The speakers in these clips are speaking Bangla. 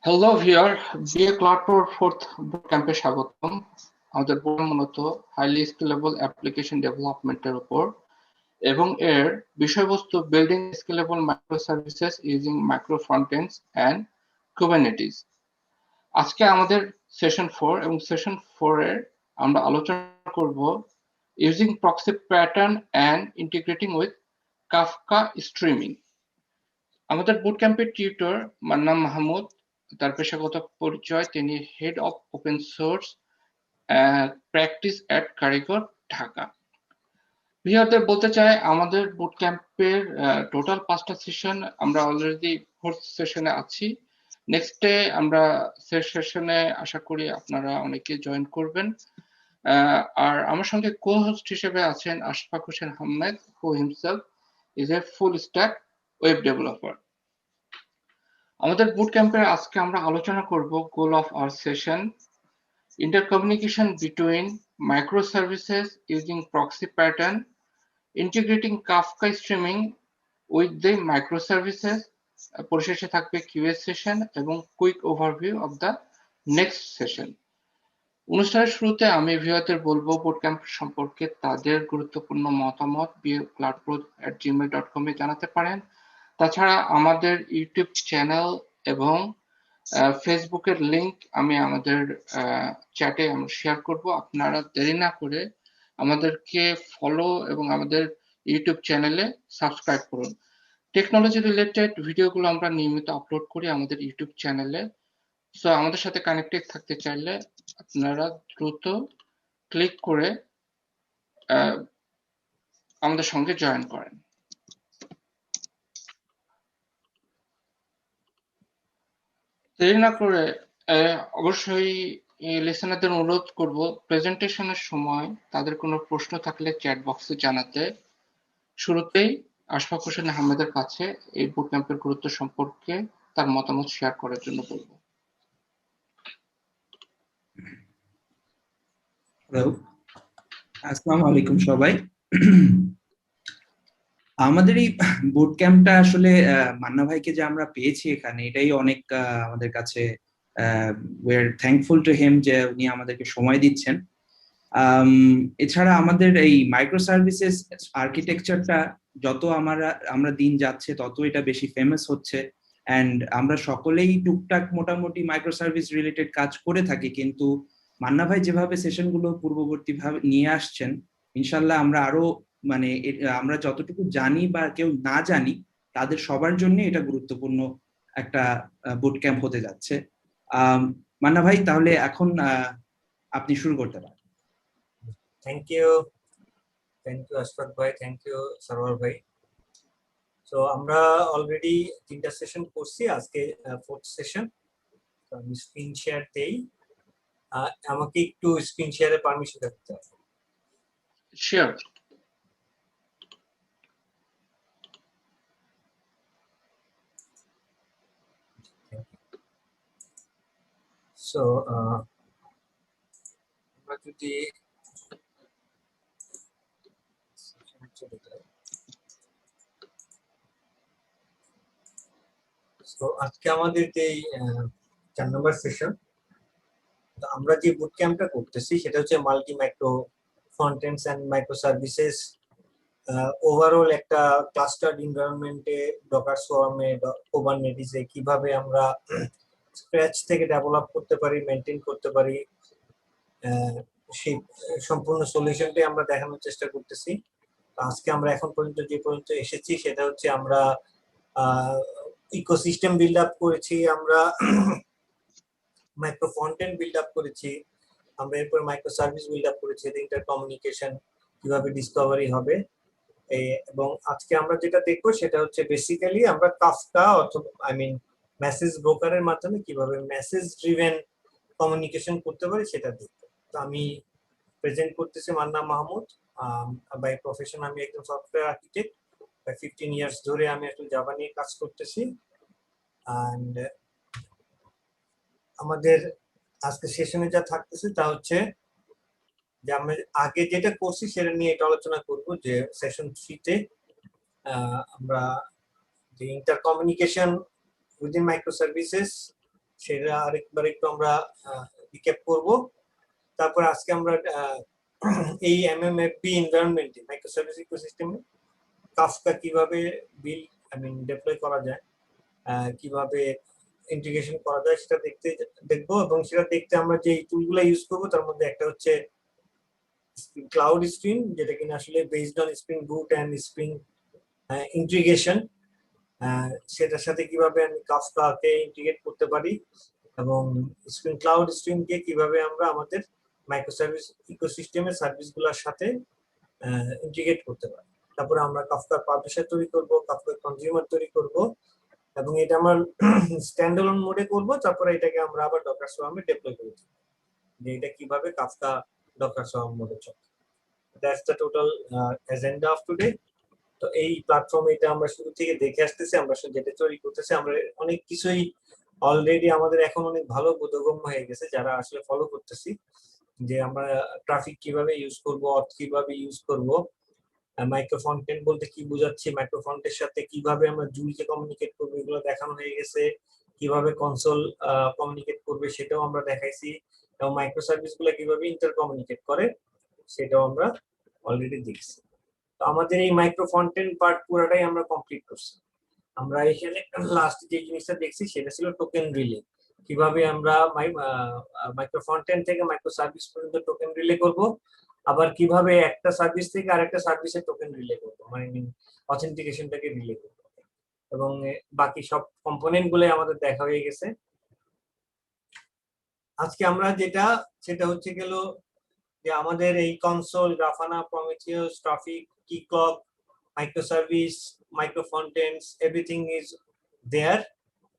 Hello viewer, BA cloud pro fourth boot ক্যাম্পে স্বাগতম। আমাদের বোর্ড মূলত হাইলি স্কেলেবল অ্যাপ্লিকেশন ডেভেলপমেন্টের উপর এবং এর বিষয়বস্তু building scalable micro services using micro frontends and Kubernetes. আজকে আমাদের সেশন 4 এবং সেশন 4 এর আমরা আলোচনা করব using proxy pattern and integrating with Kafka streaming. আমাদের বুট ক্যাম্পের টিউটর মান্নান মাহমুদ, তার পেশাগত পরিচয় তিনি head of open source practice at কারিগর, ঢাকা। ভিউয়ারদের বলতে চাই আমাদের বুট ক্যাম্পের টোটাল 5টা সেশন, আমরা অলরেডি 4th সেশনে আছি। নেক্সট ডে আমরা সেশনে আশা করি আপনারা অনেকে জয়েন করবেন। আর আমার সঙ্গে কো-হোস্ট হিসেবে আছেন Ashfaq Hossain Ahmed, who himself is a full stack web developer. আমাদের বুট ক্যাম্পের আজকে আমরা আলোচনা করব goal of our session, intercommunication between microservices using proxy pattern, integrating Kafka streaming with the microservices, পরিশেষে থাকবে কিউএস সেশন এবং quick overview of the next session. অনুষ্ঠানের শুরুতে আমি ভিউয়ারদের বলবো বুট ক্যাম্প সম্পর্কে তাদের গুরুত্বপূর্ণ মতামত biocloudpro@gmail.com এ জানাতে পারেন। তাছাড়া আমাদের ইউটিউব চ্যানেল এবং ফেসবুকের লিংক আমি আমাদের চ্যাটে আমরা শেয়ার করব। আপনারা দেরি না করে আমাদেরকে ফলো এবং আমাদের ইউটিউব চ্যানেলে সাবস্ক্রাইব করুন। টেকনোলজি রিলেটেড ভিডিওগুলো আমরা নিয়মিত আপলোড করি আমাদের ইউটিউব চ্যানেলে। সো আমাদের সাথে কানেক্টেড থাকতে চাইলে আপনারা দ্রুত ক্লিক করে আমাদের সঙ্গে জয়েন করেন। দেরি না করে অবশ্যই লিসেনারদের অনুরোধ করব প্রেজেন্টেশনের সময় তাদের কোনো প্রশ্ন থাকলে চ্যাট বক্সে জানাতে। শুরুতেই আশফাক হোসেন আহমেদের কাছে এই বুট ক্যাম্পের গুরুত্ব সম্পর্কে তার মতামত শেয়ার করার জন্য বলব। হ্যালো, আসসালামু আলাইকুম সবাই। আমাদের এই বুট ক্যাম্পটা আসলে মান্না ভাইকে যে আমরা পেয়েছি এখানে, এটাই অনেক আমাদের কাছে we are thankful to him যে উনি আমাদেরকে সময় দিচ্ছেন। এছাড়া আমাদের এই মাইক্রো সার্ভিসেস আর্কিটেকচারটা যত আমরা দিন যাচ্ছে তত এটা বেশি ফেমাস হচ্ছে, অ্যান্ড আমরা সকলেই টুকটাক মোটামুটি মাইক্রো সার্ভিস রিলেটেড কাজ করে থাকি, কিন্তু মান্না ভাই যেভাবে সেশনগুলো পূর্ববর্তী ভাবে নিয়ে আসছেন, ইনশাল্লাহ আমরা আরো আমরা যতটুকু জানি বা কেউ না জানি তাদের সবার জন্য এটা গুরুত্বপূর্ণ একটা বুট ক্যাম্প হতে যাচ্ছে। মান্না ভাই, তাহলে এখন আপনি শুরু করতে পারেন। থ্যাংক ইউ আশফাক ভাই, থ্যাংক ইউ সরওয়ার ভাই। সো আমরা অলরেডি 3টা সেশন করছি, আজকে 4th সেশন। আমি স্ক্রিন শেয়ার দেই, আমাকে একটু স্ক্রিন শেয়ারের পারমিশন দিতে হবে। শিওর। সো আমরা যদি আজকে আমাদের যে 4 নম্বর সেশন, আমরা যে বুট ক্যাম্পটা করতেছি সেটা হচ্ছে multi micro frontends and micro services overall একটা ক্লাস্টার্ড এনভায়রনমেন্টে ডকার সোয়ার্মে কুবারনেটিসে কিভাবে আমরা স্ক্র্যাচ থেকে ডেভেলপ করতে পারি, মেইনটেইন করতে পারি, সেই সম্পূর্ণ সলিউশনটাই আমরা দেখানোর চেষ্টা করতেছি। আজকে আমরা এখন পর্যন্ত যে পর্যন্ত এসেছি সেটা হচ্ছে আমরা ইকোসিস্টেম বিল্ড আপ করেছি, আমরা মাইক্রো ফ্রন্টেন্ড বিল্ড আপ করেছি, আমরা এরপর মাইক্রো সার্ভিস বিল্ড আপ করেছি, ইন্টার কমিউনিকেশন কিভাবে ডিসকভারি হবে। এবং আজকে আমরা যেটা দেখবো সেটা হচ্ছে বেসিক্যালি আমরা কাফকা অথবা মেসেজ ব্রোকারের মাধ্যমে কিভাবে মেসেজ ড্রিভেন কমিউনিকেশন করতে পারি সেটা দেখবো। তো আমি প্রেজেন্ট করতেছি মান্নান মাহমুদ। বাই প্রফেশন আমি একজন সফটওয়্যার আর্কিটেক্ট। বাই 15 ইয়ার্স ধরে আমি একটু জাভা নিয়ে কাজ করতেছি। অ্যান্ড আমাদের আজকে সেশনে যা থাকতেছে তা হচ্ছে যে আমরা আগে যেটা করছি সেটা নিয়ে এটা আলোচনা করব, যে সেশন 3-তে আমরা যে inter communication within micro services সেটা আরেকবার একটু আমরা রিক্যাপ করব। তারপর আজকে আমরা এই এমএমএফবি এনভায়রনমেন্টে মাইক্রোসার্ভিস ইকোসিস্টেমে কাফকা কিভাবে ডেপ্লয় করা যায়, কিভাবে ইন্টিগ্রেশন করা যায় সেটা দেখবো। এবং সেটা দেখতে আমরা যে টুলগুলো ইউজ করবো তার মধ্যে একটা হচ্ছে ক্লাউড স্প্রিং, যেটা কিনা আসলে based on spring boot and spring integration. সেটার সাথে কিভাবে আমি কাফকাকে ইন্টিগ্রেট করতে পারি এবং স্প্রিং ক্লাউড স্ট্রিমকে কিভাবে আমরা আমাদের মাইক্রোসার্ভিস ইকোসিস্টেমের সার্ভিসগুলোর সাথে ইন্টিগ্রেট করতে পারি। তারপরে আমরা কাফকার পাবলিশার তৈরি করব, কাফকার কনজিউমার তৈরি করব এবং এটা আমরা স্ট্যান্ডঅ্যালোন মোডে করব। তারপরে এটাকে আমরা আবার ডকার সোয়ার্মে ডিপ্লয় করব, যে এটা কিভাবে কাফকা ডকার সোয়ার্ম মোডে চলে। That's the total agenda of today. তো এই প্ল্যাটফর্মে এটা আমরা শুরু থেকে দেখে আসতেছি, আমরা যেটা তৈরি করতেছি, আমরা অনেক কিছুই অলরেডি আমাদের এখন অনেক ভালো বোধগম্য হয়ে গেছে যারা আসলে ফলো করতেছি, যে আমরা ট্রাফিক কিভাবে ইউজ করব, অথ কিভাবে ইউজ করব, মাইক্রোফন্টেন্ট বলতে কি বোঝাচ্ছি, মাইক্রোফন্টের সাথে কিভাবে আমরা জুলকে কমিউনিকেট করবো এগুলো দেখানো হয়ে গেছে, কিভাবে কনসোল কমিউনিকেট করবে সেটাও আমরা দেখাইছি, এবং মাইক্রো সার্ভিস গুলো কিভাবে ইন্টার কমিউনিকেট করে সেটাও আমরা অলরেডি দেখছি। তো আমাদের এই মাইক্রো ফন্টেন্ট পার্ট পুরোটাই আমরা কমপ্লিট করছি। আমরা এখানে লাস্ট যে জিনিসটা দেখছি সেটা ছিল টোকেন রিলে, কিভাবে আমরা মাইক্রো ফন্টেন্ট থেকে মাইক্রো সার্ভিস পর্যন্ত টোকেন রিলে করব, আবার কিভাবে একটা সার্ভিস থেকে আরেকটা সার্ভিসের টোকেন রিলে করব, মানে অথেন্টিকেশনটাকে রিলে করব, এবং বাকি সব কম্পোনেন্ট গুলো আমাদের দেখা হয়ে গেছে। আজকে আমরা যেটা সেটা হচ্ছে গেল যে আমাদের এই console, Grafana, Prometheus, traffic, Keycloak, microservice, micro frontends, everything is there.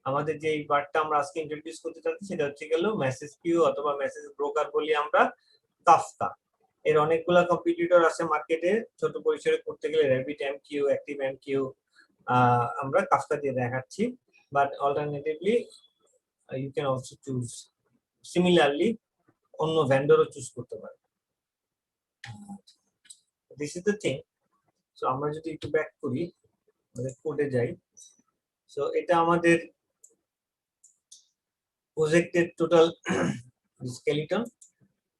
আমাদের যে পার্টটা আমরা আজকে ইন্ট্রোডিউস করতে চাচ্ছি সেটা হচ্ছে গেল মেসেজ কিউ অথবা মেসেজ ব্রোকার বলি আমরা কাফকা। এর অনেকগুলা কম্পিটিটর আছে মার্কেটে, ছোট পরিসরে করতে গেলে র্যাবিট এমকিউ, অ্যাক্টিভ এমকিউ আমরা কাফকা দিয়ে দেখাচ্ছি, but alternatively you can also choose similarly অন্য ভেন্ডরও চুজ করতে পারে। This is the thing. So আমরা যদি একটু ব্যাক করি, আমাদের কোডে যাই। সো এটা আমাদের প্রজেক্টের টোটাল স্কেলিটন।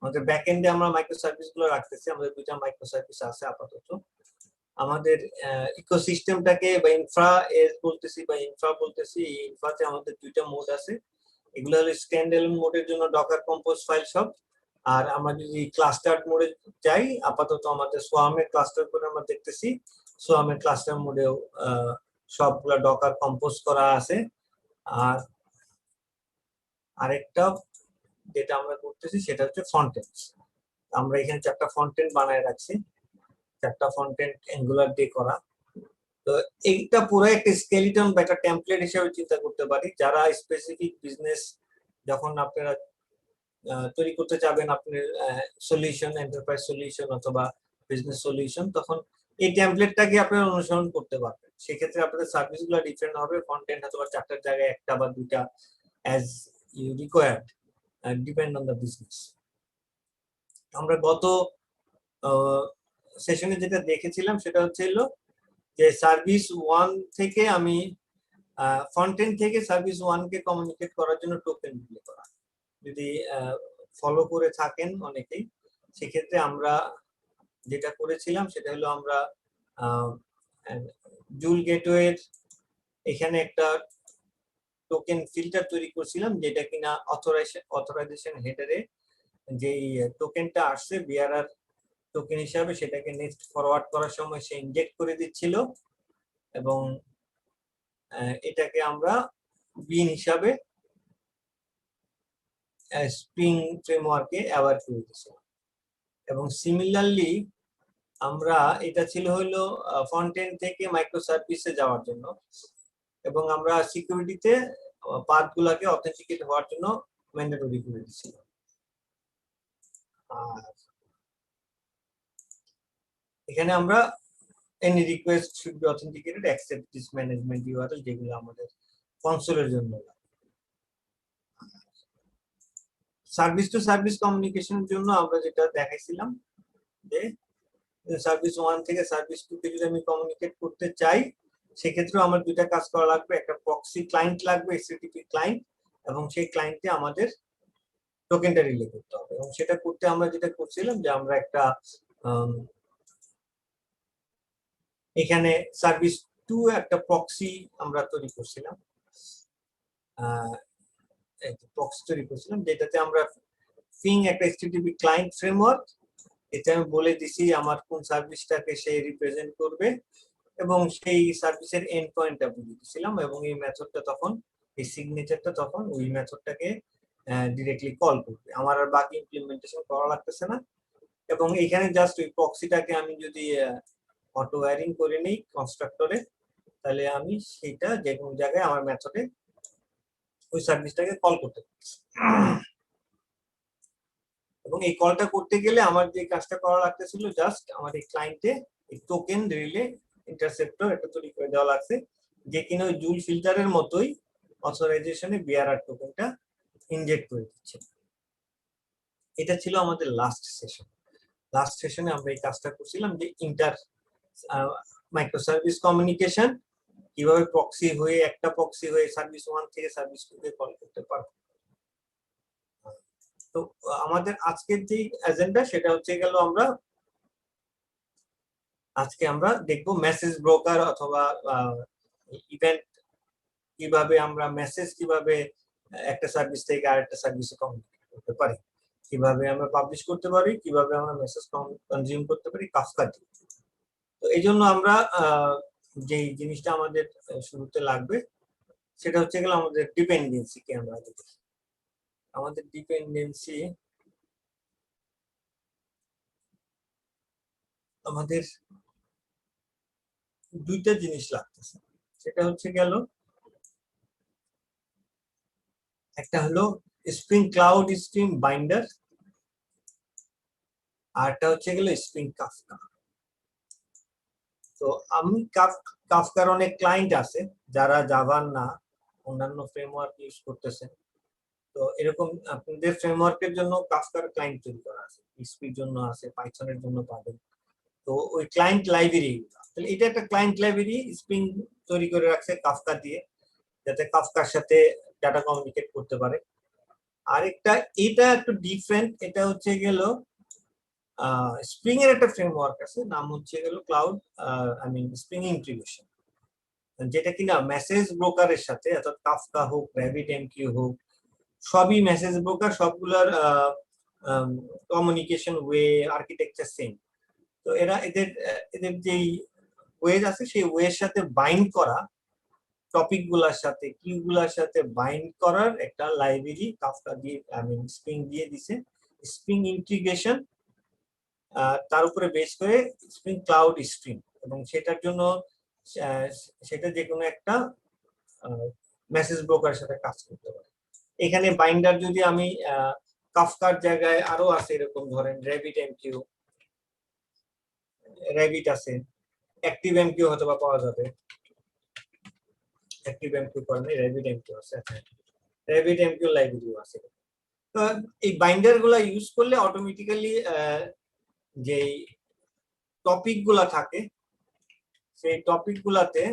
আমাদের ব্যাকএন্ডে আমরা মাইক্রো সার্ভিস গুলো রাখতেছি, আমাদের দুইটা মাইক্রো সার্ভিস আছে আপাতত। আমাদের ইকোসিস্টেমটাকে বা ইনফ্রা এজ বলতেছি বা ইনফ্রা বলতেছি, এই ইনফ্রাতে আমাদের দুইটা মোড আছে। এগুলো হলো স্ট্যান্ডঅ্যালোন মোডের জন্য ডকার কম্পোজ ফাইল সব, আর আমরা যদি ক্লাস্টার মোডে যাই, আপাতত আমাদের সোয়ার্মের ক্লাস্টার করে আমরা দেখতেছি, সোয়ার্মের ক্লাস্টার মোডেও সবগুলা ডকার কম্পোজ করা আছে। আর আরেকটা যেটা আমরা করতেছি সেটা হচ্ছে ফন্টেন্ট। আমরা এখানে 4টা ফন্টেন্ট বানায় রাখছি, 4টা ফন্টেন্ট অ্যাঙ্গুলার দিয়ে করা। তো এইটা পুরো একটা স্কেলিটন বা একটা টেমপ্লেট হিসেবে চিন্তা করতে পারি। যারা স্পেসিফিক বিজনেস যখন আপনারা তৈরি করতে চাবেন আপনার সলিউশন, এন্টারপ্রাইজ সলিউশন অথবা বিজনেস সলিউশন, তখন এই টেমপ্লেটটাকে আপনারা অনুসরণ করতে পারবেন। সেক্ষেত্রে আপনাদের সার্ভিসগুলো ডিফারেন্ট হবে, কন্টেন্ট অথবা 4টার জায়গায় 1টা বা 2টা as you required, depend on the business. আমরা গত সেশনে যেটা দেখেছিলাম সেটা হচ্ছে যে সার্ভিস 1 থেকে আমি ফন্টেন্ট থেকে সার্ভিস 1 কে কমিউনিকেট করার জন্য টোকেন রিলে করা। যদি ফলো করে থাকেন অনেকেই, সেক্ষেত্রে আমরা যেটা করেছিলাম সেটা হলো আমরা জুল গেটওয়ের এখানে একটা টোকেন ফিল্টার তৈরি করছিলাম, যেটা কিনা অথরাইজেশন হেডারে যেই টোকেনটা আসছে বিআরআর টোকেন হিসাবে সেটাকে নেক্সট ফরওয়ার্ড করার সময় সে ইনজেক্ট করে দিচ্ছিল, এবং এটাকে আমরা বিন হিসাবে স্প্রিং ফ্রেমওয়ার্কে অ্যাওয়ার্ড করে দিয়েছিলাম। এবং সিমিলারলি আমরা এটা ছিল হলো ফন্টেন্ট থেকে মাইক্রো সার্ভিসে যাওয়ার জন্য, এবং আমরা সিকিউরিটিতে পাথগুলোকে অথেন্টিকেট হওয়ার জন্য ম্যান্ডেটরি করে দিয়েছিলাম। আর এখানে আমরা any request should be authenticated except this management URL, যেগুলো আমাদের কনসোলের জন্য। সার্ভিস টু সার্ভিস কমিউনিকেশনের জন্য আমরা যেটা দেখাইছিলাম যে সার্ভিস 1 থেকে সার্ভিস 2 কে যদি আমি কমিউনিকেট করতে চাই, সেক্ষেত্রে আমার দুইটা কাজ করা লাগবে। একটা প্রক্সি ক্লায়েন্ট লাগবে, HTTP ক্লায়েন্ট, এবং সেই ক্লায়েন্টে আমাদের টোকেনটা রিলে করতে হবে। এবং সেটা করতে আমরা যেটা করছিলাম যে আমরা একটা এখানে সার্ভিস টু একটা প্রক্সি আমরা তৈরি করছিলাম, যেটাতে আমরা ফিং একটা HTTP ক্লায়েন্ট ফ্রেমওয়ার্ক, এটা আমি বলে দিছি আমার কোন সার্ভিসটাকে সে রিপ্রেজেন্ট করবে এবং সেই সার্ভিসের এন্ড পয়েন্টটা বলে দিয়েছিলাম এবং এই মেথডটা তখন এই সিগনেচারটা তখন ওই মেথডটাকে ডিরেক্টলি কল করবে। আমার আর বাকি ইমপ্লিমেন্টেশন করা লাগতেছে না। এবং এখানে জাস্ট ওই প্রক্সিটাকে আমি যদি অটো ওয়্যারিং করে নিই কনস্ট্রাক্টরে, তাহলে আমি সেটা যে কোনো জায়গায় আমার মেথডে ওই সার্ভিসটাকে কল করতে পারি। এবং এই কলটা করতে গেলে আমার যে কাজটা করা লাগতেছিল জাস্ট আমার এই ক্লায়েন্টে এই টোকেন রিলে ইন্টারসেপ্টর এটা তৈরি করে দেওয়া লাগছে, যে কিনা ওই জুল ফিল্টারের মতোই অথরাইজেশনে বিআরআর টোকেনটা ইনজেক্ট করে দিচ্ছে। এটা ছিল আমাদের লাস্ট সেশন। লাস্ট সেশনে আমরা এই কাজটা করছিলাম যে ইন্টার মাইক্রো সার্ভিস কমিউনিকেশন কিভাবে প্রক্সি হয়ে একটা প্রক্সি হয়ে সার্ভিস 1 থেকে সার্ভিস 2 তে কল করতে পারবে। তো আমাদের আজকের যে এজেন্ডা সেটা হচ্ছে গেল আজকে আমরা দেখব মেসেজ ব্রোকার অথবা ইভেন্ট কিভাবে আমরা মেসেজ কিভাবে একটা সার্ভিস থেকে আরেকটা সার্ভিসে কমিউনিকেট করতে পারি, কিভাবে আমরা পাবলিশ করতে পারি, কিভাবে আমরা মেসেজ কনজিউম করতে পারি কাফকা দিয়ে। তো এই জন্য আমরা যে জিনিসটা আমাদের শুরুতে লাগবে সেটা হচ্ছে গেল আমাদের ডিপেন্ডেন্সি কে আমরা দেখি। আমাদের ডিপেন্ডেন্সি আমাদের দুইটা জিনিস লাগতেছে, সেটা হচ্ছে গেল একটা হলো স্প্রিং ক্লাউড স্ট্রিম বাইন্ডার, আর একটা হচ্ছে গেল স্প্রিং কাফকা। তো আমি কাফকার অনেক ক্লায়েন্ট আছে যারা জাভার না অন্যান্য ফ্রেমওয়ার্ক ইউজ করতেছেন। তো এরকম আপনাদের ফ্রেমওয়ার্কের জন্য কাফকার ক্লায়েন্ট তৈরি করা আছে, পিএইচপির জন্য আছে, পাইথনের জন্য পাবেন। তো ওই ক্লায়েন্ট লাইব্রেরি, তাহলে এটা একটা ক্লায়েন্ট লাইব্রেরি স্প্রিং তৈরি করে রাখছে কাফকা দিয়ে, যাতে কাফকার সাথে ডাটা কমিউনিকেট করতে পারে। আরেকটা এটা একটু ডিফারেন্ট, এটা হচ্ছে গেল স্প্রিং এর একটা ফ্রেমওয়ার্ক আছে, নাম হচ্ছে গেল ক্লাউড স্প্রিং ইন্টিগ্রেশন, যেটা কিনা মেসেজ ব্রোকারের সাথে অর্থাৎ কাফকা হোক, RabbitMQ হোক, সবই মেসেজ ব্রোকার, সবগুলোর কমিউনিকেশন ওয়ে আর্কিটেকচার সেম। তো এদের যেই ওয়েজ আছে সেই ওয়ের সাথে বাইন্ড করা, টপিক গুলার সাথে কিউ গুলার সাথে বাইন্ড করার একটা লাইব্রেরি কাফকা দিয়ে স্প্রিং দিয়ে দিছে, স্প্রিং ইন্টিগ্রেশন, তার উপরে বেস করে স্প্রিং ক্লাউড স্ট্রিম, এবং সেটার জন্য সেটা যে কোনো একটা মেসেজ ব্রোকারের সাথে কাজ করতে পারে। এখানে বাইন্ডার যদি আমি কাফকার জায়গায় আরো আছে এরকম, ধরেন RabbitMQ, Rabbit আছে, ActiveMQ হয়তো বা পাওয়া যাবে, ActiveMQ করে নাই, RabbitMQ আছে, RabbitMQ লাইব্রেরিও আছে। তো এই বাইন্ডার গুলা ইউজ করলে অটোমেটিক্যালি যে টপিক গুলা থাকে সেই টপিক গুলাতে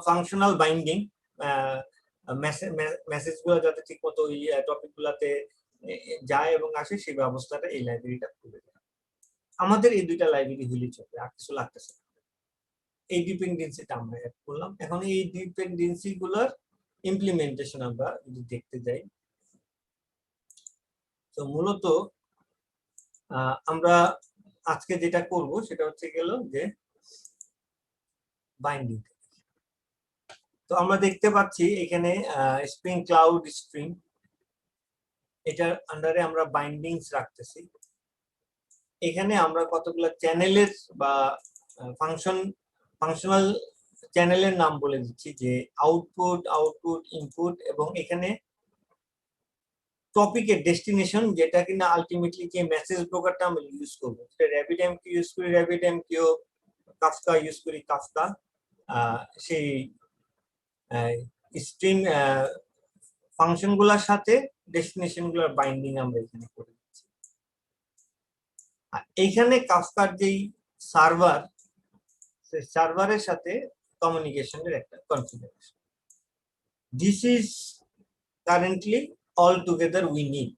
ফাংশনাল বাইন্ডিং, মেসেজ গুলো যাতে ঠিক মতো ওই টপিক গুলাতে যায় এবং আসে সেই ব্যবস্থাটা এই লাইব্রেরিটা করে দেয়। আমাদের এই দুইটা লাইব্রেরি হলেই চলবে, আর কিছু লাগতেছে না। এই ডিপেন্ডেন্সিটা আমরা অ্যাড করলাম। এখন এই ডিপেন্ডেন্সি গুলোর ইমপ্লিমেন্টেশন আমরা যদি দেখতে যাই, তো মূলত আমরা আজকে যেটা করব সেটা হচ্ছে গেল যে বাইন্ডিং। তো আমরা দেখতে পাচ্ছি এখানে স্প্রিং ক্লাউড স্ট্রিম, এটার আন্ডারে আমরা বাইন্ডিংস রাখতেছি। এখানে আমরা কতগুলো চ্যানেলের বা ফাংশনাল চ্যানেলের নাম বলে দিচ্ছি, যে আউটপুট, ইনপুট, এবং এখানে টপিকের ডেস্টিনেশন, যেটা কিনা আলটিমেটলি যে মেসেজ ব্রোকারটা আমরা ইউজ করবো, সেটা RabbitMQ ইউজ করি RabbitMQ, কাফকা ইউজ করি কাফকা, সেই স্ট্রিম ফাংশন গুলার সাথে ডেস্টিনেশন গুলার বাইন্ডিং আমরা এখানে করে দিচ্ছি। এইখানে কাফকার যেই সার্ভার, সেই সার্ভারের সাথে কমিউনিকেশনের একটা configuration. This is currently all together we need.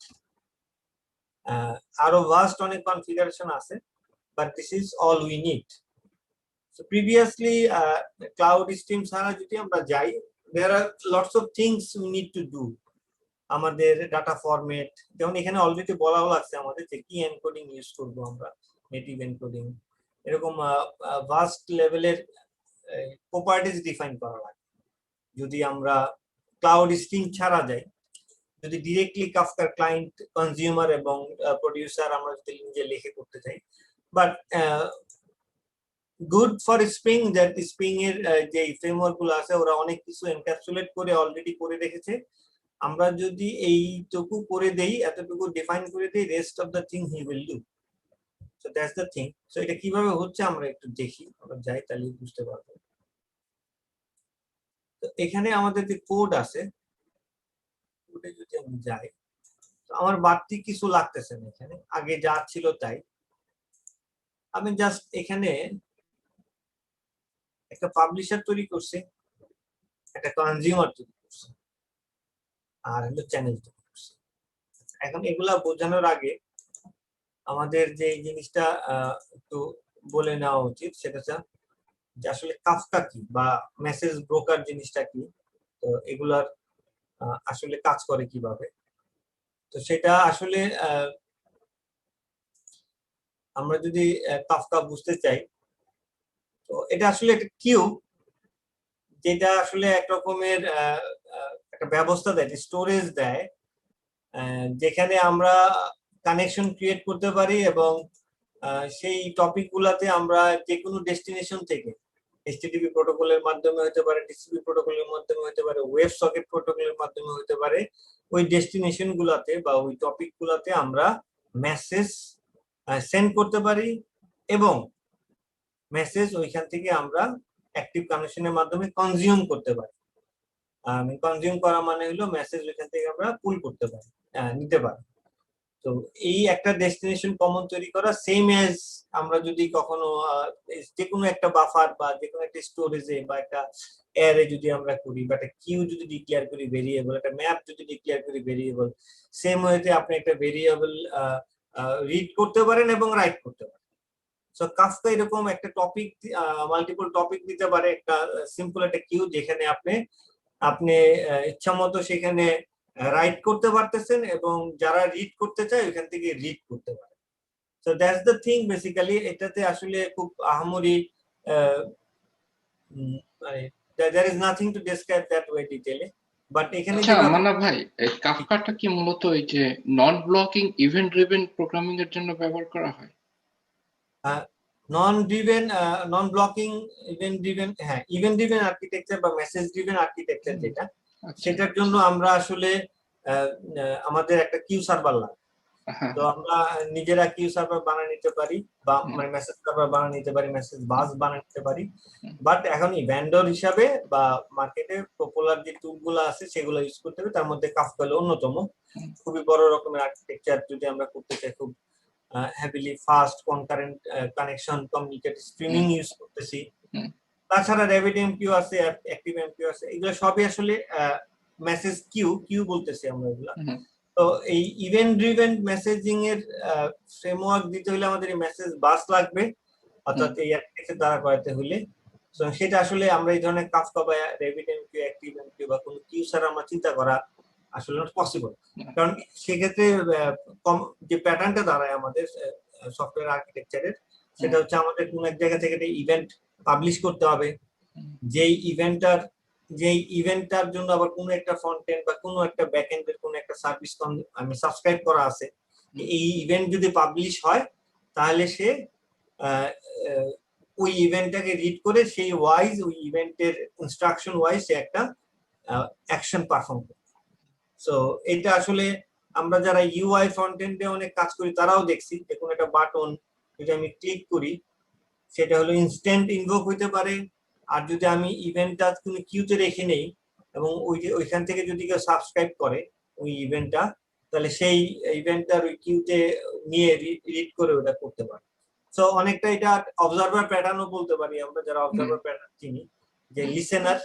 আরো ভাস্ট অনেক কনফিগারেশন আছে, but this is all we need. So previously, cloud stream ছাড়া যদি আমরা যাই, there are lots of things we need to do. আমাদের ডাটা ফরম্যাট, যেমন এখানে অলরেডি বলাও লাগছে আমাদের যে কি এনকোডিং ইউজ করব আমরা, নেটিভ এনকোডিং, এরকম ভাস্ট লেভেলের প্রপার্টিজ ডিফাইন করা লাগে। যদি আমরা ক্লাউড স্ট্রিম ছাড়া যাই, যদি ডিরেক্টলি কাফকার ক্লায়েন্ট, কনজিউমার এবং প্রোডিউসার আমরা যদি নিজে লিখে করতে চাই, but good for spring, that spring এর যে ফ্রেমওয়ার্ক গুলো আছে ওরা অনেক কিছু এনক্যাপসুলেট করে অলরেডি করে রেখেছে। আমরা যদি এইটুকু করে দেই, এতটুকু ডিফাইন করে দেই, rest of the thing he will do. So that's the thing. So এটা কিভাবে হচ্ছে আমরা একটু দেখি, আমরা যাই তাহলে বুঝতে পারবো। তো এখানে আমাদের যে কোড আছে, কোডে যদি আমি যাই, তো আমার বাড়তি কিছু লাগতেছে না, এখানে আগে যা ছিল তাই। আমি জাস্ট এখানে একটা পাবলিশার তৈরি করছি, একটা কনজিউমার তৈরি করছি, আর হলো চ্যানেল তৈরি করছি। এখন এগুলা বোঝানোর আগে আমাদের যে জিনিসটা একটু বলে নেওয়া উচিত, সেটা হচ্ছে যে আসলে কাফকা কি বা মেসেজ ব্রোকার জিনিসটা কি, তো এগুলার আসলে কাজ করে কিভাবে। তো সেটা আসলে আমরা যদি কাফকা বুঝতে চাই, তো এটা আসলে একটা কিউ, যেটা আসলে এক রকমের একটা ব্যবস্থা দেয়, স্টোরেজ দেয়, যেখানে আমরা কানেকশন ক্রিয়েট করতে পারি এবং সেই টপিক গুলাতে আমরা যে কোনো ডেস্টিনেশন থেকে, HTTP প্রোটোকলের মাধ্যমে হতে পারে, TCP প্রোটোকলের মাধ্যমে হতে পারে, ওয়েব সকেট প্রোটোকলের মাধ্যমে হতে পারে, ওই ডেস্টিনেশন গুলাতে বা ওই টপিক গুলাতে আমরা মেসেজ সেন্ড করতে পারি এবং মেসেজ ওইখান থেকে আমরা অ্যাক্টিভ কানেকশনের মাধ্যমে কনজিউম করতে পারি। কনজিউম করা মানে হলো মেসেজ ওইখান থেকে আমরা পুল করতে পারি, নিতে পারি। তো এই একটা ডেস্টিনেশন কমন তৈরি করা, সেম এজ আমরা যদি কখনো যে কোনো একটা বাফার বা যে কোনো একটা স্টোরেজে বা একটা অ্যারে যদি আমরা করি, বা একটা কিউ যদি ডিক্লেয়ার করি ভেরিয়েবল, একটা ম্যাপ যদি ডিক্লেয়ার করি ভেরিয়েবল, সেম ওয়েতে আপনি একটা ভেরিয়েবল রিড করতে পারেন এবং রাইট করতে পারেন। সো কাফকা এরকম একটা টপিক, মাল্টিপল টপিক দিতে পারে, একটা সিম্পল একটা কিউ, যেখানে আপনি ইচ্ছা মতো সেখানে রাইট করতে পারতেছেন এবং যারা রিড করতে চায় ওইখান থেকে রিড করতে পারে। So that's the thing basically. এটাতে আসলে খুব আহামরি, মানে there is nothing to describe that way detail, but এখানে আচ্ছা মান্না ভাই, এই কাফকাটা কি মূলত এই যে নন ব্লকিং ইভেন্ট ড্রিভেন প্রোগ্রামিং এর জন্য ব্যবহার করা হয়? নন ব্লকিং ইভেন্ট ড্রিভেন, হ্যাঁ, ইভেন্ট ড্রিভেন আর্কিটেকচার বা মেসেজ ড্রিভেন আর্কিটেকচার যেটা, সেটার জন্য আমরা আসলে আমাদের একটা কিউ সার্ভার লাগে। তো আমরা নিজেরা কিউ সার্ভার বানিয়ে নিতে পারি বা মানে মেসেজ সার্ভার বানিয়ে নিতে পারি, মেসেজ বাস বানিয়ে নিতে পারি। বাট এখন ভেন্ডর হিসাবে বা মার্কেটে পপুলার যে টুলগুলো আছে সেগুলো ইউজ করতে হবে। তার মধ্যে কাফকা হলো অন্যতম। খুবই বড় রকমের আর্কিটেকচার যদি আমরা করতে চাই, খুব heavily fast concurrent connection communicate streaming use করতেছি। তাছাড়া RabbitMQ আছে, ActiveMQ আছে, এগুলো সবই আসলে মেসেজ কিউ বলতেছি আমরা এগুলা। তো এই ইভেন্ট ড্রিভেন মেসেজিং এর ফ্রেমওয়ার্ক দিতে হলে আমাদের এই মেসেজ বাস লাগবে, অর্থাৎ এই আর্কিটেকচার দ্বারা করাতে হলে। তো সেটা আসলে আমরা এই ধরনের কাফকা বা RabbitMQ, ActiveMQ বা কোনো কিউ ছাড়া আমরা চিন্তা করা আসলে নট পসিবল। কারণ সেক্ষেত্রে যে প্যাটার্নটা দাঁড়ায় আমাদের সফটওয়্যার আর্কিটেকচারের, সেটা হচ্ছে আমাদের কোন এক জায়গা থেকে একটা ইভেন্ট পাবলিশ করতে হবে, যেই ইভেন্টটার জন্য আবার কোনো একটা ফ্রন্ট এন্ড বা কোনো একটা ব্যাক এন্ডের কোনো একটা সার্ভিস আমি সাবস্ক্রাইব করা আছে। এই ইভেন্ট যদি পাবলিশ হয় তাহলে সে ওই ইভেন্টটাকে রিড করে সেই ওয়াইজ, ওই ইভেন্টের ইনস্ট্রাকশন ওয়াইজ সে একটা অ্যাকশন পারফর্ম করে। সো এটা আসলে আমরা যারা ইউআই ফ্রন্ট এন্ডে অনেক কাজ করি তারাও দেখছি, যে কোনো একটা বাটন যদি আমি ক্লিক করি সেটা হলো ইনস্ট্যান্ট ইনভোক হইতে পারে। আর যদি আমি ইভেন্টটা কোনো কিউতে রেখে নেই এবং ওইখান থেকে যদি কেউ সাবস্ক্রাইব করে ওই ইভেন্টটা, তাহলে সেই ইভেন্টটার ওই কিউতে নিয়ে রিড করে ওটা করতে পারে। সো অনেকটা এটা অবজারভার প্যাটার্নও বলতে পারি আমরা, যারা অবজারভার প্যাটার্ন চিনি। যে listener,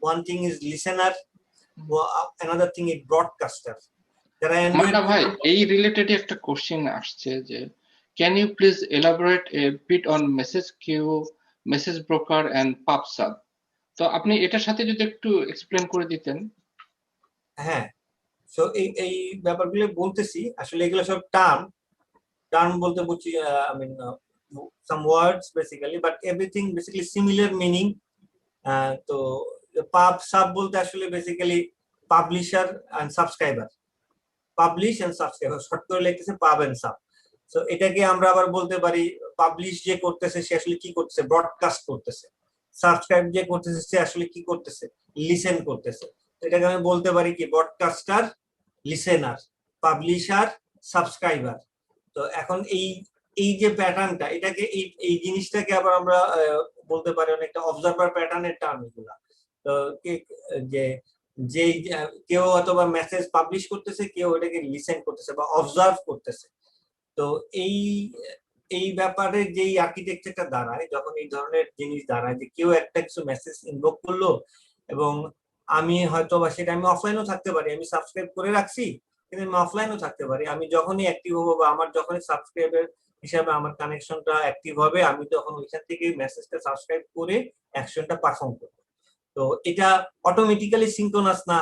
one thing is listener, another thing is broadcaster. যারা মান্না ভাই, এই রিলেটেড একটা কোশ্চেন আসছে যে can you please elaborate a bit on message queue, message broker and pubsub? তো আপনি এটার সাথে যদি একটু এক্সপ্লেন করে দিতেন। হ্যাঁ, সো এই ব্যাপারগুলো বলতেছি, আসলে এগুলো সব টার্ম বলতে বুঝি, I mean some words basically, but everything basically similar meaning. তো পাব সাব বলতে আসলে basically publisher and subscriber, publish and subscriber, short করে লিখতেছে পাব এন্ড সাব। সো এটাকে আমরা আবার বলতে পারি পাবলিশ যে করতেছে সে আসলে কি করতেছে, ব্রডকাস্ট করতেছে। সাবস্ক্রাইব যে করতেছে সে আসলে কি করতেছে, লিসেন করতেছে। এটাকে আমি বলতে পারি কি ব্রডকাস্টার, লিসেনার, পাবলিশার, সাবস্ক্রাইবার। তো এখন এই যে প্যাটার্নটা, এটাকে এই জিনিসটাকে আবার আমরা বলতে পারি অনেকটা অবজার্ভার প্যাটার্নের টার্ম এগুলা। তো যে কেউ অথবা মেসেজ পাবলিশ করতেছে, কেউ এটাকে লিসেন করতেছে বা অবজার্ভ করতেছে। তো এই ব্যাপারে যেই আর্কিটেকচারটা দাঁড়ায়, যখন এই ধরনের জিনিস দাঁড়ায় যে কেউ একটা কিছু মেসেজ ইনভোক করলো এবং আমি হয়তো বা সেটা আমি অফলাইনও থাকতে পারি, আমি সাবস্ক্রাইব করে রাখছি কিন্তু আমি অফলাইনও থাকতে পারি, আমি যখনই অ্যাক্টিভ হবো বা আমার যখনই সাবস্ক্রাইবার হিসাবে আমার কানেকশনটা অ্যাক্টিভ হবে, আমি তখন ওইখান থেকে মেসেজটা সাবস্ক্রাইব করে অ্যাকশনটা পারফর্ম করবো। তো এটা অটোমেটিক্যালি সিনক্রোনাস না,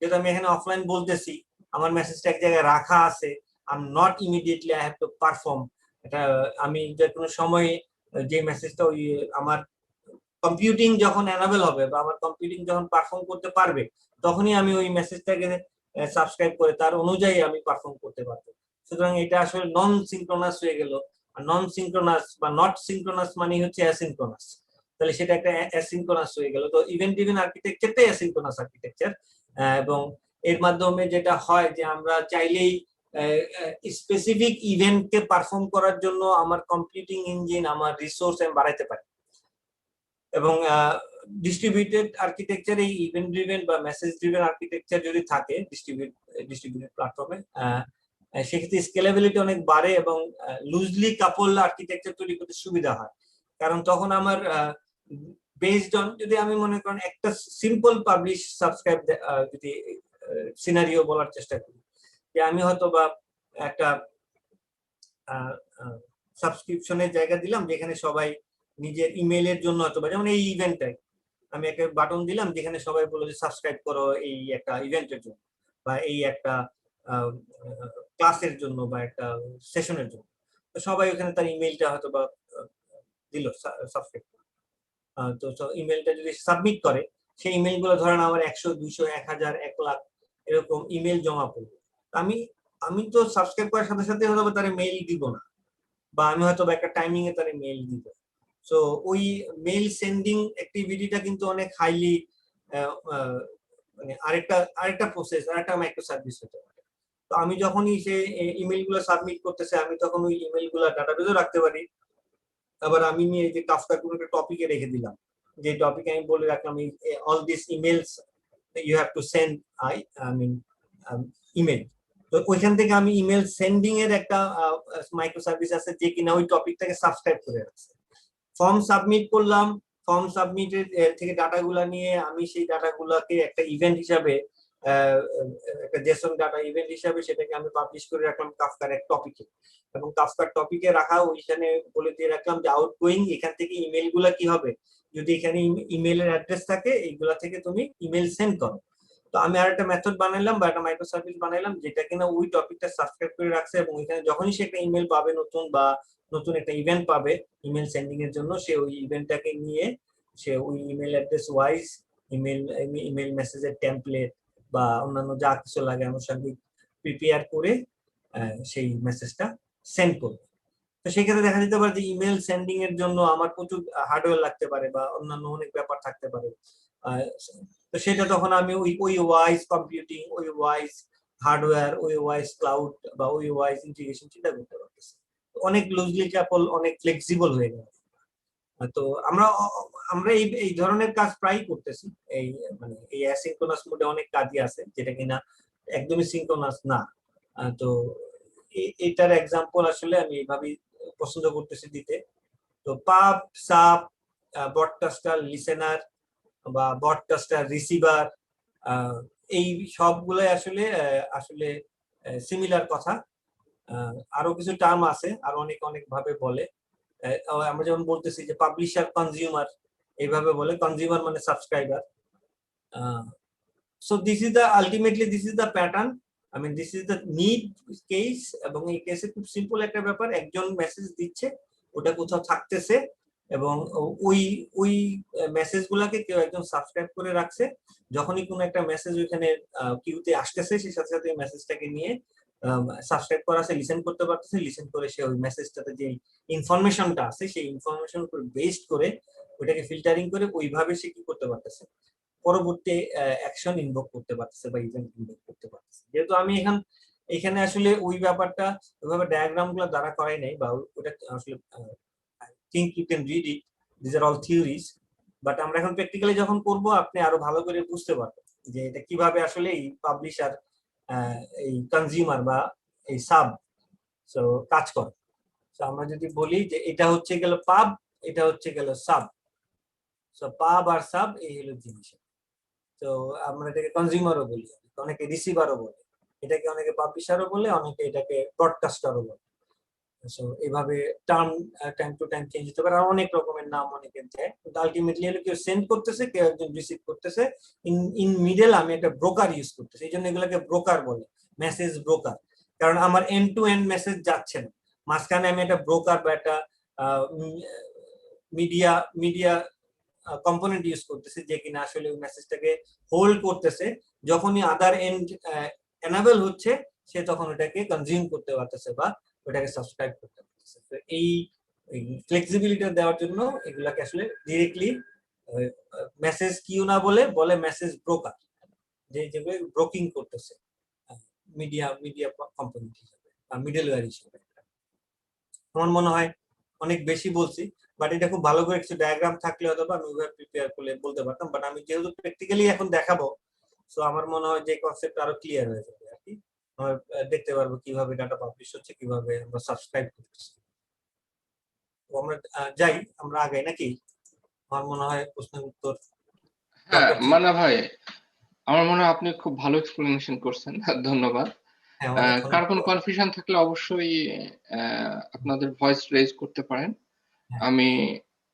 যেটা আমি এখানে অফলাইন বলতেছি, আমার মেসেজটা এক জায়গায় রাখা আছে, I am not immediately I have to perform. এটা আমি যে কোনো সময় যে মেসেজটা ওই আমার কম্পিউটিং যখন এনাবেল হবে বা আমার কম্পিউটিং যখন পারফর্ম করতে পারবে, তখনই আমি ওই মেসেজটাকে সাবস্ক্রাইব করে তার অনুযায়ী আমি পারফর্ম করতে পারবো। সুতরাং এটা আসলে নন সিনক্রোনাস হয়ে গেল। আর নন সিনক্রোনাস বা নট সিনক্রোনাস মানে হচ্ছে অ্যাসিনক্রোনাস, তাহলে সেটা একটা অ্যাসিনক্রোনাস হয়ে গেল। তো ইভেন্ট ড্রিভেন আর্কিটেকচারটাই অ্যাসিনক্রোনাস আর্কিটেকচার। এবং এর মাধ্যমে যেটা হয় যে আমরা চাইলেই স্পেসিফিক ইভেন্টকে পারফর্ম করার জন্য আমার কম্পিউটিং ইঞ্জিন, আমার রিসোর্স আমি বাড়াইতে পারি। এবং ডিস্ট্রিবিউটেড আর্কিটেকচার, এই ইভেন্ট ড্রিভেন বা মেসেজ ড্রিভেন আর্কিটেকচার যদি থাকে ডিস্ট্রিবিউটেড প্ল্যাটফর্মে, সেক্ষেত্রে স্কেলেবিলিটি অনেক বাড়ে এবং লুজলি কাপল আর্কিটেকচার তৈরি করতে সুবিধা হয়। কারণ তখন আমার বেসড অন, যদি আমি মনে করেন একটা সিম্পল পাবলিশ সাবস্ক্রাইব যদি সিনারিও বলার চেষ্টা করি, যে আমি হয়তো বা একটা সাবস্ক্রিপশনের জায়গা দিলাম যেখানে সবাই নিজের ইমেইলের জন্য, অথবা যেমন এই ইভেন্টটাই আমি একটা বাটন দিলাম যেখানে সবাই বললো যে সাবস্ক্রাইব করো এই একটা ইভেন্টের জন্য বা এই একটা ক্লাসের জন্য বা একটা সেশনের জন্য। তো সবাই ওখানে তার ইমেইলটা হয়তো বা দিল সাবস্ক্রাইব। তো ইমেইলটা যদি সাবমিট করে, সেই ইমেইলগুলো ধরেন আমার 100, 200, 1000, 1 লাখ এরকম ইমেইল জমা পড়বে। আমি তো সাবস্ক্রাইব করার সাথে সাথে হয়তো তার মেইল দিব না, বা আমি হয়তো একটা টাইমিং এ তার মেইল দিব। সো ওই মেইল সেন্ডিং অ্যাক্টিভিটিটা কিন্তু অনেক হাইলি মানে আরেকটা প্রসেস, আরেকটা মাইক্রো সার্ভিস হতে পারে। তো আমি যখনই সে ইমেইলগুলো সাবমিট করতেছে, আমি তখন ওই ইমেইলগুলো ডাটাবেজে রাখতে পারি। আবার আমি নিয়ে যে কাফকা কোনো একটা টপিকে রেখে দিলাম, যে টপিকে আমি বলে রাখলাম all this emails you have to send email. তো ওইখান থেকে আমি ইমেল সেন্ডিং এর একটা মাইক্রো সার্ভিস আছে যে কিনা ওই টপিকটাকে সাবস্ক্রাইব করে রাখছে। ফর্ম সাবমিট করলাম, ফর্ম সাবমিটের থেকে ডাটাগুলো নিয়ে আমি সেই ডাটাগুলোকে একটা ইভেন্ট হিসাবে, একটা জেসন ডাটা ইভেন্ট হিসাবে সেটাকে আমি পাবলিশ করে রাখলাম কাফকার এক টপিকে। এবং কাফকার টপিকে রাখা ওইখানে বলে দিয়ে রাখলাম যে আউটগোয়িং এখান থেকে ইমেল গুলা কি হবে, যদি এখানে ইমেলের অ্যাড্রেস থাকে এইগুলা থেকে তুমি ইমেল সেন্ড করো। তো আমি আর একটা মেথড বানাইলাম বা একটা মাইক্রো সার্ভিস বানাইলাম যেটা কিনা ওই টপিকটা সাবস্ক্রাইব করে রাখছে, এবং ওইখানে যখনই সে একটা ইমেল পাবে নতুন, বা নতুন একটা ইভেন্ট পাবে ইমেল সেন্ডিং এর জন্য, সে ওই ইভেন্টটাকে নিয়ে সে ওই ইমেল অ্যাড্রেস ওয়াইজ ইমেল মেসেজের টেমপ্লেট বা অন্যান্য যা কিছু লাগে আনুষঙ্গিক প্রিপেয়ার করে সেই মেসেজটা সেন্ড করবে। তো সেক্ষেত্রে দেখা যেতে পারে যে ইমেল সেন্ডিং এর জন্য আমার প্রচুর হার্ডওয়্যার লাগতে পারে বা অন্যান্য অনেক ব্যাপার থাকতে পারে। তো সেটা তখন আমি ওই ওয়াইজ কম্পিউটিং, ওই ওয়াইজ হার্ডওয়্যার, ওই ওয়াইজ ক্লাউড বা ওই ওয়াইজ ইন্টিগ্রেশন চিন্তা করতে পারতেছি। অনেক লুজলি ক্যাপল, অনেক ফ্লেক্সিবল হয়ে গেল। তো আমরা এই ধরনের কাজ প্রায় করতেছি। এই মানে এই অ্যাসিনক্রোনাস মোডে অনেক কাজই আছে যেটা কিনা একদমই সিনক্রোনাস না। তো এটার এক্সাম্পল আসলে আমি এইভাবেই পছন্দ করতেছি দিতে। তো পাব সাব ব্রডকাস্টার লিসেনার বা ব্রডকাস্টার রিসিভার, এই সবগুলোই আসলে আসলে সিমিলার কথা। আরো কিছু টার্ম আছে, আরো অনেক অনেক ভাবে বলে। আমরা যেমন বলতেছি যে পাবলিশার কনজিউমার, এইভাবে বলে। কনজিউমার মানে subscriber. So this is the ultimately this is the pattern, I mean this is the need case. এবং এই কেসে খুব সিম্পল একটা ব্যাপার, একজন মেসেজ দিচ্ছে, ওটা কোথাও থাকতেছে, এবং ওই ওই মেসেজ গুলাকে কেউ একজন সাবস্ক্রাইব করে রাখছে। যখনই কোনো একটা মেসেজ ওইখানে কিউতে আসতেছে, সেই সাথে সাথে মেসেজটাকে নিয়ে সাবস্ক্রাইব করা আছে, লিসেন করতে পারতেছে, লিসেন করে সে ওই মেসেজটাতে যে ইনফরমেশনটা আছে সেই ইনফরমেশন উপর বেসড করে ওইটাকে ফিল্টারিং করে ওইভাবে সে কি করতে পারতেছে, পরবর্তী অ্যাকশন ইনভোক করতে পারতেছে বা ইভেন্ট ইনভোক করতে পারতেছে। যেহেতু আমি এখানে আসলে ওই ব্যাপারটা ওইভাবে ডায়াগ্রাম গুলো দ্বারা করাই নাই, বা ওটা আসলে think you can read it, these are all theories, but আমরা এখন প্র্যাকটিক্যালি যখন করব আপনি আরো ভালো করে বুঝতে পারবেন যে এটা কিভাবে আসলে এই পাবলিশার এই কনজিউমার বা এই সাব সো কাজ করে। তো আমরা যদি বলি যে এটা হচ্ছে গেল পাব, এটা হচ্ছে গেল সাব, সো পাব আর সাব এই হলো জিনিস। তো আমরা এটাকে কনজিউমারও বলি, অনেকে রিসিভারও বলে, এটাকে অনেকে পাবলিশারও বলে, অনেকে এটাকে ব্রডকাস্টারও বলে। সো এইভাবে term time to time change হতে পারে, আর অনেক রকমের নাম অনেকে দেয়। কিন্তু আলটিমেটলি হলো কেউ সেন্ড করতেছে, কেউ একজন রিসিভ করতেছে। ইন মিডল আমি একটা ব্রোকার ইউজ করতেছি, এই জন্য এগুলোকে ব্রোকার বলে, মেসেজ ব্রোকার। কারণ আমার এন্ড টু এন্ড মেসেজ যাচ্ছে না, মাঝখানে আমি একটা ব্রোকার বা একটা মিডিয়া মিডিয়া কম্পোনেন্ট ইউজ করতেছে, যে কিনা আসলে ওই মেসেজটাকে হোল্ড করতেছে। যখনই আদার এন্ড এনাবেল হচ্ছে, সে তখন ওটাকে কনজিউম করতে পারতেছে বা ওটাকে সাবস্ক্রাইব করতে পারতেছে। তো এই ফ্লেক্সিবিলিটি দেওয়ার জন্য এগুলাকে আসলে ডিরেক্টলি মেসেজ কিউ না বলে বলে মেসেজ ব্রোকার, যে যেগুলো ব্রোকিং করতেছে মিডিয়া মিডিয়া কোম্পানি হিসেবে বা মিডলওয়্যার হিসেবে। আমার মনে হয় অনেক বেশি বলছি, বাট এটা খুব ভালো করে কিছু ডায়াগ্রাম থাকলে হয়তো আমি ওইভাবে প্রিপেয়ার করলে বলতে পারতাম। বাট আমি যেহেতু প্র্যাকটিক্যালি এখন দেখাবো, সো আমার মনে হয় যে কনসেপ্ট আরো ক্লিয়ার হয়ে যাবে আর কি। আমরা দেখতে পারবো কিভাবে ডাটা পাবলিশ হচ্ছে, কিভাবে আমরা সাবস্ক্রাইব করতেছি। তো আমরা যাই, আমরা আগে নাকি? আমার মনে হয় প্রশ্নের উত্তর হ্যাঁ মান্না ভাই, আমার মনে হয় আপনি খুব ভালো এক্সপ্লেনেশন করছেন, ধন্যবাদ। হ্যাঁ, অনেক কার কোনো অনেক। কনফিউশন থাকলে অবশ্যই আপনাদের ভয়েস রেজ করতে পারেন। হ্যাঁ, আমি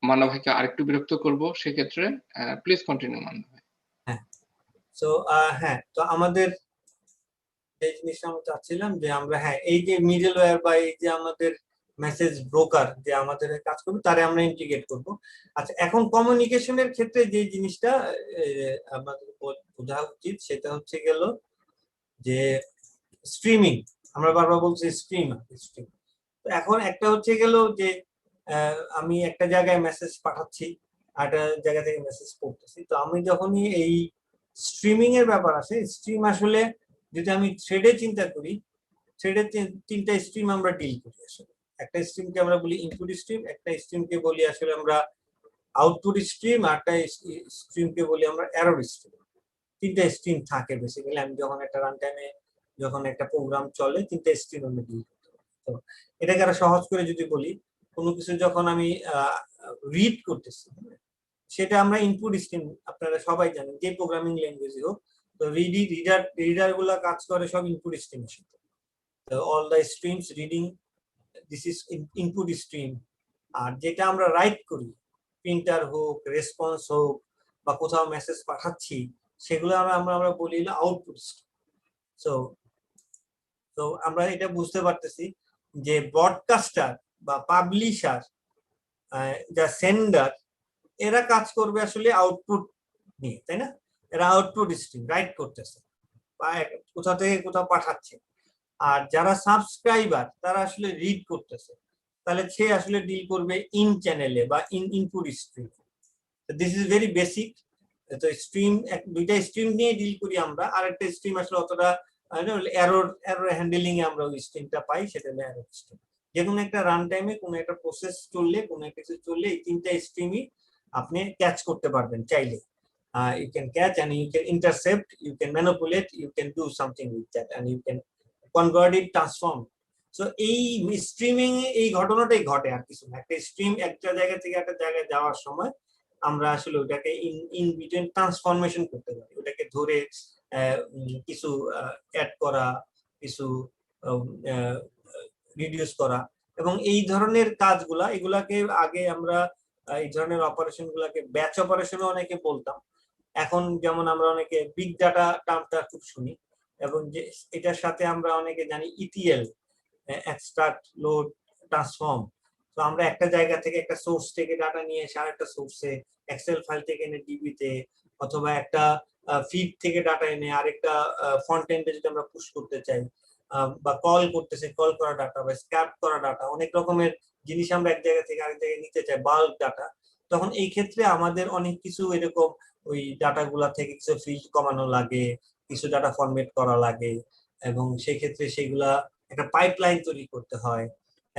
মান্না ভাইকে আরেকটু বিরক্ত করব সেক্ষেত্রে। প্লিজ কন্টিনিউ মান্না ভাই। হ্যাঁ। সো হ্যাঁ, তো আমাদের যে জিনিসটা আমরা চাচ্ছিলাম যে আমরা, হ্যাঁ, এই যে মিডলওয়্যার বা এই যে আমাদের মেসেজ ব্রোকার যে আমাদের কাজ করবে, তারে আমরা ইন্টিগ্রেট করব। আচ্ছা, এখন কমিউনিকেশনের ক্ষেত্রে যে জিনিসটা আমাদের বোঝা উচিত সেটা হচ্ছে গেল যে স্ট্রিমিং। আমরা বারবার বলছি স্ট্রিম। তো এখন একটা হচ্ছে গেল যে আমি একটা জায়গায় মেসেজ পাঠাচ্ছি, আর একটা জায়গা থেকে মেসেজ পড়তেছি। তো আমি যখনই এই স্ট্রিমিং এর ব্যাপার আসে, স্ট্রিম আসলে যদি আমি থ্রেডে চিন্তা করি, থ্রেডের তিনটা স্ট্রিম আমরা ডিল করি আসলে। একটা স্ট্রিমকে আমরা বলি ইনপুট স্ট্রিম, একটা স্ট্রিমকে বলি আসলে আমরা আউটপুট স্ট্রিম, আর একটা স্ট্রিমকে বলি আমরা এরর স্ট্রিম। তিনটা স্ট্রিম থাকে বেসিক্যালি। আমি যখন একটা রান টাইমে যখন একটা প্রোগ্রাম চলে, তিনটা স্ট্রিম আমি ডিল করতে পারি। তো এটাকে আরো সহজ করে যদি বলি, কোনো কিছু যখন আমি রিড করতেছি, সেটা আমরা ইনপুট স্ট্রিম, আপনারা সবাই জানেন যে প্রোগ্রামিং ল্যাঙ্গুয়েজ হোক, তো রিডার গুলা কাজ করে সব ইনপুট স্ট্রিমের সাথে। তো all the streams reading, this is input stream. আর যেটা আমরা রাইট করি, প্রিন্টার হোক, রেসপন্স হোক, বা কোথাও মেসেজ পাঠাচ্ছি, সেগুলো আমরা বলি আউটপুট স্ট্রিম। সো তো আমরা এটা বুঝতে পারতেছি যে ব্রডকাস্টার বা পাবলিশার, যা সেন্ডার, এরা কাজ করবে আসলে আউটপুট নিয়ে, তাই না? এরা আউটপুট স্ট্রিম রাইট করতেছে বা কোথা থেকে কোথাও পাঠাচ্ছে। আর যারা সাবস্ক্রাইবার তারা আসলে রিড করতেছে, তাহলে সে আসলে ডিল করবে ইন চ্যানেলে বা input stream. This is very basic. তো স্ট্রিম, দুইটা স্ট্রিম নিয়ে ডিল করি আমরা। আর একটা স্ট্রিম আসলে অতটা এরর হ্যান্ডেলিং এ আমরা ওই স্ট্রিমটা পাই, সেটা হলো এরর স্ট্রিম। যে কোনো একটা রান টাইমে কোনো একটা প্রসেস চললে, কোনো একটা কিছু চললে, এই তিনটা স্ট্রিমই আপনি ক্যাচ করতে পারবেন চাইলে। You can catch and you can intercept, you can manipulate, you can do something with that, and you can convert it, transform. So এই স্ট্রিমিং এই ঘটনাটাই ঘটে, আর কিছু না। একটা স্ট্রিম একটা জায়গা থেকে একটা জায়গায় যাওয়ার সময় আমরা আসলে ওটাকে ইন বিটুইন ট্রান্সফরমেশন করতে পারি, ওটাকে ধরে কিছু অ্যাড করা, কিছু রিডিউস করা, এবং এই ধরনের কাজগুলা এগুলাকে আগে আমরা এই ধরনের অপারেশন গুলাকে ব্যাচ অপারেশনও অনেকে বলতাম। এখন যেমন আমরা অনেকে বিগ ডাটা টার্মটা খুব শুনি, এবং যে এটার সাথে আমরা অনেকে জানি ইটিএল, এক্সট্রাক্ট, লোড, ট্রান্সফর্ম। তো আমরা একটা জায়গা থেকে একটা সোর্স থেকে ডাটা নিয়ে এসে আরেকটা সোর্সে, এক্সেল ফাইল থেকে এনে ডিবিতে, অথবা একটা ফিড থেকে ডাটা এনে আরেকটা ফ্রন্ট এন্ডে যদি আমরা পুশ করতে চাই, বা কল করতেছে, কল করা ডাটা বা স্ক্যাপ করা ডাটা, অনেক রকমের জিনিস আমরা এক জায়গা থেকে আরেক জায়গায় নিতে চাই, বাল্ক ডাটা। তখন এই ক্ষেত্রে আমাদের অনেক কিছু এরকম ওই ডাটা গুলা থেকে কিছু ফিল্ড কমানো লাগে, কিছু ডাটা ফরম্যাট করা লাগে, এবং সেই ক্ষেত্রে সেগুলা একটা পাইপলাইন তৈরি করতে হয়,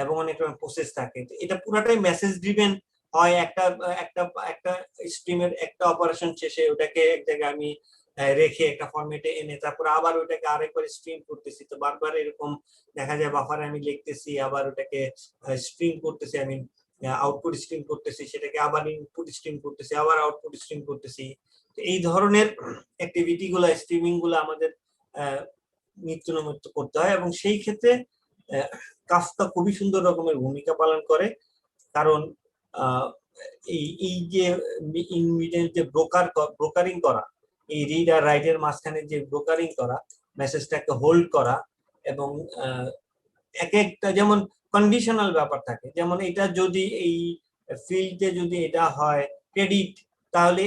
এবং অনেক রকম প্রসেস থাকে। এটা পুরাটাই মেসেজ ড্রিভেন হয়। একটা একটা একটা স্ট্রিমের একটা অপারেশন শেষে ওটাকে এক জায়গায় আমি রেখে একটা ফরম্যাটে এনে তারপর আবার ওটাকে আরেকবার স্ট্রিম করতেছি। তো বারবার এরকম দেখা যায় বাফারে আমি লিখতেছি, আবার ওটাকে স্ট্রিম করতেছি, আমি আউটপুট স্ট্রিম করতেছি, সেটাকে আবার ইনপুট স্ট্রিম করতেছি, আবার আউটপুট স্ট্রিম করতেছি। তো এই ধরনের অ্যাক্টিভিটি গুলা, স্ট্রিমিং গুলা আমাদের নিত্য নৈমিত্য করতে হয়, এবং সেই ক্ষেত্রে কাফকা খুবই সুন্দর রকমের ভূমিকা পালন করে। কারণ এই যে ইন মিডল যে ব্রোকারিং করা, এই রিড আর রাইট এর মাঝখানে যে ব্রোকারিং করা, মেসেজটাকে হোল্ড করা, এবং এক একটা যেমন কন্ডিশনাল ব্যাপার থাকে, যেমন এটা যদি এই ফিল্ডে যদি এটা হয় ক্রেডিট, তাহলে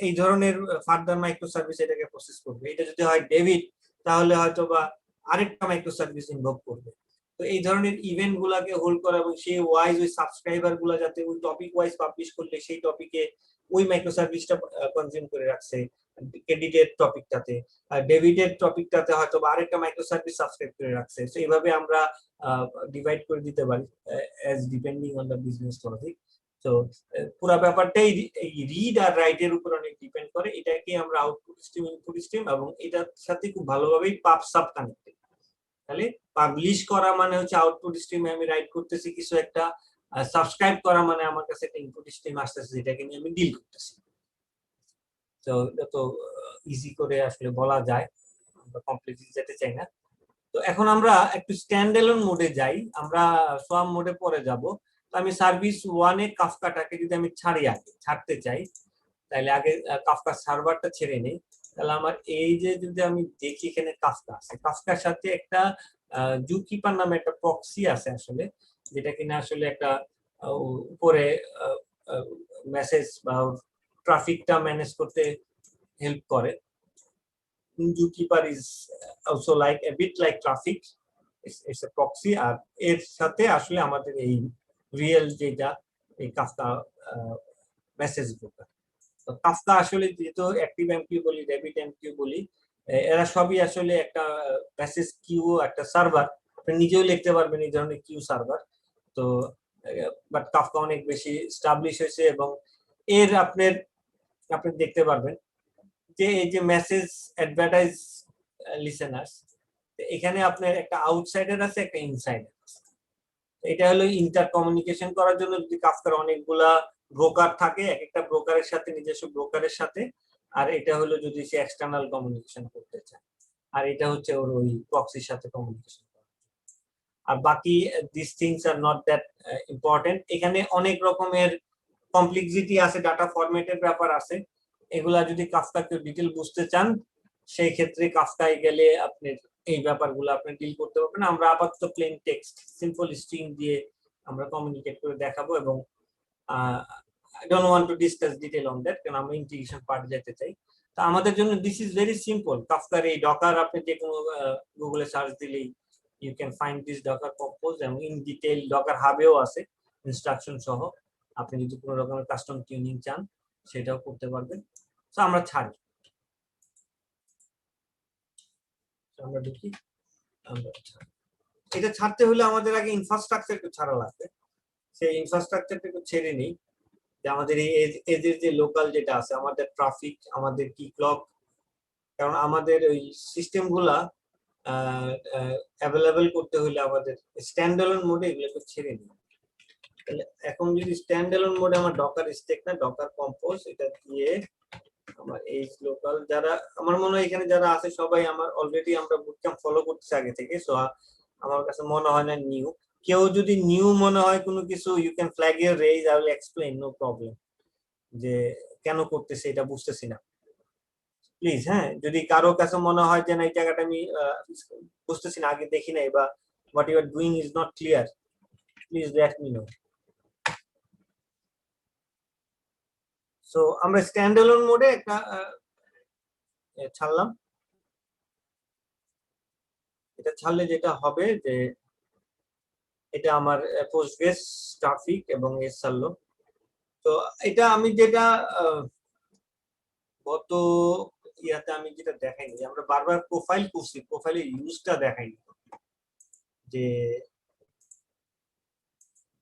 এই ধরনের ফার্দার মাইক্রো সার্ভিস এটাকে প্রসেস করবে। এটা যদি হয় ডেবিট, তাহলে হয়তো বা আরেকটা মাইক্রো সার্ভিস ইনভলভ করবে। তো এই ধরনের ইভেন্ট গুলাকে হোল্ড করা, এবং সেই ওয়াইজ ওই সাবস্ক্রাইবার গুলা যাতে ওই টপিক ওয়াইজ পাবলিশ করলে সেই টপিকে ওই মাইক্রো সার্ভিসটা কনজিউম করে রাখছে ক্রেডিটের টপিকটাতে, আর ডেবিটের টপিকটাতে হয়তো বা আরেকটা মাইক্রো সার্ভিস সাবস্ক্রাইব করে রাখছে। তো এইভাবে আমরা ডিভাইড করে দিতে পারি as depending on the business logic. তো পুরো ব্যাপারটাই এই রিড আর রাইট এর উপর অনেক ডিপেন্ড করে। এটাকে আমরা আউটপুট স্ট্রিম, ইনপুট স্ট্রিম, এবং এটার সাথে খুব ভালোভাবেই পাব সাব কানেক্টেড। তাহলে পাবলিশ করা মানে হচ্ছে আউটপুট স্ট্রিমে আমি রাইট করতেছি কিছু একটা, সাবস্ক্রাইব করা মানে আমার কাছে একটা ইনপুট স্ট্রিম আসতেছে যেটাকে নিয়ে আমি ডিল করতেছি। তো এটা তো ইজি করে আসলে বলা যায়, আমরা কমপ্লিটলি যেতে চাই না। তো এখন আমরা একটু স্ট্যান্ড অ্যালোন মোডে যাই, আমরা সোয়াম মোডে পরে যাব। তো আমি সার্ভিস 1 এ কাফকাটাকে যদি আমি ছাড়তে চাই, তাহলে আগে কাফকা সার্ভারটা ছেড়ে নেই। তাহলে আমার এই যে যদি আমি দেখি এখানে কাফকা আছে, কাফকার সাথে একটা জুকিপার নামে একটা প্রক্সি আছে আসলে, যেটা কিনা আসলে একটা উপরে মেসেজ বা ট্রাফিকটা ম্যানেজ করতে হেল্প করে। Zookeeper is also like a bit like traffic, it's a proxy, আর এর সাথে আসলে আমাদের এই রিয়েল যেটা এই কাফকা মেসেজ ব্রোকার। তো কাফকা আসলে যেহেতু অ্যাক্টিভ এমকিউ বলি, রেবিট এমকিউ বলি, এরা সবই আসলে একটা মেসেজ কিউ, একটা সার্ভার। আপনি নিজেও লিখতে পারবেন এই ধরনের কিউ সার্ভার। তো বাট কাফকা অনেক বেশি এস্টাবলিশ হয়েছে, এবং এর আপনি দেখতে পারবেন যে এই যে মেসেজ অ্যাডভার্টাইজ লিসেনার্স, এখানে আপনার একটা আউটসাইডার আছে, একটা ইনসাইডার আছে। এটা হলো ইন্টার কমিউনিকেশন করার জন্য যদি কাফকার অনেকগুলা ব্রোকার থাকে, এক একটা ব্রোকারের সাথে নিজস্ব ব্রোকারের সাথে, আর এটা হলো যদি সে এক্সটার্নাল কমিউনিকেশন করতে চায়, আর এটা হচ্ছে ওর ওই প্রক্সির সাথে কমিউনিকেশন করা। আর বাকি this things are not that important. এখানে অনেক রকমের কমপ্লেক্সিটি আছে, ডাটা ফরম্যাটের ব্যাপার আছে। এগুলা যদি কাফকা কেউ ডিটেল বুঝতে চান, সেই ক্ষেত্রে কাফকায় গেলে আপনি এই ব্যাপারগুলো আপনি ডিল করতে পারবেন। আমরা আপাতত প্লেন টেক্সট, সিম্পল স্ট্রিং দিয়ে আমরা কমিউনিকেট করে দেখাবো, এবং I don't want to discuss detail on that, কারণ আমরা ইন্টিগ্রেশন পার্ট যেতে চাই। তো আমাদের জন্য দিস ইজ ভেরি সিম্পল। কাফকার এই ডকার আপনি যে কোনো গুগলে সার্চ দিলেই you can find this docker compose, এবং ইন ডিটেইল ডকার হাবেও আছে ইনস্ট্রাকশন সহ। আপনি যদি কোনো রকমের কাস্টম টিউনিং চান সেটাও করতে পারবেন। তো আমরা ছাড়ি, আমরা দেখি এটা ছাড়তে হলে আমাদের আগে ইনফ্রাস্ট্রাকচার একটু ছাড়া লাগবে। সেই ইনফ্রাস্ট্রাকচারটা একটু ছেড়ে নিই, যে আমাদের এই এদের যে লোকাল যেটা আছে, আমাদের ট্রাফিক, আমাদের কি ক্লক, কারণ আমাদের ওই সিস্টেম গুলা অ্যাভেলেবেল করতে হলে আমাদের স্ট্যান্ড অ্যালোন মোডে এগুলোকে ছেড়ে নিই। তাহলে এখন যদি স্ট্যান্ড অ্যালোন মোডে আমার ডকার স্টেক না ডকার কম্পোজ এটা দিয়ে আমার এই লোকাল যারা আমার মনে হয় এখানে যারা আছে সবাই আমার অলরেডি আমরা বুটক্যাম্প ফলো করতেছি আগে থেকে, সো আমার কাছে মনে হয় না নিউ। কেউ যদি নিউ মনে হয় কোনো কিছু, you can flag your raise, I will explain, no problem, যে কেন করতেছে এটা বুঝতেছি না প্লিজ। হ্যাঁ, যদি কারো কাছে মনে হয় যে না এই জায়গাটা আমি বুঝতেছি না, আগে দেখি নাই, বা what you are doing is not clear, please let me know. So আমরা স্ট্যান্ড অ্যালোন মোডে একটা ছাড়লাম। এটা ছাড়লে যেটা হবে যে এটা আমার পোস্টগ্রেস ট্রাফিক এবং এস ছাড়লো। তো এটা আমি যেটা গত ইয়াতে আমি যেটা দেখাইনি, আমরা বারবার প্রোফাইল করছি, প্রোফাইলের ইউজটা দেখাইনি, যে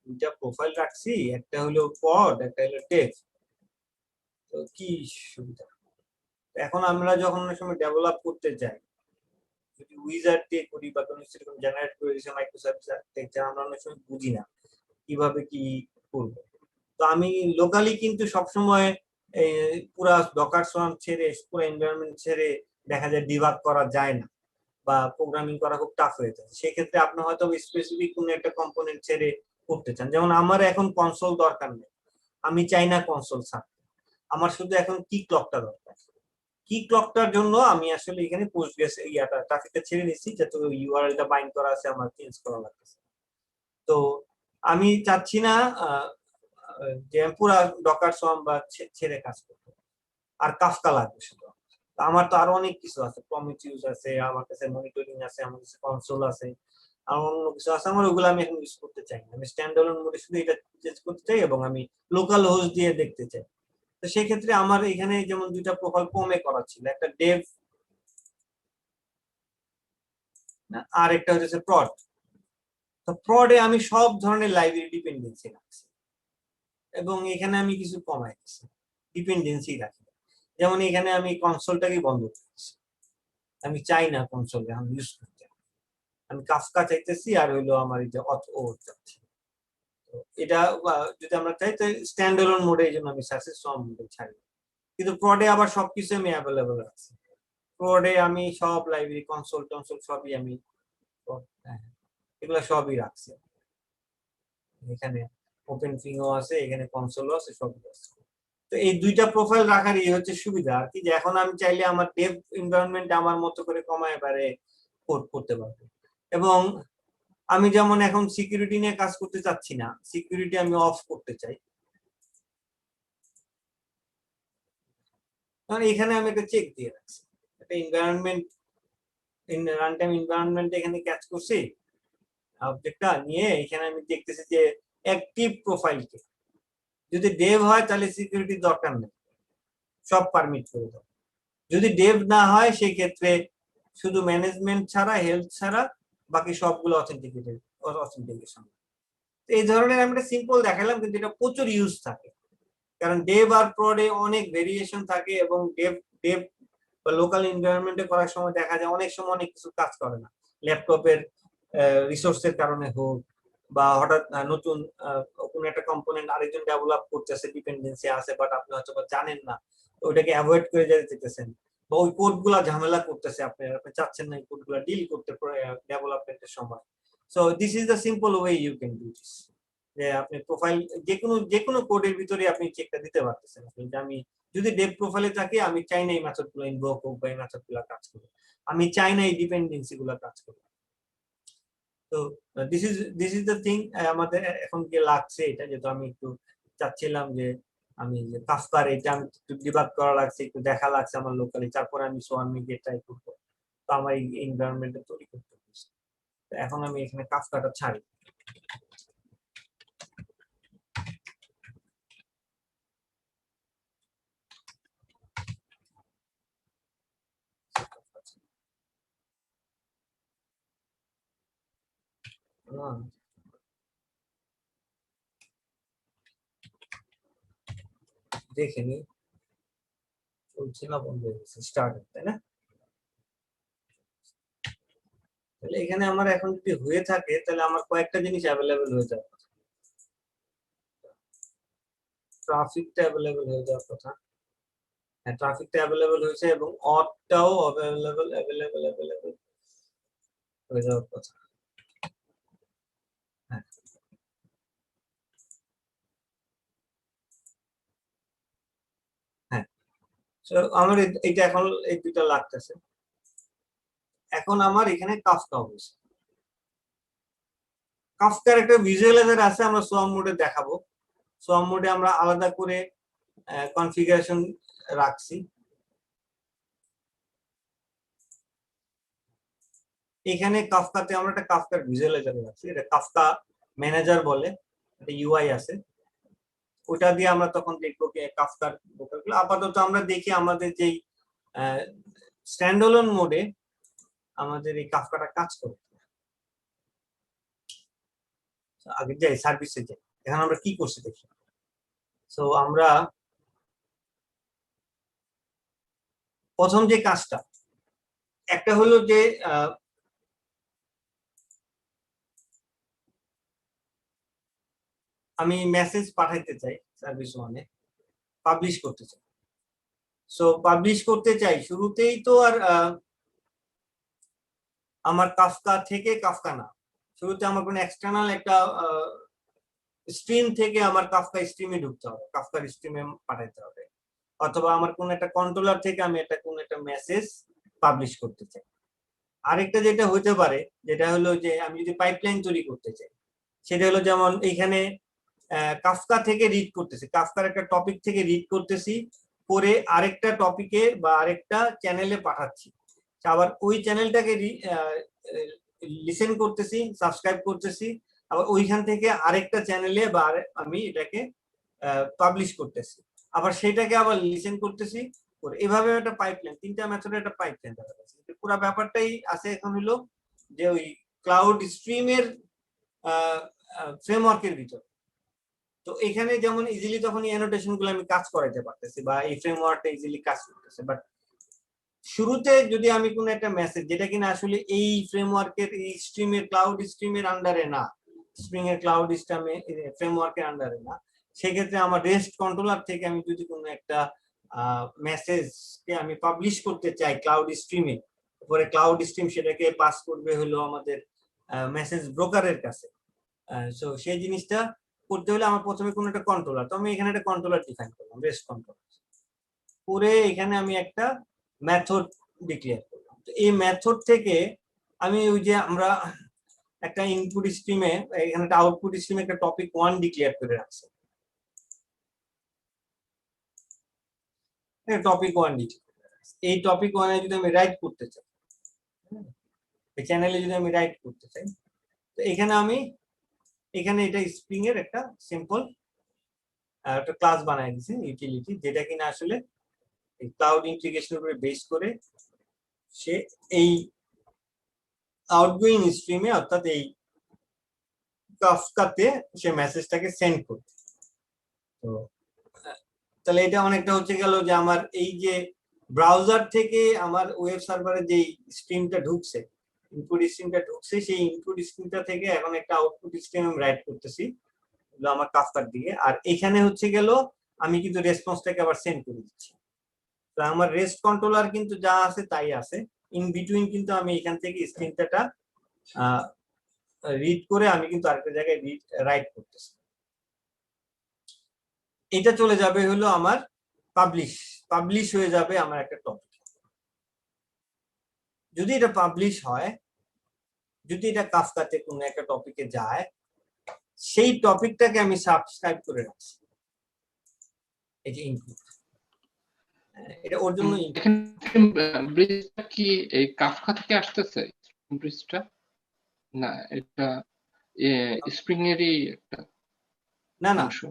দুইটা প্রোফাইল রাখছি, একটা হলো পড, একটা হলো টেক্সট। তো কি সুবিধা এখন আমরা যখন অনেক সময় ডেভেলপ করতে যাই, যদি উইজার্ড দিয়ে করি বা কোনো সেরকম জেনারেট করে দিয়েছে মাইক্রোসফট আর্কিটেকচার, আমরা অনেক সময় বুঝি না কিভাবে কি করব। তো আমি লোকালি কিন্তু সবসময় পুরা ডকার সোয়াম ছেড়ে, পুরো এনভায়রনমেন্ট ছেড়ে দেখা যায় ডিবাগ করা যায় না, বা প্রোগ্রামিং করা খুব টাফ হয়ে যায়। সেক্ষেত্রে আপনি হয়তো স্পেসিফিক কোনো একটা কম্পোনেন্ট ছেড়ে করতে চান। যেমন আমার এখন কনসোল দরকার নেই, আমি চাই না কনসোল ছাড়তে, আমার শুধু এখন কি ক্লকটা দরকার। কি ক্লকটার জন্য আমি আসলে এখানে পোস্টগ্রেস ইয়াটা ট্রাফিকটা ছেড়ে নিচ্ছি, যাতে ইউআরএলটা বাইন্ড করা আছে, আমার চেঞ্জ করা লাগতেছে। তো আমি চাচ্ছি না যে পুরা ডকার সোয়াম বা ছেড়ে কাজ করতে, আর কাফকা লাগবে শুধু। আমার তো আরো অনেক কিছু আছে, প্রমিটিউস আছে, আমার কাছে মনিটরিং আছে, আমার কাছে কনসোল আছে, আর অন্য কিছু আছে, আমার ওগুলো আমি এখন ইউজ করতে চাই না। আমি স্ট্যান্ড অ্যালোন মোডে শুধু এটা চেঞ্জ করতে চাই এবং আমি লোকাল হোস্ট দিয়ে দেখতে চাই। তো সেই ক্ষেত্রে আমার এখানে যেমন দুইটা প্রোফাইল কমে করা ছিল, একটা ডেভ আর একটা হচ্ছে প্রড। তো প্রডে আমি সব ধরনের লাইব্রেরি ডিপেন্ডেন্সি রাখছি এবং এখানে আমি কিছু কমাই দিচ্ছি, ডিপেন্ডেন্সি রাখি। যেমন এখানে আমি কনসোলটাকে বন্ধ করছি, আমি চাই না কনসোল আমি ইউজ করতে, আমি কাফকা চাইতেছি আর হইলো আমার এই যে ও চাচ্ছি। তো এটা যদি আমরা চাই তো স্ট্যান্ড অ্যালোন মোডে, এই জন্য আমি সাকসেস সোয়াম মোডে ছাড়ি। কিন্তু প্রডে আবার সবকিছু আমি অ্যাভেলেবল রাখছি। প্রডে আমি সব লাইব্রেরি কনসোল টনসোল সবই আমি এগুলো সবই রাখছি। এখানে ওপেন ফিংও আছে, এখানে কনসোলও আছে, সবই আছে। তো এই দুইটা প্রোফাইল রাখার এই হচ্ছে সুবিধা আর কি, যে এখন আমি চাইলে আমার ডেভ এনভায়রনমেন্ট আমার মতো করে কমায় বারে কোড করতে পারবো। এবং আমি যেমন এখন সিকিউরিটি নিয়ে কাজ করতে চাচ্ছি না, সিকিউরিটি আমি অফ করতে চাই, কারণ এখানে আমি একটা চেক দিয়ে রাখছি, একটা এনভায়রনমেন্ট রান টাইম এনভায়রনমেন্ট এখানে ক্যাচ করছি অবজেক্টটা নিয়ে, এখানে আমি দেখতেছি যে অ্যাক্টিভ প্রোফাইলকে যদি ডেভ হয় তাহলে সিকিউরিটি দরকার নেই, সব পারমিট করে দাও। যদি ডেভ না হয় সেই ক্ষেত্রে শুধু ম্যানেজমেন্ট ছাড়া, হেলথ ছাড়া বাকি সবগুলো অথেন্টিকেশন। এই ধরনের আমরা সিম্পল দেখালাম, কিন্তু এটা প্রচুর ইউজ থাকে, কারণ ডেভ আর প্রডে অনেক ভেরিয়েশন থাকে এবং ডেভ ডেভ বা লোকাল এনভায়রনমেন্টে করার সময় দেখা যায় অনেক সময় অনেক কিছু কাজ করে না, ল্যাপটপের রিসোর্সের কারণে হোক, বা হঠাৎ নতুন কোনো একটা কম্পোনেন্ট আরেকজন ডেভেলপ করতেছে, ডিপেন্ডেন্সি আছে বাট আপনি হয়তো জানেন না, ওইটাকে অ্যাভয়েড করে যেতে চাইতেছেন, বা ওই কোডগুলা ঝামেলা করতেছে, আপনি চাচ্ছেন না এই কোডগুলা ডিল করতে ডেভেলপমেন্টের সময়। So this is the simple way you can do this, যে আপনি প্রোফাইল যে কোনো কোডের ভিতরে আপনি চেকটা দিতে পারতেছেন। আমি যদি ডেভ প্রোফাইলে থাকি, আমি চাই না এই মেথডগুলো ইনভোক হোক বা এই মেথডগুলো কাজ করুক, আমি চাই না এই ডিপেন্ডেন্সি গুলো কাজ করুক। তো দিস ইজ দ্য থিং আমাদের এখন যে লাগছে এটা, যেহেতু আমি একটু চাচ্ছিলাম যে আমি যে কাফকার এটা আমি একটু ডিবাগ করা লাগছে, একটু দেখা লাগছে আমার লোকালি, তারপরে আমি সোয়ান মিডিয়া ট্রাই করবো। তো আমার এই এনভায়রনমেন্টটা তৈরি করতে হচ্ছে, এখন আমি এখানে কাফকাটা ছাড়ি। দেখে নি চলছে না, বন্ধ হয়ে গেছে, স্টার্ট, তাই না? তাহলে এখানে আমার এখন যদি হয়ে থাকে তাহলে আমার কয়েকটা জিনিস অ্যাভেলেবেল হয়ে যাবে। ট্রাফিকটা অ্যাভেলেবল হয়ে যাওয়ার কথা। হ্যাঁ, ট্রাফিকটা অ্যাভেলেবল হয়েছে এবং অডটাও অ্যাভেলেবল হয়ে যাওয়ার কথা। হ্যাঁ, হ্যাঁ, তো আমার এটা এখন এই দুইটা লাগতেছে। এখন আমার এখানে কাফকা হয়েছে। কাফকার একটা ভিজুয়ালাইজার আছে, আমরা সোয়াম মোডে দেখাবো। সোয়াম মোডে আমরা আলাদা করে কনফিগারেশন রাখছি। এখানে কাফকাতে আমরা একটা কাফকার ভিজুয়ালাইজার রাখছি, এটা কাফকা ম্যানেজার বলে, একটা ইউআই আছে, ওটা দিয়ে আমরা তখন দেখবো যে কাফকার ব্রোকারগুলো। আপাতত আমরা দেখি আমাদের যেই স্ট্যান্ডঅলোন মোডে আমাদের এই কাফকাটা কাজ করে। আগে যাই সার্ভিসে যাই, এখন আমরা কি করছি দেখি। সো আমরা প্রথম যে কাজটা একটা হলো যে আমি মেসেজ পাঠাইতে চাই সার্ভিস ওয়ানে, পাবলিশ করতে চাই। সো পাবলিশ করতে চাই, শুরুতেই তো আর আমার কাফকা থেকে কাফকা না, শুরুতে আমার কোনো এক্সটার্নাল একটা স্ট্রিম থেকে আমার কাফকা স্ট্রিমে ঢুকতে হবে, কাফকার স্ট্রিমে পাঠাইতে হবে, অথবা আমার কোন একটা কন্ট্রোলার থেকে আমি কোন একটা মেসেজ পাবলিশ করতে চাই। আরেকটা যেটা হতে পারে, যেটা হলো যে আমি যদি পাইপলাইন তৈরি করতে চাই, সেটা হলো যেমন এইখানে কাফকা থেকে রিড করতেছি, কাফকার একটা টপিক থেকে রিড করতেছি, পরে আরেকটা টপিকে বা আরেকটা চ্যানেলে পাঠাচ্ছি, আবার ওই চ্যানেলটাকে লিসেন করতেছি, সাবস্ক্রাইব করতেছি, আবার ওইখান থেকে আরেকটা চ্যানেলে বা আমি এটাকে পাবলিশ করতেছি, আবার সেটাকে আবার লিসেন করতেছি। এভাবে একটা পাইপলাইন, তিনটা মেথডে একটা পাইপলাইন দেখা যাচ্ছে। পুরো ব্যাপারটাই আছে এখন হলো যে ওই ক্লাউড স্ট্রিমের ফ্রেমওয়ার্কের ভিতর। তো এখানে যেমন ইজিলি তখন এই অ্যানোটেশন গুলো আমি কাজ করাইতে পারতেছি বা এই ফ্রেমওয়ার্কটা ইজিলি কাজ করতেছে। বাট শুরুতে যদি আমি কোনো একটা মেসেজ যেটা কিনা আসলে এই ফ্রেমওয়ার্কের এই স্ট্রিমের ক্লাউড স্ট্রিমের আন্ডারে না, স্প্রিং এর ক্লাউড স্ট্রিমে ফ্রেমওয়ার্কের আন্ডারে না, সেক্ষেত্রে আমার রেস্ট কন্ট্রোলার থেকে আমি যদি কোনো একটা মেসেজকে আমি পাবলিশ করতে চাই ক্লাউড স্ট্রিমে, পরে ক্লাউড স্ট্রিম সেটাকে পাস করবে হলো আমাদের মেসেজ ব্রোকারের কাছে। সো সেই জিনিসটা করতে হলে আমার প্রথমে কোনো একটা কন্ট্রোলার, তো আমি এখানে একটা কন্ট্রোলার ডিফাইন করলাম, রেস্ট কন্ট্রোলার, পরে এখানে আমি একটা মেথড ডিক্লেয়ার করলাম। তো এই মেথড থেকে আমি ওই যে আমরা একটা ইনপুট স্ট্রিমে এখানে একটা আউটপুট স্ট্রিমে একটা টপিক 1 ডিক্লেয়ার করে রাখছি, টপিক 1 এই টপিক 1 এ যদি আমি রাইট করতে চাই, এই চ্যানেলে যদি আমি রাইট করতে চাই, তো এখানে আমি এটা স্প্রিং এর একটা সিম্পল একটা ক্লাস বানাই দিয়েছি, ইউটিলিটি, যেটা কিনা আসলে এই ক্লাউড ইন্টিগ্রেশনের উপরে বেস করে সে এই আউটগোয়িং স্ট্রিমে অর্থাৎ এই কাফকাতে সে মেসেজটাকে সেন্ড করবে। তো তাহলে এটা অনেকটা হচ্ছে গেল যে আমার এই যে ব্রাউজার থেকে আমার ওয়েব সার্ভারে যে স্ট্রিমটা ঢুকছে, ইনপুট স্ট্রিমটা ঢুকছে, সেই ইনপুট স্ট্রিমটা থেকে এখন একটা আউটপুট স্ট্রিম আমি রাইট করতেছি আমার কাফকার দিকে, আর এখানে হচ্ছে গেল আমি কিন্তু রেসপন্সটাকে আবার সেন্ড করে দিচ্ছি। তো আমার রেস্ট কন্ট্রোলার কিন্তু যা আছে তাই আছে, ইন বিটুইন কিন্তু আমি এখান থেকে স্ট্রিমটা রিড করে আমি কিন্তু আরেকটা জায়গায় রাইট করতেছি। এটা চলে যাবে হলো আমার পাবলিশ হয়ে যাবে আমার একটা টপিক। যদি এটা পাবলিশ হয়, যদি এটা কাফকাতে কোনো একটা টপিকে যায়, সেই টপিকটাকে আমি সাবস্ক্রাইব করে রাখছি, এই যে ইনপুট, এটা ওর জন্য ব্রিজটা কি এই কাফকা থেকে আসতেছে ব্রিজটা, না এটা স্প্রিং এরই একটা না না অংশ?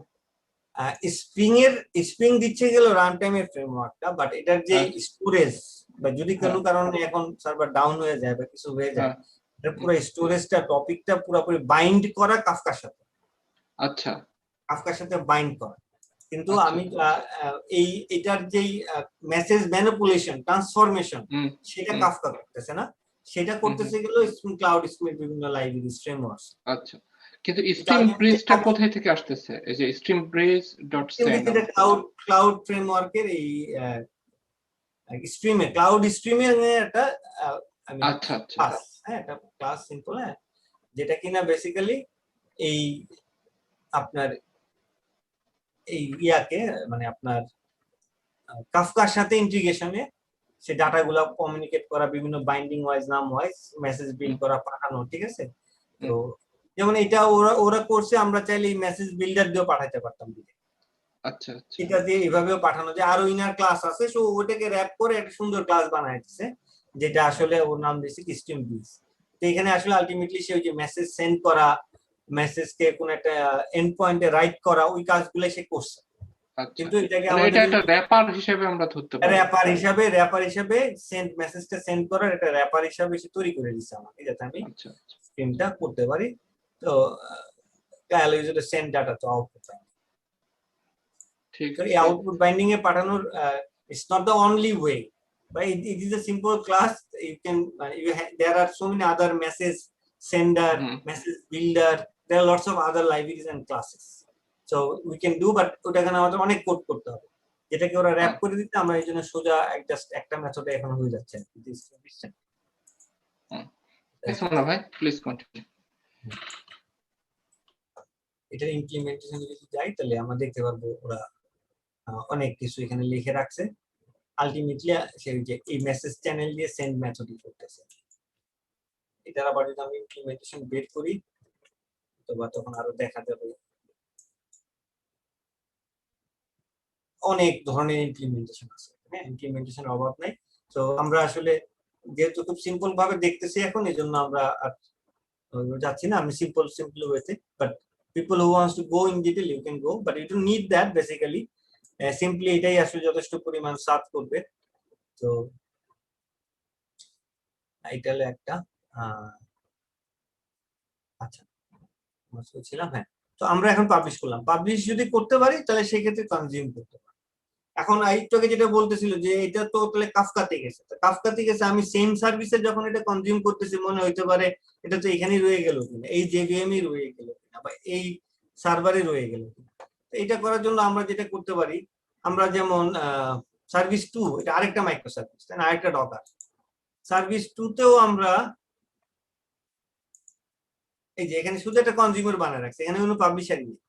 স্প্রিং দিচ্ছে গেল রান টাইমের ফ্রেমওয়ার্কটা, বাট এটার যে স্টোরেজ বা যদি কোনো কারণে এখন সার্ভার ডাউন হয়ে যায় বা কিছু হয়ে যায়, এটা পুরো স্টোরেজটা টপিকটা পুরোপুরি বাইন্ড করা কাফকার সাথে। আচ্ছা, কাফকার সাথে বাইন্ড করা, কিন্তু আমি এই এটার যেই মেসেজ ম্যানিপুলেশন ট্রান্সফরমেশন সেটা কাফকা করতেছে না, সেটা করতেছে গেল ক্লাউড স্ট্রিমের বিভিন্ন লাইব্রেরি ফ্রেমওয়ার্ক। আচ্ছা, কিন্তু স্ট্রিম ব্রিজটা কোথায় থেকে আসতেছে? এই যে stream bridge dot send cloud ফ্রেমওয়ার্কের এই স্ট্রিমে ক্লাউড স্ট্রিমে একটা আমি আচ্ছা আচ্ছা ক্লাস, হ্যাঁ একটা ক্লাস সিম্পল, হ্যাঁ, যেটা কিনা বেসিক্যালি এই আপনার এই ইয়াকে মানে আপনার কাফকার সাথে ইন্টিগ্রেশনে সে ডাটাগুলো কমিউনিকেট করা, বিভিন্ন বাইন্ডিং ওয়াইজ নাম ওয়াইজ মেসেজ বিল্ড করা, পাঠানো, ঠিক আছে? তো যেমন এটা ওরা ওরা করছে, আমরা চাইলে এই মেসেজ বিল্ডার দিয়েও পাঠাতে পারতাম। আচ্ছা আচ্ছা, এটা দিয়ে এভাবেও পাঠানো যায়। আরো ইনার ক্লাস আছে, সো ওটাকে র্যাপ করে একটা সুন্দর ক্লাস বানাইছে, যেটা আসলে ওর নাম দিয়েছে স্ট্রিম ব্রিজ। তো এখানে আসলে আলটিমেটলি সে ওই যে মেসেজ সেন্ড করা, মেসেজকে কোন একটা এন্ড পয়েন্টে রাইট করা, ওই কাজগুলো সে করছে। কিন্তু এটাকে এটা একটা র্যাপার হিসেবে আমরা ধরতে পারি, র্যাপার হিসেবে সেন্ড মেসেজটা সেন্ড করার একটা র্যাপার হিসেবে সে তৈরি করে দিচ্ছে আমাকে, যাতে আমি স্ট্রিমটা করতে পারি। তো allow you to send data to output. ঠিক আছে, এই আউটপুট বাইন্ডিং এ পাঠানোর it's not the only way, but it is a simple class. You can there are so many other message sender, message builder, there are lots of other libraries and classes, so we can do, but ওটা এখানে আমাদের অনেক কোড করতে হবে, যেটাকে ওরা র‍্যাপ করে দিতে আমরা এই জন্য সোজা জাস্ট একটা মেথডে এখন হয়ে যাচ্ছে। ভাই প্লিজ কন্টিনিউ। এটার ইমপ্লিমেন্টেশন যদি যাই তাহলে আমরা দেখতে পারবো ওরা অনেক কিছু এখানে লিখে রাখছে। আলটিমেটলি সেই যে এই মেসেজ চ্যানেল দিয়ে সেন্ড মেথডই করতেছে। এটার আবার যদি আমি ইমপ্লিমেন্টেশন বের করি তখন আরো দেখা যাবে অনেক ধরনের ইমপ্লিমেন্টেশন আছে, হ্যাঁ, ইমপ্লিমেন্টেশনের অভাব নাই। তো আমরা আসলে যেহেতু খুব সিম্পল ভাবে দেখতেছি এখন, এই জন্য আমরা যাচ্ছি না, আমি সিম্পল ওয়েতে, but people who wants to go in detail you can go, but you don't need that basically. Simply এটাই আসলে যথেষ্ট পরিমাণ সার্চ করবে। তো এটা হলো একটা আচ্ছা বলছিলাম, হ্যাঁ। তো আমরা এখন পাবলিশ করলাম, পাবলিশ যদি করতে পারি তাহলে সেই ক্ষেত্রে কনজিউম করতে পারি। এখন আরেকটাকে যেটা বলতেছিল যে এটা তো তাহলে কাফকাতে গেছে, তো কাফকাতে গেছে আমি সেম সার্ভিসে যখন এটা কনজিউম করতেছি মনে হইতে পারে এটা তো এখানেই রয়ে গেল কিনা, এই জেভিএমই রয়ে গেল কিনা, বা এই সার্ভারে রয়ে গেল কিনা। এটা করার জন্য আমরা যেটা করতে পারি, আমরা যেমন সার্ভিস 2 এটা আরেকটা মাইক্রো সার্ভিস, তাই না, আরেকটা ডকার সার্ভিস 2 তেও আমরা এই যে এখানে শুধু একটা কনজিউমার বানায় রাখছে, এখানে কোনো পাবলিশারই নেই,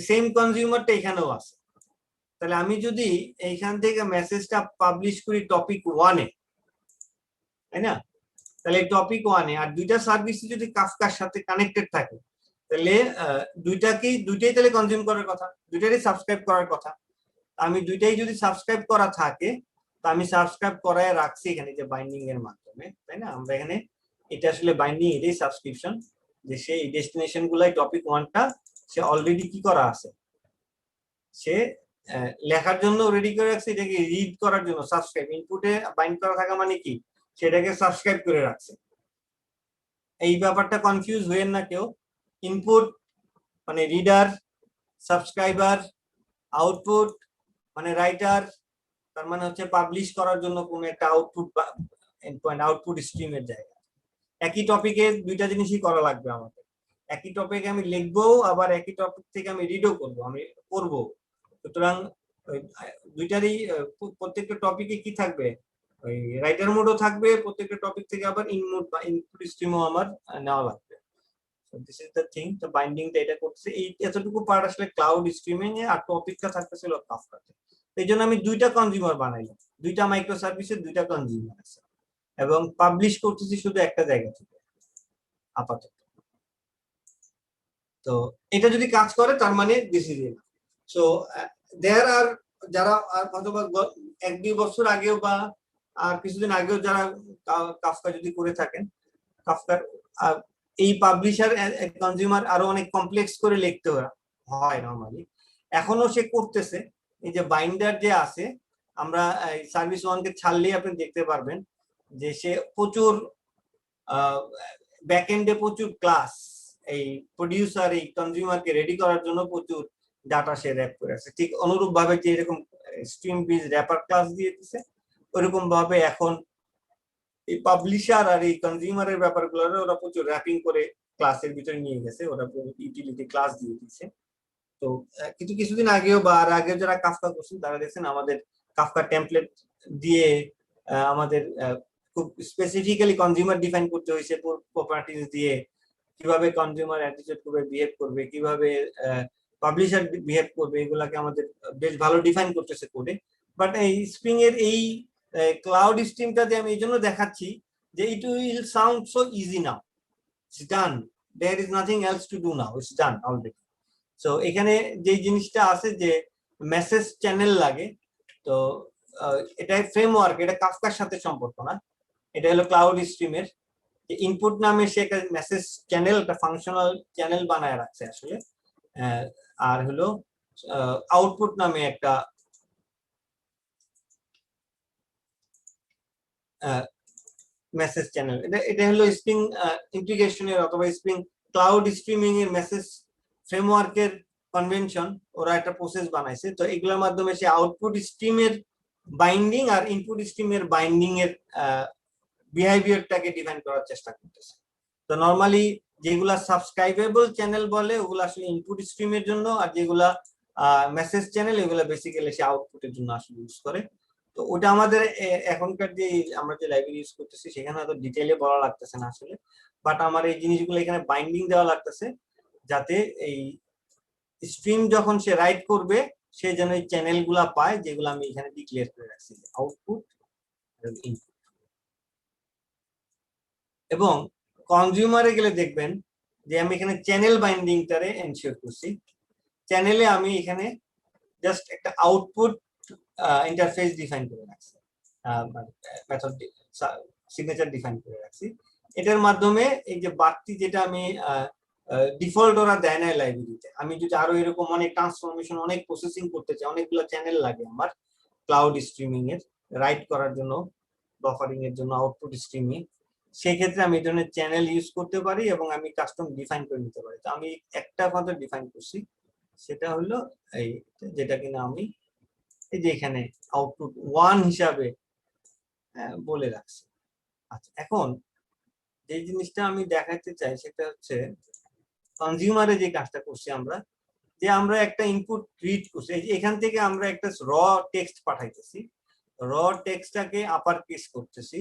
সেম কনজিউমারটা এখানেও আছে। তাহলে আমি যদি এইখান থেকে মেসেজটা পাবলিশ করি টপিক 1 এ, তাই না, তাহলে টপিক 1 এ আর দুইটা সার্ভিস যদি কাফকার সাথে কানেক্টেড থাকে তাহলে দুইটাই তাহলে কনজিউম করার কথা, দুইটারই সাবস্ক্রাইব করার কথা। আমি দুইটাই যদি সাবস্ক্রাইব করা থাকে তো আমি সাবস্ক্রাইব করায় রাখছি এখানে যে বাইন্ডিং এর মাধ্যমে, তাই না, আমরা এখানে এটা আসলে বাইন্ডিং এটাই সাবস্ক্রিপশন, যে সেই ডেস্টিনেশন গুলাই টপিক 1টা সে অলরেডি কি করা আছে, সে লেখার জন্য রেডি করে রাখছে, এটাকে রিড করার জন্য সাবস্ক্রাইব ইনপুটে বাইন্ড করা থাকা মানে কি, সেটাকে সাবস্ক্রাইব করে রাখছে। এই ব্যাপারটা কনফিউজ হয়েন না কেউ, ইনপুট মানে রিডার, সাবস্ক্রাইবার, আউটপুট মানে রাইটার, তার মানে হচ্ছে পাবলিশ করার জন্য কোন একটা আউটপুট এন্ডপয়েন্ট, আউটপুট স্ট্রিমের জায়গা। একই টপিকে দুইটা জিনিসই করা লাগবে আমাদের, একই টপিকে আমি লিখবো আবার একই টপিক থেকে আমি রিডও করবো, আমি পড়বো। সুতরাং দুইটারই প্রত্যেকটা টপিকে কি থাকবে, ওই রাইটার মোডও থাকবে, প্রত্যেকটা টপিক থেকে আবার ইনমোড বা ইনপুট স্ট্রিমও আমার নেওয়া লাগবে। This is the thing. তো বাইন্ডিংটা এটা করছে, এই এতটুকু পার্ট আসলে ক্লাউড স্ট্রিমিং এ, আর টপিকটা থাকতেছিল কাফকাতে। এই জন্য আমি দুইটা কনজিউমার বানাইলাম, দুইটা মাইক্রো সার্ভিসের দুইটা কনজিউমার আছে, এবং পাবলিশ করতেছি শুধু একটা জায়গা থেকে আপাতত। তো এটা যদি কাজ করে তার মানে this is it. So there আর যারা অথবা 1-2 বছর আগেও বা আর কিছুদিন আগেও যারা কাফকা যদি করে থাকেন, কাফকার এই পাবলিশার কনজিউমার আরো অনেক কমপ্লেক্স করে লিখতে হয় নরমালি, এখনো সে করতেছে। এই যে বাইন্ডার যে আছে, আমরা সার্ভিস 1 কে ছাড়লেই আপনি দেখতে পারবেন যে সে প্রচুর ব্যাকএন্ডে প্রচুর ক্লাস, এই প্রোডিউসার এই কনজিউমারকে রেডি করার জন্য প্রচুর ডাটা সে র‍্যাপ করে আছে। ঠিক অনুরূপ ভাবে যে এরকম স্ট্রিম ব্রিজ র‍্যাপার ক্লাস দিয়ে দিচ্ছে, ওরকম ভাবে এখন এই পাবলিশার আর এই কনজিউমারের ব্যাপারগুলো ওরা প্রচুর র‍্যাপিং করে ক্লাসের ভিতরে নিয়ে গেছে, ওরা ইউটিলিটি ক্লাস দিয়ে দিচ্ছে। তো কিছুদিন আগেও বা আর আগে যারা কাফকা করছেন তারা দেখছেন আমাদের কাফকা টেমপ্লেট দিয়ে আমাদের খুব স্পেসিফিক্যালি কনজিউমার ডিফাইন করতে হয়েছে প্রপার্টিজ দিয়ে, কিভাবে কনজিউমার অ্যাটিটিউড করবে, বিহেভ করবে, কিভাবে পাবলিশার বিহেভ করবে, এগুলাকে আমাদের বেশ ভালো ডিফাইন করতেছে কোডে। বাট এই স্প্রিং এর এই ক্লাউড স্ট্রিমটা দিয়ে আমি এই জন্য দেখাচ্ছি যে it will sound so easy now, it's done, there is nothing else to do now, it's done already. So এখানে যে জিনিসটা আছে যে মেসেজ চ্যানেল লাগে, তো এটা ফ্রেমওয়ার্ক, এটা কাফকার সাথে সম্পর্ক না, এটা হলো ক্লাউড স্ট্রিমের ইনপুট নামে সে একটা মেসেজ চ্যানেল, একটা ফাংশনাল চ্যানেল বানায় রাখছে আসলে, আর হলো আউটপুট নামে একটা মেসেজ চ্যানেল। এটা হলো স্প্রিং ইন্টিগ্রেশনের অথবা স্প্রিং ক্লাউড স্ট্রিমিং এর মেসেজ ফ্রেমওয়ার্কের কনভেনশন, ওরা একটা প্রসেস বানাইছে। তো এগুলোর মাধ্যমে সে আউটপুট স্ট্রিমের বাইন্ডিং আর ইনপুট স্ট্রিমের বাইন্ডিং এর বিহেভিয়ারটাকে ডিফাইন করার চেষ্টা করতেছে। তো নরমালি যেগুলা সাবস্ক্রাইবেবল চ্যানেল বলে ওগুলো আসলে ইনপুট স্ট্রিমের জন্য, আর যেগুলা মেসেজ চ্যানেল এগুলো বেসিক্যালি সে আউটপুটের জন্য আসলে ইউজ করে। তো ওটা আমাদের এখনকার যে আমরা যে লাইব্রেরি ইউজ করতেছি সেখানে হয়তো ডিটেইলে বলা লাগতেছে না আসলে, বাট আমার এই জিনিসগুলো এখানে বাইন্ডিং দেওয়া লাগতেছে যাতে এই স্ট্রিম যখন সে রাইট করবে সে যেন এই চ্যানেলগুলা পায় যেগুলো আমি এখানে ডিক্লেয়ার করে রাখছি, আউটপুট এবং ইনপুট। এবং কনজিউমারে গেলে দেখবেন যে আমি এখানে চ্যানেল বাইন্ডিংটারে এনশিওর করছি। চ্যানেলে আমি এখানে জাস্ট একটা আউটপুট ইন্টারফেস ডিফাইন করে রাখছি, মেথড সিগনেচার ডিফাইন করে রাখছি। এটার মাধ্যমে এই যে বাড়তি যেটা আমি ডিফল্ট ওরা দেয় না লাইব্রেরিতে, আমি যদি আরো এরকম অনেক ট্রান্সফরমেশন, অনেক প্রসেসিং করতে চাই, অনেকগুলো চ্যানেল লাগে আমার ক্লাউড স্ট্রিমিং এর রাইট করার জন্য, বাফারিং এর জন্য, আউটপুট স্ট্রিমিং, সেক্ষেত্রে আমি এই ধরনের চ্যানেল ইউজ করতে পারি এবং আমি কাস্টম ডিফাইন করে নিতে পারি। তো আমি একটা কথা ডিফাইন করছি, সেটা হলো এই যেটা কিনা আমি এই যে এখানে আউটপুট 1 হিসাবে বলে রাখছি। আচ্ছা, এখন যে জিনিসটা আমি দেখাতে চাই সেটা হচ্ছে কনজিউমারে যে কাজটা করছি আমরা, যে আমরা একটা ইনপুট রিড করছি, এই যে এখান থেকে আমরা একটা র টেক্সট পাঠাইতেছি, র টেক্সটটাকে আপার কেস করতেছি,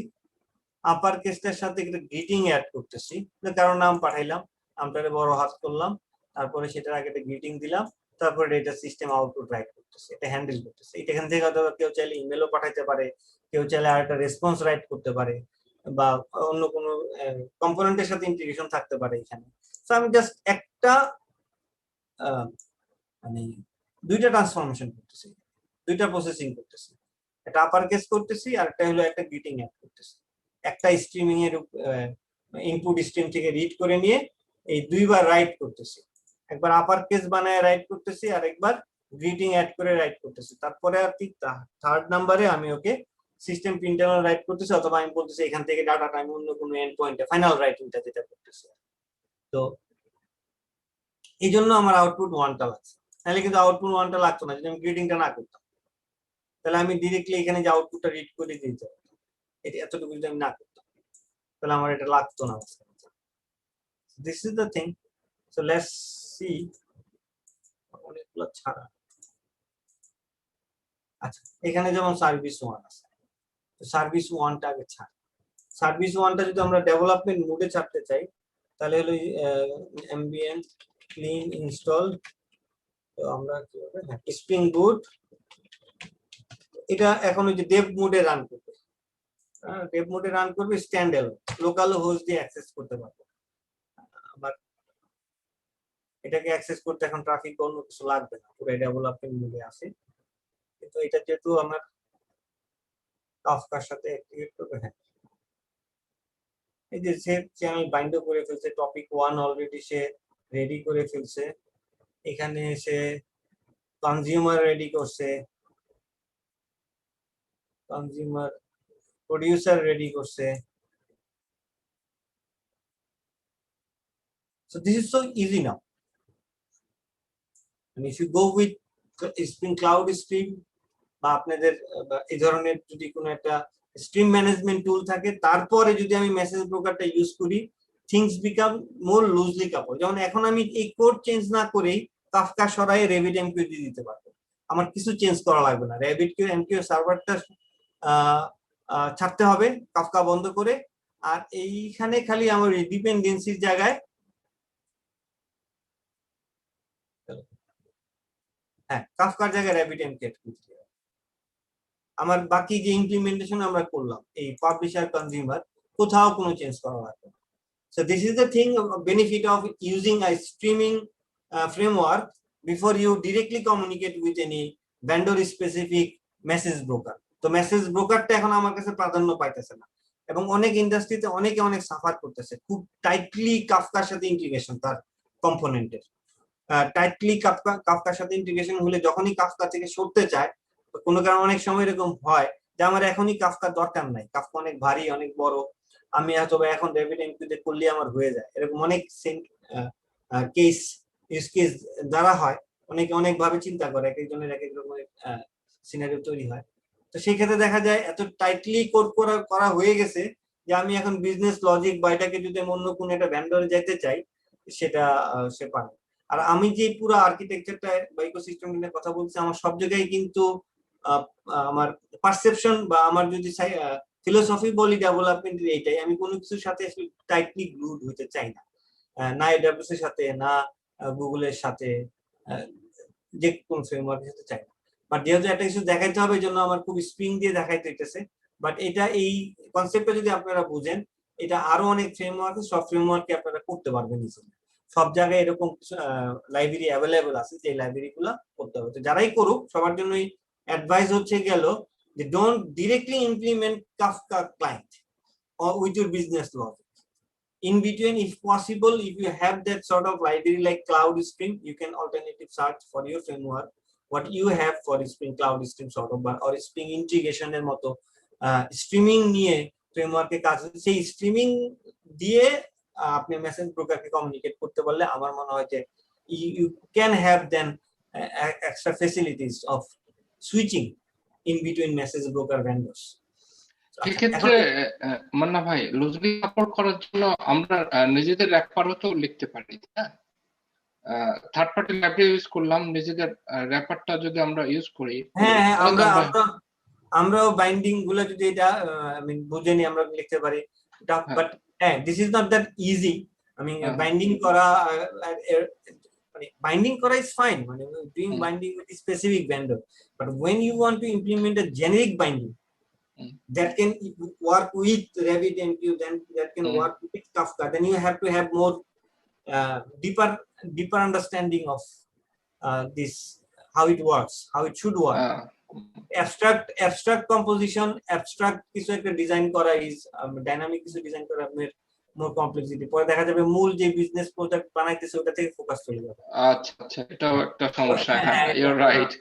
আপার কেসটার সাথে একটা গ্রিটিং অ্যাড করতেছি, কারো নাম পাঠাইলাম, নামটারে বড় হাত করলাম, তারপরে সেটার আগে একটা গ্রিটিং দিলাম, তারপরে এটা সিস্টেম আউটপুট রাইট করতেছে, এটা হ্যান্ডেল করতেছে। এটা এখান থেকে হয়তো কেউ চাইলে ইমেলও পাঠাইতে পারে, কেউ চাইলে আর একটা রেসপন্স রাইট করতে পারে, বা অন্য কোনো কম্পোনেন্টের সাথে ইন্টিগ্রেশন থাকতে পারে এখানে। তো আমি জাস্ট একটা মানে দুইটা ট্রান্সফরমেশন করতেছি, দুইটা প্রসেসিং করতেছি, একটা আপার কেস করতেছি আর একটা হলো একটা গ্রিটিং অ্যাড করতেছি। একটা স্ট্রিমিং এর ইনপুট স্ট্রিম থেকে রিড করে নিয়ে এই দুইবার রাইট করতেছি, একবার আপার কেস বানায় রাইট করতেছি আর একবার গ্রিটিং অ্যাড করে রাইট করতেছি। তারপরে আর ঠিক থার্ড নাম্বারে আমি ওকে সিস্টেম প্রিন্টারনাল রাইট করতেছি, অথবা আমি বলতেছি এখান থেকে ডাটাটা আমি অন্য কোনো এন্ড পয়েন্টে ফাইনাল রাইটিংটা যেটা করতেছি। তো এই জন্য আমার আউটপুট 1টা লাগছে, তাহলে কিন্তু আউটপুট 1টা লাগতো না যদি আমি গ্রিটিংটা না করতাম। তাহলে আমি ডিরেক্টলি এখানে যে আউটপুটটা রিড করে দিতে হতো, এটা এতটুকু যদি আমি না করতাম তাহলে আমার এটা লাগতো না। This is the thing. So let's see অনেকগুলো ছাড়া। আচ্ছা, এখানে যেমন সার্ভিস 1 আছে, তো সার্ভিস 1টা আগে ছাড়। সার্ভিস 1টা যদি আমরা ডেভেলপমেন্ট মোডে ছাড়তে চাই তাহলে হলো ambient clean install, তো আমরা কি হবে স্প্রিং বুট, এটা এখন ওই যে ডেভ মোডে রান করবে, ডেভ মোডে রান করবে, স্ট্যান্ড এলোন লোকাল হোস্ট দিয়ে অ্যাক্সেস করতে পারবে। আবার এটাকে অ্যাক্সেস করতে এখন ট্রাফিক অন্য কিছু লাগবে না, পুরো ডেভেলপমেন্ট মোডে আছে। কিন্তু এটা যেহেতু আমার কাফকার সাথে অ্যাক্টিভেট করবে, হ্যাঁ এই যে সে চ্যানেল বাইন্ড করে ফেলছে, টপিক 1 অলরেডি সে রেডি করে ফেলছে, এখানে সে কনজিউমার রেডি করছে, কনজিউমার প্রোডিউসার রেডি করছে। So this is so easy now, and if you go with Spring Cloud Stream বা আপনাদের এই ধরনের যদি কোনো একটা স্ট্রিম ম্যানেজমেন্ট টুল থাকে, তারপরে যদি আমি মেসেজ ব্রোকারটা ইউজ করি থিংস বিকাম মোর লুজলি কাপল। যেমন এখন আমি এই কোড চেঞ্জ না করেই কাফকা সরাই RabbitMQ দিয়ে দিতে পারবো, আমার কিছু চেঞ্জ করা লাগবে না। RabbitMQ সার্ভারটা ছাড়তে হবে কাফকা বন্ধ করে, আর এইখানে খালি আমার ডিপেন্ডেন্সির জায়গায় হ্যাঁ কাফকার জায়গায় RabbitMQ আমার বাকি যে ইমপ্লিমেন্টেশন আমরা করলাম এই পাবলিশার কনজিউমার কোথাও কোনো চেঞ্জ করা লাগবে না। So this is the thing, benefit of using a streaming framework before you directly communicate with any vendor specific message broker. তো মেসেজ ব্রোকারটা এখন আমার কাছে প্রাধান্য পাইতেছে না, এবং অনেক ইন্ডাস্ট্রিতে অনেকে অনেক সাফার করতেছে। খুব টাইটলি কাফকার সাথে ইন্টিগ্রেশন তার কম্পোনেন্টের, টাইটলি কাফকার সাথে ইন্টিগ্রেশন হলে যখনই কাফকা থেকে সরতে চায়, কোনো কারণে অনেক সময় এরকম হয় যে আমার এখনই কাফকার দরকার নাই, কাফকা অনেক ভারী অনেক বড়, আমি হয়তো এখন RabbitMQ তে করলে আমার হয়ে যায়। এরকম অনেক কেস ইউজ কেস দ্বারা হয়, অনেকে অনেক ভাবে চিন্তা করে, এক একজনের এক এক রকমের সিনারিও তৈরি হয়। তো সেই ক্ষেত্রে দেখা যায় এত টাইটলি কোড করা হয়ে গেছে যে আমি এখন বিজনেস লজিক বা এটাকে যদি অন্য কোনো একটা ভেন্ডরে যেতে চাই সেটা সে পারে। আর আমি যে পুরো আর্কিটেকচারটা বা ইকোসিস্টেম নিয়ে কথা বলছি, আমার সব জায়গায় কিন্তু আমার পারসেপশন বা আমার যদি ফিলোসফি বলি ডেভেলপমেন্টের এইটাই, আমি কোনো কিছুর সাথে টাইটলি গ্লুড হতে চাই না, না AWS এর সাথে না গুগলের সাথে, যে কোন ফ্রেমওয়ার্কের সাথে চাই না। বাট যেহেতু একটা কিছু দেখাইতে হবে এই জন্য আমার খুব স্প্রিং দিয়ে দেখাইতে হইতেছে। বাট এটা এই কনসেপ্টটা যদি আপনারা বুঝেন, এটা আরো অনেক ফ্রেমওয়ার্ক, সব ফ্রেমওয়ার্কে আপনারা করতে পারবেন ইজিলি। সব জায়গায় এরকম লাইব্রেরি অ্যাভেলেবল আছে, যে লাইব্রেরি গুলা করতে হবে। তো যারাই করুক সবার জন্যই অ্যাডভাইস হচ্ছে গেল যে don't directly implement Kafka client or with your business logic. In between, if possible, if you have that sort of library like CloudStream, you can alternative search for your framework what you have for Spring CloudStream sort of, or Spring integration এর মতো স্ট্রিমিং নিয়ে ফ্রেমওয়ার্কে কাজ, সেই স্ট্রিমিং দিয়ে আপনি মেসেজ ব্রোকারকে কমিউনিকেট করতে পারলে আমার মনে হয় যে you can have then extra facilities of switching in between message broker vendors. সেক্ষেত্রে মান্না ভাই, লুজলি সাপোর্ট করার জন্য আমরা নিজেদের র্যাপারও তো লিখতে পারি, হ্যাঁ? থার্ড পার্টি লাইব্রেরি ইউজ করলাম, নিজেদের র্যাপারটা যদি আমরা ইউজ করি, হ্যাঁ আমরাও বাইন্ডিং গুলো যদি এটা বুঝে নি আমরা লিখতে পারি। বাট হ্যাঁ, this is not that easy. আমি বাইন্ডিং করা binding kora is fine, doing binding with a specific vendor, but when you want to implement a generic binding that can work with RabbitMQ, then that can work with Kafka, then you have to have more deeper understanding of this, how it works, how it should work. Abstract composition, abstract কিছু একটা ডিজাইন করা is dynamic কিছু ডিজাইন করা more complexity, পরে দেখা যাবে মূল যে বিজনেস প্রোডাক্ট বানাইতেছে ওটা থেকে ফোকাস চলে যাবে। আচ্ছা আচ্ছা, এটাও একটা সমস্যা। হ্যাঁ, ইউ আর রাইট।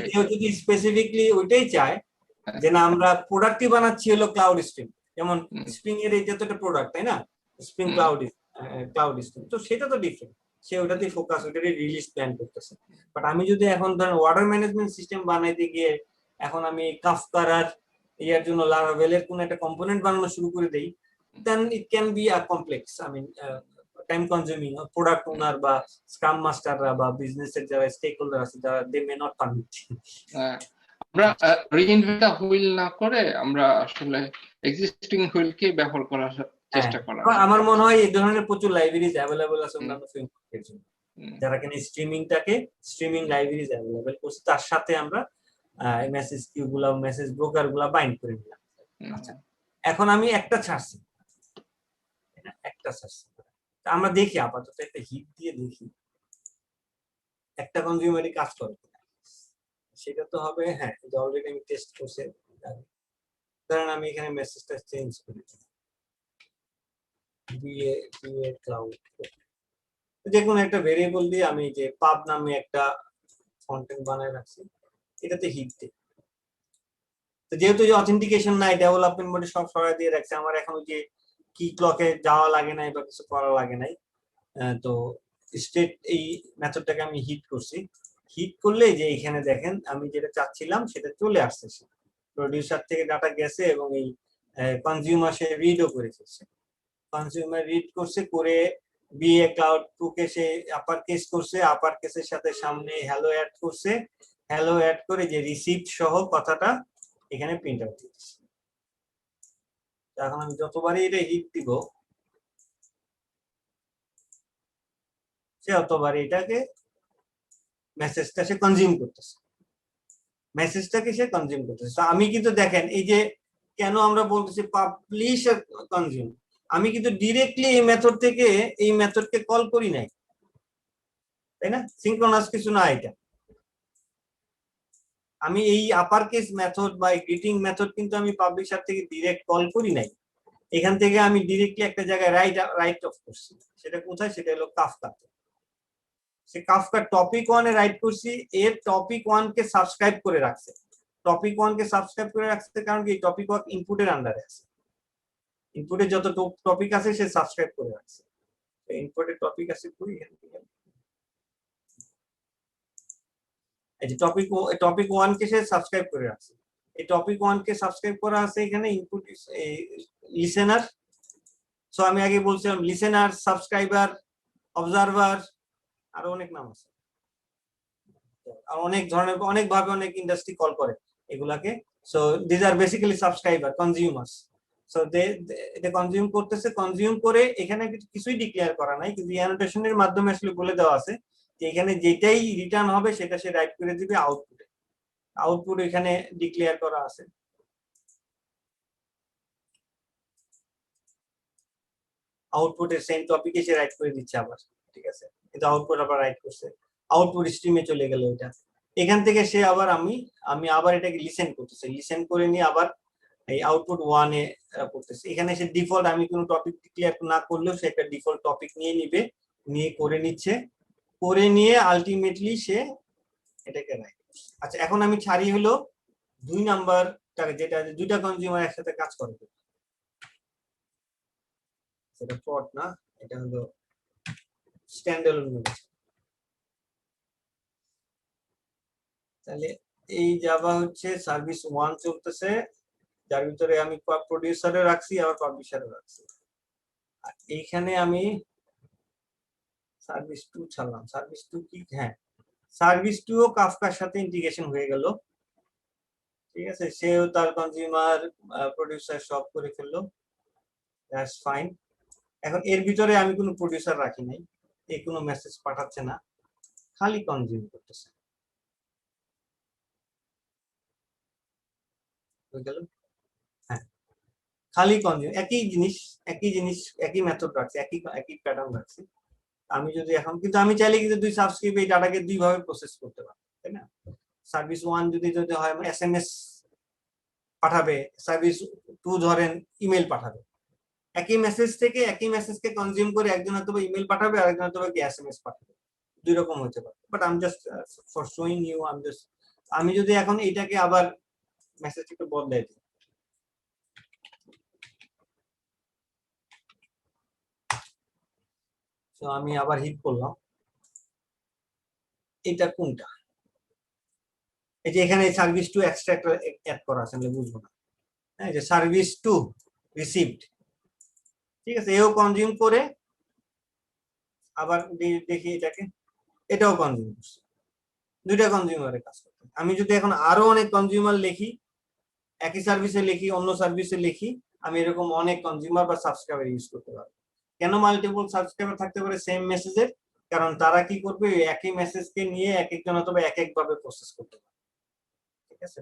কেউ যদি স্পেসিফিকলি ওইটাই চায় যে না আমরা প্রোডাক্টই বানাচ্ছি হলো ক্লাউড স্ট্রিম, যেমন স্প্রিং এর এইটা তো একটা প্রোডাক্ট, তাই না? স্প্রিং ক্লাউড স্ট্রিম, তো সেটা তো ডিফারেন্ট, সে ওটাতেই ফোকাস, ওটারই রিলিজ প্ল্যান করতেছে। বাট আমি যদি এখন ধরেন ওয়াটার ম্যানেজমেন্ট সিস্টেম বানাইতে গিয়ে এখন আমি কাফকার আর ইয়ার জন্য লারাভেলের কোন একটা কম্পোনেন্ট বানানো শুরু করে দেই, then it can be a complex, time consuming. Product owner বা scrum master বা business এর যারা stakeholder আছে যারা they may not permit. আমরা রিইনভেন্ট আ হুইল না করে আমরা আসলে এক্সিস্টিং হুইল কে ব্যবহার করার চেষ্টা করা। আমার মনে হয় এই ধরনের প্রচুর লাইব্রেরিজ अवेलेबल আছে অন্যান্য ফ্রেমওয়ার্কের জন্য, যারা কিনা স্ট্রিমিং লাইব্রেরিজ अवेलेबल করছে, তার সাথে আমরা মেসেজ কিউ গুলা, মেসেজ ব্রোকার গুলা বাইন্ড করে নিলাম। আচ্ছা, এখন আমি একটা ছাড়ছি, আমরা দেখি আপাতত একটা হিট দিয়ে দেখি একটা কনজিউমারই কাজ করে কিনা, সেটা তো হবে। হ্যাঁ, অলরেডি আমি টেস্ট করছি। ধরেন আমি এখানে মেসেজটা চেঞ্জ করি, বিএ ক্লাউড, যে কোনো একটা ভেরিয়েবল দিয়ে আমি যে পাব নামে একটা কন্টেন্ট বানায় রাখছি, এটাতে হিট দিই। তো যেহেতু যে অথেন্টিকেশন নাই, ডেভেলপমেন্ট মোডে সব সরাই দিয়ে রাখছে, আমার এখন যে কি ক্লকে যাওয়া লাগে নাই বা কিছু করা লাগে নাই, তো স্টেট এই মেথডটাকে আমি হিট করছি। হিট করলে যে এখানে দেখেন আমি যেটা চাচ্ছিলাম সেটা চলে আসছে, প্রোডিউসার থেকে ডাটা গেছে এবং এই কনজিউমার সে রিডও করে ফেলছে। কনজিউমার রিড করছে, করে বিএ ক্লাউড 2 কে সে আপার কেস করছে, আপার কেসের সাথে সামনে হ্যালো অ্যাড করছে, হ্যালো অ্যাড করে যে রিসিপ্ট সহ কথাটা এখানে প্রিন্ট আউট দিচ্ছে। এখন আমি যতবারই এটা হিট দিব সে অতবারই এটাকে মেসেজটা সে কনজিউম করতেছে, মেসেজটাকে সে কনজিউম করতেছে। তো আমি কিন্তু দেখেন এই যে কেন আমরা বলতেছি পাবলিশ আর কনজিউম, আমি কিন্তু ডিরেক্টলি এই মেথড থেকে এই মেথডকে কল করি নাই, তাই না? সিনক্রোনাস কিছু না এটা। আমি এই আপার কেস মেথড বা গ্রিটিং মেথড কিন্তু আমি পাবলিশার থেকে ডিরেক্ট কল করি নাই, এখান থেকে আমি ডিরেক্টলি একটা জায়গায় রাইট অফ করছি। সেটা কোথায়? সেটা হলো কাফকাতে। সে কাফকা টপিক 1 এ রাইট করছি, এর টপিক 1 কে সাবস্ক্রাইব করে রাখছে। টপিক 1 কে সাবস্ক্রাইব করে রাখছে কারণ কি টপিক 1 ইনপুটের আন্ডারে আছে, ইনপুটে যত টপিক আছে সে সাবস্ক্রাইব করে রাখছে। ইনপুটে টপিক আছে কই এই যে টপিক 1 কে সে সাবস্ক্রাইব করে রাখছে। এই টপিক 1 কে সাবস্ক্রাইব করা আছে এখানে ইনপুট লিসেনার। সো আমি আগে বলছিলাম লিসেনার, সাবস্ক্রাইবার, অবজারভার, আরো অনেক নাম আছে, আর অনেক ধরনের অনেক ভাবে অনেক ইন্ডাস্ট্রি কল করে এগুলাকে। So this are basically subscriber, consumers. So এটা কনজিউম করতেছে, কনজিউম করে এখানে কিছুই ডিক্লেয়ার করা নাই, কিন্তু অ্যানোটেশনের মাধ্যমে আসলে বলে দেওয়া আছে যে এখানে যেটাই রিটার্ন হবে সেটা সে রাইট করে দিবে আউটপুটে। আউটপুট এখানে ডিক্লেয়ার করা আছে। আউটপুটের সেম টপিকে সে রাইট করে দিচ্ছে আবার, ঠিক আছে? কিন্তু আউটপুট আবার রাইট করছে, আউটপুট স্ট্রিমে চলে গেল এটা। এখান থেকে সে আবার আমি আবার এটাকে লিসেন করতেছি, লিসেন করে নিয়ে আবার এই আউটপুট 1 এ করতেছি। এখানে সে ডিফল্ট, আমি কোনো টপিক ডিক্লেয়ার না করলেও সে একটা ডিফল্ট টপিক নিয়ে নিবে, নিয়ে করে নিচ্ছে, করে নিয়ে আলটিমেটলি সে এটাকে রাইট করছে। আচ্ছা এখন আমি ছাড়ি হলো 2 নাম্বারটাকে, যেটা দুইটা কনজিউমার একসাথে কাজ করে, সেটা পট না, এটা হলো স্ট্যান্ডালোন ইউনিট। তাহলে এই জাভা হচ্ছে সার্ভিস 1 চলতেছে, যার ভিতরে আমি প্রোডিউসারে রাখছি আবার পাবলিশারে রাখছি। আর এইখানে আমি সার্ভিস 2 ছাড়লাম। সার্ভিস 2 কি? হ্যাঁ, সার্ভিস 2 ও কাফকার সাথে ইন্টিগ্রেশন হয়ে গেল, ঠিক আছে? সেও তার কনজিউমার প্রোডিউসার সব করে ফেললো, দ্যাটস ফাইন। এখন এর ভিতরে আমি কোনো প্রোডিউসার রাখি নাই, এই কোনো মেসেজ পাঠাচ্ছে না, খালি কনজিউম করতেছে। হয়ে গেল? হ্যাঁ, খালি কনজিউম, একই জিনিস একই মেথড রাখছে, একই প্যাটার্ন রাখছে। আমি যদি এখন কিন্তু আমি চাইলে কিন্তু দুই সাবস্ক্রাইব এই ডাটাকে দুই ভাবে প্রসেস করতে পারি, তাই না? সার্ভিস 1 যদি হয় এসএমএস পাঠাবে, সার্ভিস 2 ধরেন ইমেল পাঠাবে। একই মেসেজ থেকে একই মেসেজকে কনজিউম করে একজন হয়তো ইমেল পাঠাবে আর একজন হয়তো এসএমএস পাঠাবে, দুই রকম হতে পারে। But I am just for showing you, আমি যদি এখন এইটাকে আবার মেসেজটা একটু বদলাই দিই, তো আমি আবার হিট করলাম, এটা কোনটা? এই যে এখানে সার্ভিস 2 এক্সট্রাক্টর অ্যাড করা আছে, আমি বুঝবো না। হ্যাঁ, যে সার্ভিস 2 রিসিভড, ঠিক আছে? এও কনজিউম করে আবার দেখি এটাকে, এটাও কনজিউম করছে, দুইটা কনজিউমারের কাজ করতে। আমি যদি এখন আরো অনেক কনজিউমার লিখি, একই সার্ভিসে লিখি, অন্য সার্ভিসে লিখি, আমি এরকম অনেক কনজিউমার বা সাবস্ক্রাইবার ইউজ করতে পারবো। কেন মাল্টিপল সাবস্ক্রাইবার থাকতে পারে সেম মেসেজের? কারণ তারা কি করবে, একই মেসেজকে নিয়ে এক একজন অথবা এক এক ভাবে প্রসেস করতে পারে, ঠিক আছে?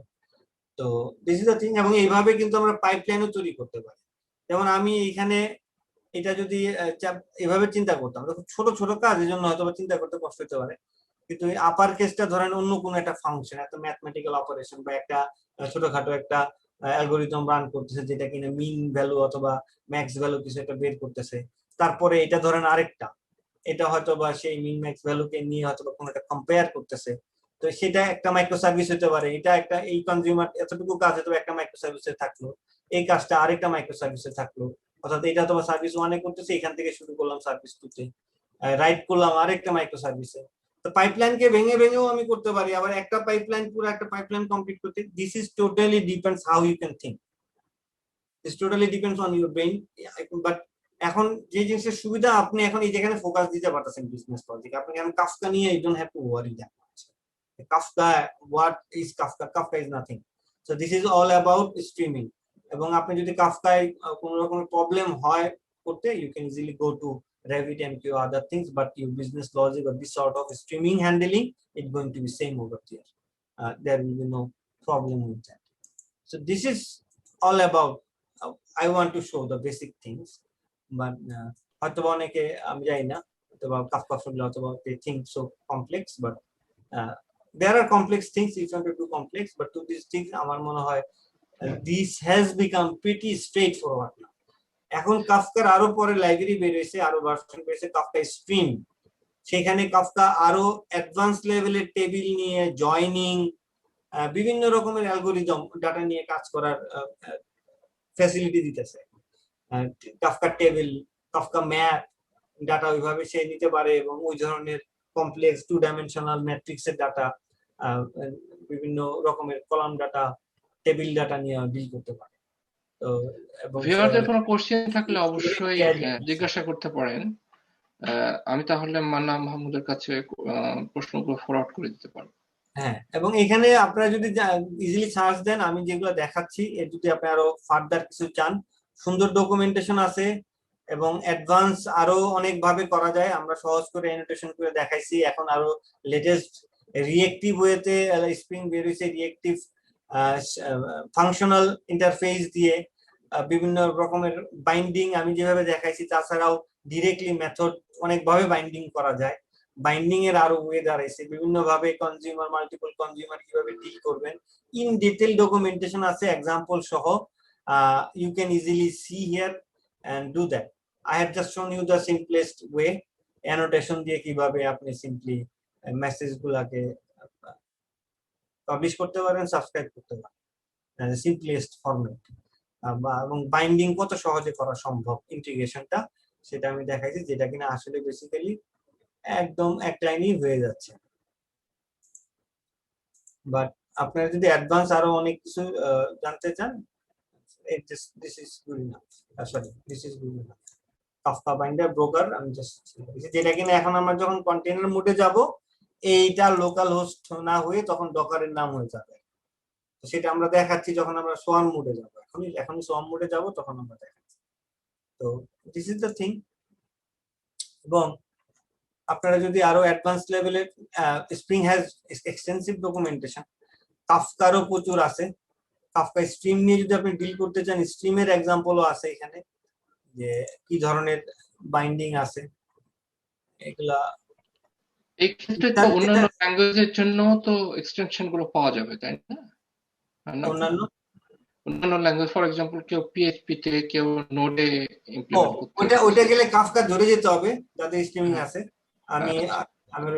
তো দিস ইজ দ্য থিং। এবং এইভাবে কিন্তু আমরা পাইপলাইনও তৈরি করতে পারি। যেমন আমি এখানে এটা যদি এভাবে চিন্তা করতাম, ছোট ছোট কাজ, এই জন্য হয়তো চিন্তা করতে কষ্ট হতে পারে, কিন্তু আপার কেসটা ধরেন অন্য কোনো একটা ফাংশন, একটা ম্যাথমেটিক্যাল অপারেশন বা একটা ছোটখাটো একটা অ্যালগোরিদম রান করতেছে, যেটা কিনা মিন ভ্যালু অথবা ম্যাক্স ভ্যালু কিছু একটা বের করতেছে। তারপরে এটা ধরেন আরেকটা, এটা হয়তো বা সেই মিন ম্যাক্স ভ্যালুকে নিয়ে হয়তো কোনো একটা কম্পেয়ার করতেছে, তো সেটা একটা মাইক্রো সার্ভিস হতে পারে। এটা একটা, এই কনজিউমার এতটুকু কাজ হয়তো একটা মাইক্রো সার্ভিসে থাকলো, এই কাজটা আরেকটা মাইক্রো সার্ভিসে থাকলো, অর্থাৎ এটা তো সার্ভিস 1 এ করতেছে, এখান থেকে শুরু করলাম সার্ভিস 2 তে, রাইট করলাম আরেকটা মাইক্রো সার্ভিসে। তো পাইপলাইনকে ভেঙে ভেঙেও আমি করতে পারি, আবার একটা পাইপলাইন পুরো একটা পাইপলাইন কমপ্লিট করতে। This is totally depends how you can think, this totally depends on your brain. But এখন যে জিনিসের সুবিধা, আপনি এখন এই যেখানে ফোকাস দিতে পারতেছেন বিজনেস লজিক, আপনি এখন কাফকা নিয়ে you don't have to worry that much. Kafka, what is Kafka? Kafka is nothing. So this is all about streaming. এবং আপনি যদি কাফকায় কোনো রকমের প্রবলেম হয় করতে, you can easily go to Revit, MQ, other things, but your business logic or this sort of streaming handling is going to be same over there. There will be no problem with that. So this is all about, I want to show the basic things, but হয়তো অনেকে আমি জানি না অথবা কাফকা শুনলে অথবা they think so complex, but there are complex things if you want to do complex, but to these things আমার মনে হয় this has become pretty straightforward now. এখন কাফকার আরো পরে লাইব্রেরি বের হয়েছে, আরো ভার্সন বের হয়েছে কাফকা স্ট্রিম। সেখানে কাফকা আরো অ্যাডভান্স লেভেলের টেবিল নিয়ে জয়নিং, বিভিন্ন রকমের অ্যালগরিদম ডাটা নিয়ে কাজ করার ফ্যাসিলিটি দিতেছে। Kafka table, Kafka map data ওইভাবে সে নিতে পারে এবং ওই ধরনের কমপ্লেক্স 2 ডাইমেনশনাল ম্যাট্রিক্সের ডাটা, বিভিন্ন রকমের কলাম ডাটা, টেবিল ডাটা নিয়ে ডিল করতে পারে। তো এবং ভিউয়ারদের কোনো কোশ্চেন থাকলে অবশ্যই জিজ্ঞাসা করতে পারেন। আমি তাহলে মান্না মাহমুদের কাছে প্রশ্নগুলো ফরওয়ার্ড করে দিতে পারবো। হ্যাঁ, এবং এখানে আপনারা যদি ইজিলি সার্চ দেন, আমি যেগুলো দেখাচ্ছি এর যদি আপনি আরো ফার্দার কিছু চান, সুন্দর ডকুমেন্টেশন আছে এবং অ্যাডভান্স আরো অনেক ভাবে করা যায়। আমরা সহজ করে অ্যানোটেশন করে দেখাইছি। এখন আরো লেটেস্ট রিয়েক্টিভ ওয়েতে স্প্রিং বের হয়েছে, রিয়েক্টিভ ফাংশনাল ইন্টারফেস দিয়ে বিভিন্ন রকমের বাইন্ডিং আমি যেভাবে দেখাইছি, তাছাড়াও ডিরেক্টলি মেথড অনেকভাবে বাইন্ডিং করা যায়। বাইন্ডিং এর আরো ওয়ে দাঁড়াইছে, বিভিন্ন ভাবে কনজিউমার, মাল্টিপল কনজিউমার কিভাবে ডিল করবেন, ইন ডিটেইল ডকুমেন্টেশন আছে এক্সাম্পল সহ। You can easily see here and do that. I have just shown you the simplest way, annotation দিয়ে কিভাবে আপনি সিম্পলি মেসেজ গুলাকে পাবলিশ করতে পারেন, সাবস্ক্রাইব করতে পারেন, সিম্পলেস্ট ফরম্যাট। এবং বাইন্ডিং কত সহজে করা সম্ভব, ইন্টিগ্রেশনটা সেটা আমি দেখাইছি, যেটা কিনা আসলে বেসিক্যালি একদম এক লাইনেই হয়ে যাচ্ছে। বাট আপনারা যদি অ্যাডভান্স আরো অনেক কিছু জানতে চান, this is good enough. Sorry, this is good enough. Kafka binder broker আমি জাস্ট, যেটা কিনা এখন আমরা যখন কন্টেইনার মোডে যাব, এইটা লোকাল হোস্ট না হয়ে তখন ডকারের নাম হয়ে যাবে। সেটা আমরা দেখাচ্ছি যখন আমরা সোয়ার্ম মোডে যাব। এখন সোয়ার্ম মোডে যাব তখন আমরা দেখাচ্ছি। তো দিস ইজ দ্য থিং। এবং আপনারা যদি আরো অ্যাডভান্স লেভেলের, স্প্রিং হ্যাজ এক্সটেন্সিভ ডকুমেন্টেশন, কাফকারও প্রচুর আছে। কাফকা স্ট্রিম নিয়ে যদি আপনি ডিল করতে চান, স্ট্রিমের এক্সাম্পলও আছে এখানে, যে কি ধরনের বাইন্ডিং আছে এগুলা। এই ক্ষেত্রে তো অন্যান্য ল্যাঙ্গুয়েজের জন্য তো এক্সটেনশন গুলো পাওয়া যাবে, তাই না? অন্যান্য ল্যাঙ্গুয়েজ, ফর এক্সাম্পল কেউ পিএইচপি তে, কেউ নোডে ইমপ্লিমেন্ট করতে, ওইটা গেলে কাফকা ধরে যেতে হবে যাদের স্ট্রিমিং আছে। আমি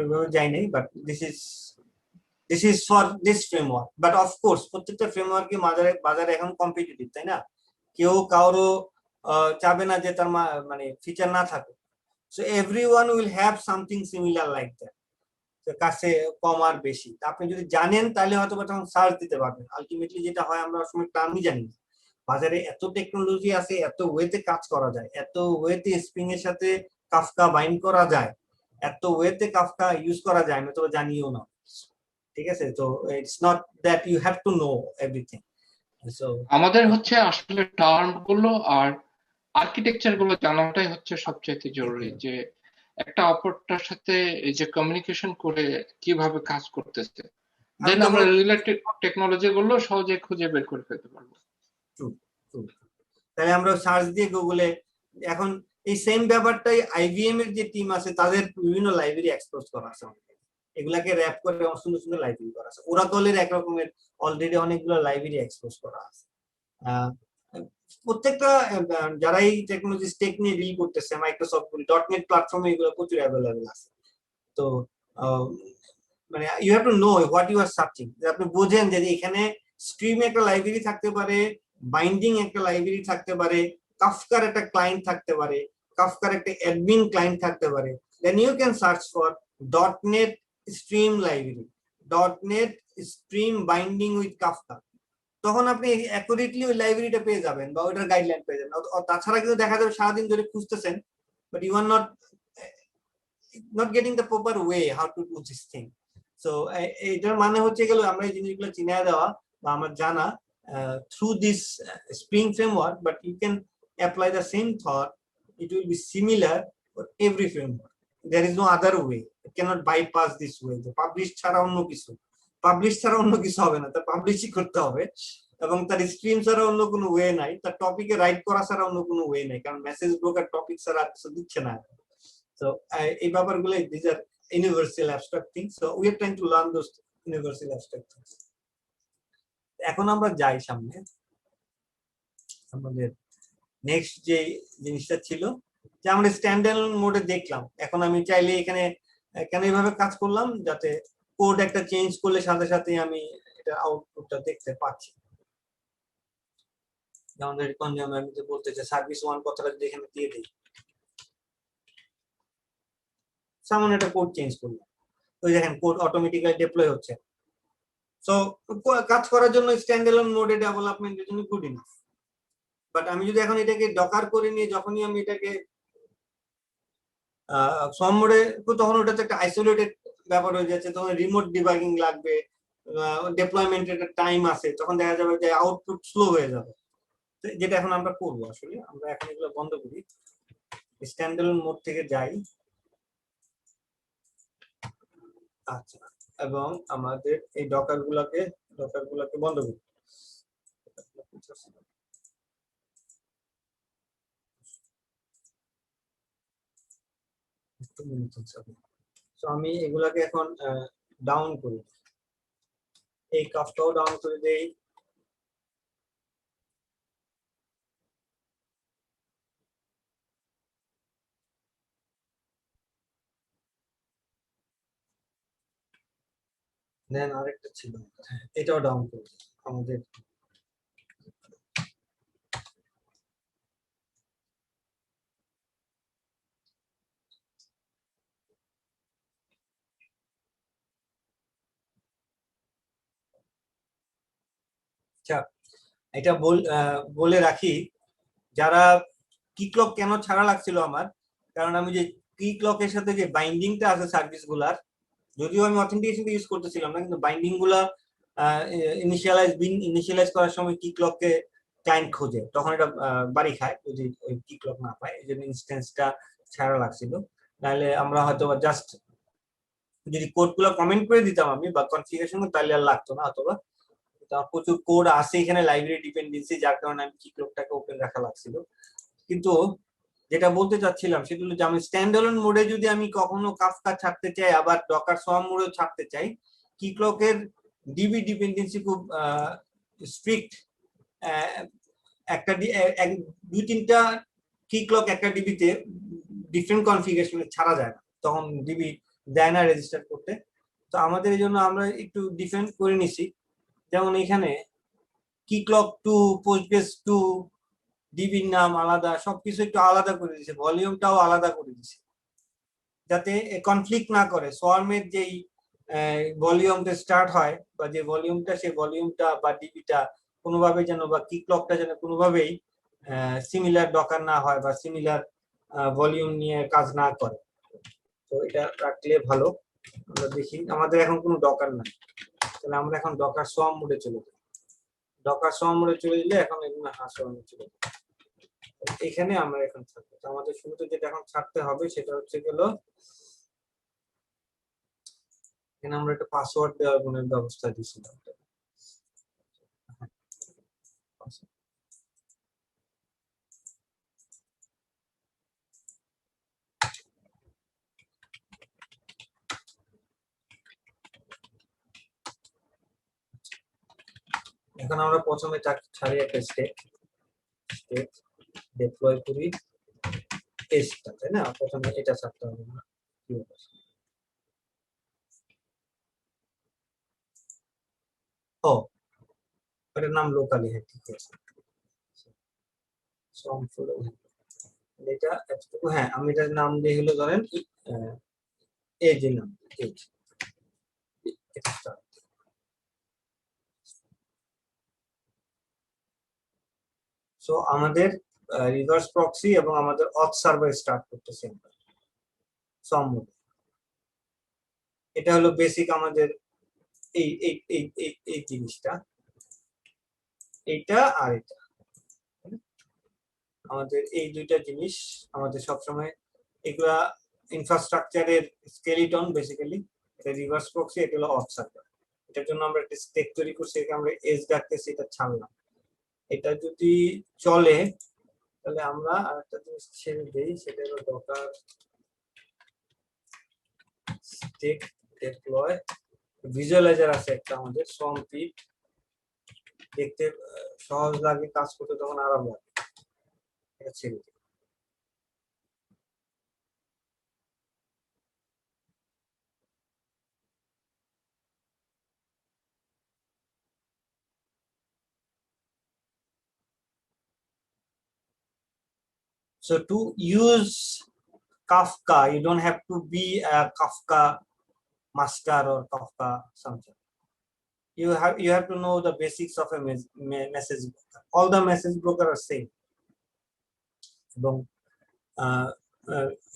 ওইভাবে যাই নাই, but this is for this framework. But of course প্রত্যেকটা ফ্রেমওয়ার্কই বাজারে এখন কম্পিটিটিভ, তাই না? কেউ কারো চাবে না যে তার মানে ফিচার না থাকে। So everyone will have something similar like that, কাছে কম আর বেশি। আপনি যদি জানেন তাহলে হয়তো তখন সার্চ দিতে পারবেন। আলটিমেটলি যেটা হয়, আমরা সময় টার্মই জানি না। বাজারে এত টেকনোলজি আছে, এত ওয়েতে কাজ করা যায়, এত ওয়েতে স্প্রিং এর সাথে কাফকা বাইন্ড করা যায়, এত ওয়েতে কাফকা ইউজ করা যায়, আমি তো জানিও না। ঠিক আছে, তো it's not that you have to know everything. So আমাদের হচ্ছে আসলে টার্ম গুলো আর আর্কিটেকচার গুলো জানাটাই হচ্ছে সবচেয়ে জরুরি, যে একটা অপরটার সাথে এই যে কমিউনিকেশন করে কিভাবে কাজ করতেছে, দেন আমরা রিলেটেড টেকনোলজি গুলো সহজে খুঁজে বের করে ফেলতে পারবো। তাহলে আমরা সার্চ দিয়ে গুগলে এখন এই সেম ব্যাপারটাই আইবিএম এর যে টিম আছে তাদের বিভিন্ন লাইব্রেরি এক্সপোজ করা আছে, এগুলাকে র‍্যাপ করে সুন্দর সুন্দর লাইব্রেরি করা আছে। ওরাকলের এক রকমের অলরেডি অনেকগুলো লাইব্রেরি এক্সপোজ করা আছে। প্রত্যেকটা যারা এই টেকনোলজি স্টেক নিয়ে ডিল করতেছে, মাইক্রোসফট .NET প্ল্যাটফর্মে এগুলো প্রচুর অ্যাভেলেবল আছে। তো মানে you have to know what you are searching. আপনি বোঝেন যে এখানে স্ট্রিম একটা লাইব্রেরি থাকতে পারে, বাইন্ডিং একটা লাইব্রেরি থাকতে পারে, কাফকার একটা ক্লায়েন্ট থাকতে পারে, কাফকার একটা অ্যাডমিন ক্লায়েন্ট থাকতে পারে। Then you can search for .NET stream library, .NET stream binding with Kafka. তখন আপনি অ্যাকুরেটলি ওই লাইব্রেরিটা পেয়ে যাবেন বা ওইটার গাইডলাইন পেয়ে যাবেন। তাছাড়া কিন্তু দেখা যাবে সারাদিন ধরে খুঁজতেছেন, but you are not getting the proper way how to do this thing. So এটার মানে হচ্ছে গেল আমরা এই জিনিসগুলো চিনিয়ে দেওয়া বা আমার জানা through this Spring framework, but you can apply the same thought. It will be similar for every framework. There is no other way. It cannot bypass this way. The publish ছাড়া অন্য কিছু, পাবলিশ ছাড়া অন্য কিছু হবে না, তার পাবলিশই করতে হবে, এবং তার স্ট্রিম ছাড়া অন্য কোনো ওয়ে নাই, তার টপিকে রাইট করা ছাড়া অন্য কোনো ওয়ে নাই, কারণ মেসেজ ব্রোকার টপিক ছাড়া কিছু দিচ্ছে না। So এই ব্যাপারগুলো, these are universal abstract things, so we are trying to learn those universal abstract things. এখন আমরা যাই সামনে, আমাদের নেক্সট যে জিনিসটা ছিল যে আমরা স্ট্যান্ডার্ড মোডে দেখলাম। এখন আমি চাইলে এখানে কেন এইভাবে কাজ করলাম, যাতে কোড একটা চেঞ্জ করলে সাথে সাথে আমি এটা আউটপুটটা দেখতে পাচ্ছি। আমাদের আমি যে বলতে চাই সার্ভিস 1 কথাটা যদি এখানে দিয়ে দিই, সামনে একটা কোড চেঞ্জ করলাম, ওই দেখেন কোড অটোমেটিক্যালি ডিপ্লয় হচ্ছে। সো কাজ করার জন্য স্ট্যান্ডার্ড মোডে ডেভেলপমেন্টের জন্য গুড ইনাফ। বাট আমি যদি এখন এটাকে ডকার করে নিয়ে যখনই আমি এটাকে সম মোডে, তখন ওটা একটা আইসোলেটেড ব্যাপার হয়ে যাচ্ছে, তখন রিমোট ডিবাগিং লাগবে, ডেপ্লয়মেন্টের একটা টাইম আছে, তখন দেখা যাবে যে আউটপুট স্লো হয়ে যাবে। যেটা এখন আমরা করবো, আসলে আমরা এখন এগুলো বন্ধ করি, স্ট্যান্ডার্ড মোড থেকে যাই। আচ্ছা, এবং আমাদের এই ডকার গুলাকে বন্ধ করি। আমি এগুলাকে এখন ডাউন করি, এই কাজটাও ডাউন করে দেই। দেন আরেকটা ছিল, এটাও ডাউন করে আমাদের। আচ্ছা, এটা বলে রাখি, যারা কি ক্লক কেন ছাড়া লাগছিল আমার, কারণ আমি যে কি ক্লকের সাথে যে বাইন্ডিংটা আছে সার্ভিস গুলার, যদিও আমি অথেন্টিকেশন ইউজ করতেছিলাম না, কিন্তু বাইন্ডিং গুলা ইনিশিয়ালাইজ করার সময় কি ক্লককে ক্লায়েন্ট খোঁজে, তখন এটা বাড়ি খায় যদি ওই কি ক্লক না পায়। এই জন্য ইনস্ট্যান্সটা ছাড়া লাগছিল, নাহলে আমরা হয়তো জাস্ট যদি কোডগুলো কমেন্ট করে দিতাম আমি বা কনফিগারেশন, তাহলে আর লাগতো না। অথবা প্রচুর কোড আছে এখানে, লাইব্রেরি ডিপেন্ডেন্সি, যার কারণে আমি কি ক্লকটাকে ওপেন রাখা লাগছিল। কিন্তু যেটা বলতে চাচ্ছিলাম সেটা হলো যে আমি স্ট্যান্ডার্ড মোডে যদি আমি কখনো কাফকা ছাড়তে চাই, আবার ডকার সোয়ার্ম মোডেও ছাড়তে চাই, কি ক্লকের ডিবি ডিপেন্ডেন্সি খুব স্ট্রিক্ট। একটা 2-3টা কি ক্লক একটা ডিবিতে ডিফারেন্ট কনফিগারেশনে ছাড়া যায় না, তখন ডিবি দেয় না রেজিস্টার করতে। তো আমাদের এই জন্য আমরা একটু ডিফারেন্ট করে নিছি, যেমন এখানে কি ক্লক টু, পোস্টগ্রেস টু, ডিবির নাম আলাদা, সবকিছু একটু আলাদা করে দিয়েছে, ভলিউমটাও আলাদা করে দিয়েছে, যাতে কনফ্লিক্ট না করে। সোয়ার্মের যেই ভলিউমটা স্টার্ট হয় বা যে ভলিউমটা, সেই ভলিউমটা বা ডিবিটা কোনোভাবে যেন, বা কি ক্লকটা যেন কোনোভাবেই সিমিলার ডকার না হয় বা সিমিলার ভলিউম নিয়ে কাজ না করে। তো এটা রাখলে ভালো। আমরা দেখি আমাদের এখন কোনো ডকার নাই, তাহলে আমরা এখন ডকার সোয়ার্ম মোডে চলে যাই। ডকার সোয়ার্ম মোডে চলে গেলে এখন এগুলো সোয়ার্মে চলে যাবে। এখানে আমরা এখন থাকবো। আমাদের শুরুতে যেটা এখন ছাড়তে হবে সেটা হচ্ছে গেল, এখানে আমরা একটা পাসওয়ার্ড দেওয়ার কোনো ব্যবস্থা দিয়েছিলাম। এখন আমরা প্রথমে ছাড়ি একটা স্টেট ডিপ্লয় করি টেস্টটা, তাই না? প্রথমে এটা ছাড়তে হবে না, ও এটার নাম লোকালি, হ্যাঁ ঠিক আছে। এটা এতটুকু, হ্যাঁ আমি এটার নাম দিয়ে হলো ধরেন এই যে নাম সো আমাদের রিভার্স প্রক্সি এবং আমাদের অথ সার্ভার স্টার্ট করতেছি আমরা সোয়ার্ম মোডে। এটা হলো বেসিক আমাদের এই এই এই এই এই জিনিসটা, এইটা আর এটা আমাদের এই দুইটা জিনিস আমাদের সবসময় এগুলা ইনফ্রাস্ট্রাকচারের স্কেলিটন বেসিক্যালি। এটা রিভার্স প্রক্সি, এটা হলো অফ সার্ভার। এটার জন্য আমরা একটা স্টেক তৈরি করছি, এটা আমরা এজ ডাকতেছি, এটা ছাড়লাম। এটা যদি চলে তাহলে আমরা আরেকটা জিনিস ছেড়ে দেই, সেটা হলো ডকার স্টেক ডিপ্লয় ভিজুয়ালাইজার আছে একটা আমাদের সোয়ার্ম পিট, দেখতে সহজ লাগে, কাজ করতে তখন আরাম লাগে। এটা ছেড়ে দিই। So to use Kafka, you don't have to be a Kafka master or Kafka something. You have to know the basics of a message broker. All the message broker are same.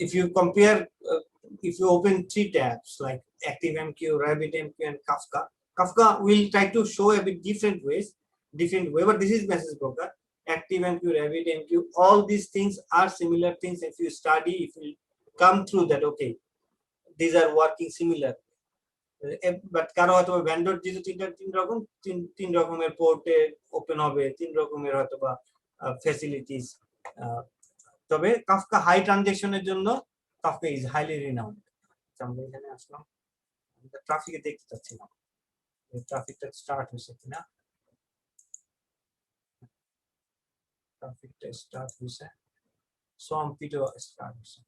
If you compare, if you open 3 tabs like ActiveMQ, RabbitMQ, and Kafka, Kafka will try to show a bit different way, but this is message broker. ActiveMQ, RabbitMQ, all these things are similar things. If you study, if you come through that, okay, these are working similar. But কারো হয়তো ভেন্ডর যেহেতু তিন রকমের পোর্টে ওপেন হবে, 3 রকমের হয়তো বা ফ্যাসিলিটিস। তবে কাফকা হাই ট্রানজাকশনের জন্য কাফকা ইজ হাইলি রিনাউন্ড। আমরা এখানে আসলাম, ট্রাফিকে দেখতে চাচ্ছিলাম ট্রাফিকটা স্টার্ট হয়েছে কিনা। ট্রাফিকটা স্টার্ট হয়েছে, সোয়ার্ম পিটও স্টার্ট হয়েছে।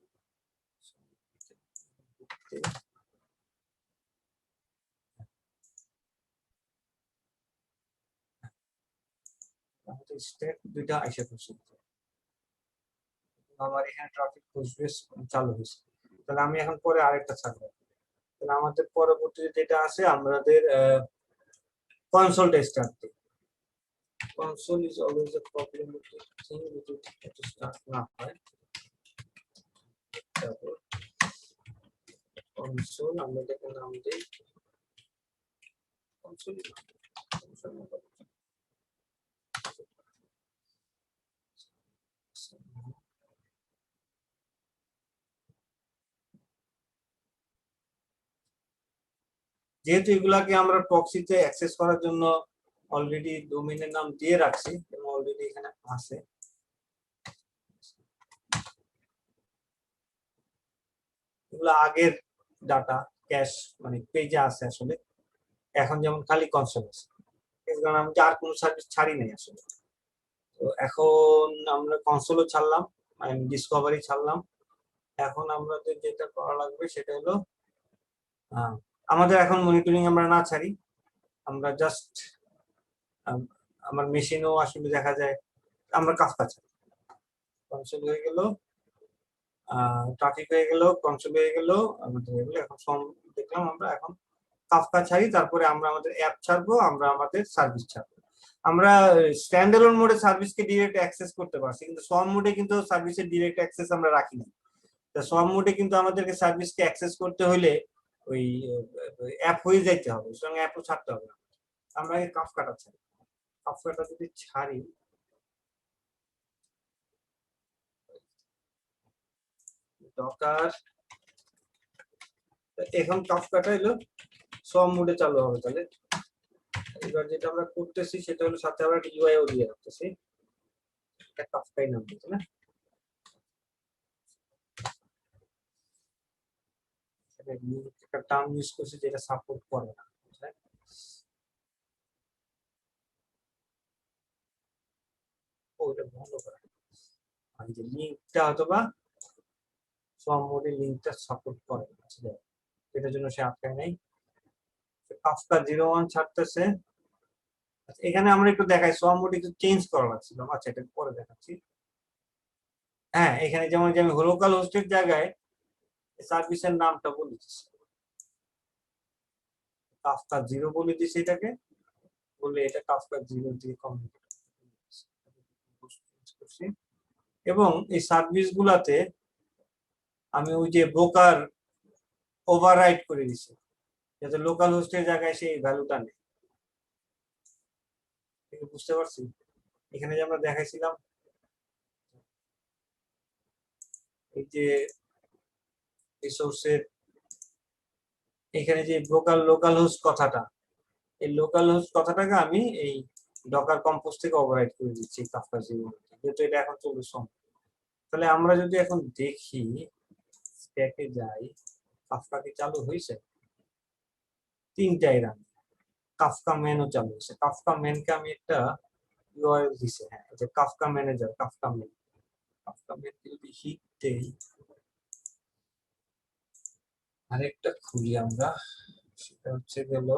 স্টেট দুইটা আইসা করছে, আমার এখানে ট্রাফিক চালু হয়েছে। তাহলে আমি এখন পরে আরেকটা ছাড়বো। তাহলে আমাদের পরবর্তী যেটা আছে আমাদের কনসোলটা স্টার্ট দিই। Console is always a problem with thing with start না হয়। তারপর কনসোল আমরা এটাকে নাম দিই কনসোল। যেহেতু এগুলাকে আমরা প্রক্সিতে অ্যাক্সেস করার জন্য অলরেডি ডোমেইনের নাম দিয়ে রাখছি এবং অলরেডি এখানে আছে, এগুলো আগের ডাটা ক্যাশ মানে পেজে আছে আসলে। এখন যেমন খালি কনসোল আছে, কারণ আমি আর কোনো সার্ভিস ছাড়ি নাই আসলে। তো এখন আমরা কনসোলও ছাড়লাম, মানে ডিসকভারি ছাড়লাম। এখন আমাদের যেটা করা লাগবে সেটা হলো আমাদের এখন মনিটরিং আমরা না ছাড়ি, আমরা জাস্ট আমার মেশিনও আসলে দেখা যায় আমরা কাফকা ছাড়ি। কনসোল হয়ে গেল, ট্রাফিক হয়ে গেল, কনসোল হয়ে গেল, আমাদের হয়ে গেল। এখন দেখলাম আমরা এখন কাফকা ছাড়ি, তারপরে আমরা আমাদের অ্যাপ ছাড়বো, আমরা আমাদের সার্ভিস ছাড়বো। আমরা স্ট্যান্ডালোন মোডে সার্ভিসকে ডিরেক্ট অ্যাক্সেস করতে পারছি, কিন্তু সোয়ার্ম মোডে কিন্তু সার্ভিসের ডিরেক্ট অ্যাক্সেস আমরা রাখি না। তো সোয়ার্ম মোডে কিন্তু আমাদেরকে সার্ভিসকে অ্যাক্সেস করতে হলে ওই অ্যাপ হয়ে যাইতে হবে, সুতরাং অ্যাপও ছাড়তে হবে। আমরা এই কাফকাটা ছাড়ি, কাফকাটা যদি ছাড়ি ডকার, এখন কাফকাটা এলো সোয়ার্ম মোডে চালু হবে। তাহলে এবার যেটা আমরা করতেছি সেটা হলো সাথে আমরা ইউআইও দিয়ে রাখতেছি, একটা কাফকাই নাম দিতে না। একটা টার্ম ইউজ করছি যেটা সাপোর্ট করে না, ওটা বন্ধ করা। আর যে লিংকটা অথবা সোয়ার্ম মোডে লিংকটা সাপোর্ট করে না, এটার জন্য সে আটকায় নাই। কাফকা 01 ছাড়তেছে। আচ্ছা, এখানে আমরা একটু দেখাই সোয়ার্ম মোড একটু চেঞ্জ করা লাগছিল। আচ্ছা, এটা পরে দেখাচ্ছি। হ্যাঁ, এখানে যেমন যে আমি লোকাল হোস্টের জায়গায় সার্ভিসের নামটা বলে দিচ্ছি, কাফকা 0 বলে দিচ্ছি। এটাকে বললে এটা কাফকা 0 দিয়ে কমপ্লিট। করছি এবং এই সার্ভিস গুলাতে আমি ওই যে ব্রোকার ওভাররাইড করে দিছি যাতে লোকাল হোস্টের জায়গায় সেই ভ্যালুটা নেই। বুঝতে পারছি? এখানে যে আমরা দেখাইছিলাম এই যে রিসোর্সের এখানে যে ব্রোকার লোকাল হোস্ট কথাটা, এই লোকাল হোস্ট কথাটাকে আমি এই ডকার কম্পোজ থেকে ওভাররাইড করে দিচ্ছি কাফকা জিরো, যেহেতু এটা এখন চলবে সম। তাহলে আমরা যদি এখন দেখি স্ট্যাকে যাই, কাফকা কি চালু হয়েছে? 3টাই রান, কাফকা মেনও চালু হয়েছে। কাফকা মেনকে আমি একটা ইউআরএল দিছি, হ্যাঁ যে কাফকা ম্যানেজার, কাফকা মেন যদি হিট দেই, আরেকটা খুলি আমরা, সেটা হচ্ছে গেল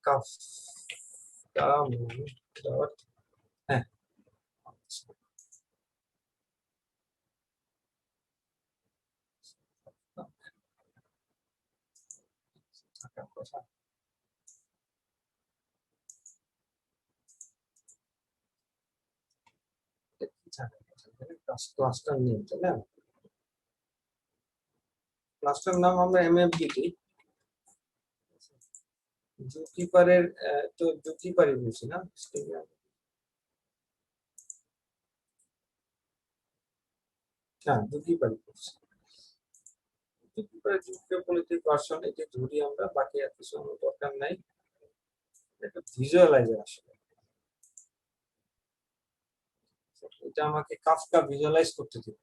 কাফকা মেন ডট, হ্যাঁ ক্লাস্টার নেম, তাই না? ক্লাস্টার নাম আমরা এমএফডিটি, জুকিপারের তো জুকিপারই বলছি না, হ্যাঁ জুকিপারই বলছি। জুকিপারের জুকিপলিটিক ভার্সন এই যে ধরি আমরা, বাকি আর কিছু দরকার নাই। একটা ভিজুয়ালাইজার আসলে, এটা আমাকে কাফকা ভিজুয়ালাইজ করতে দিবে।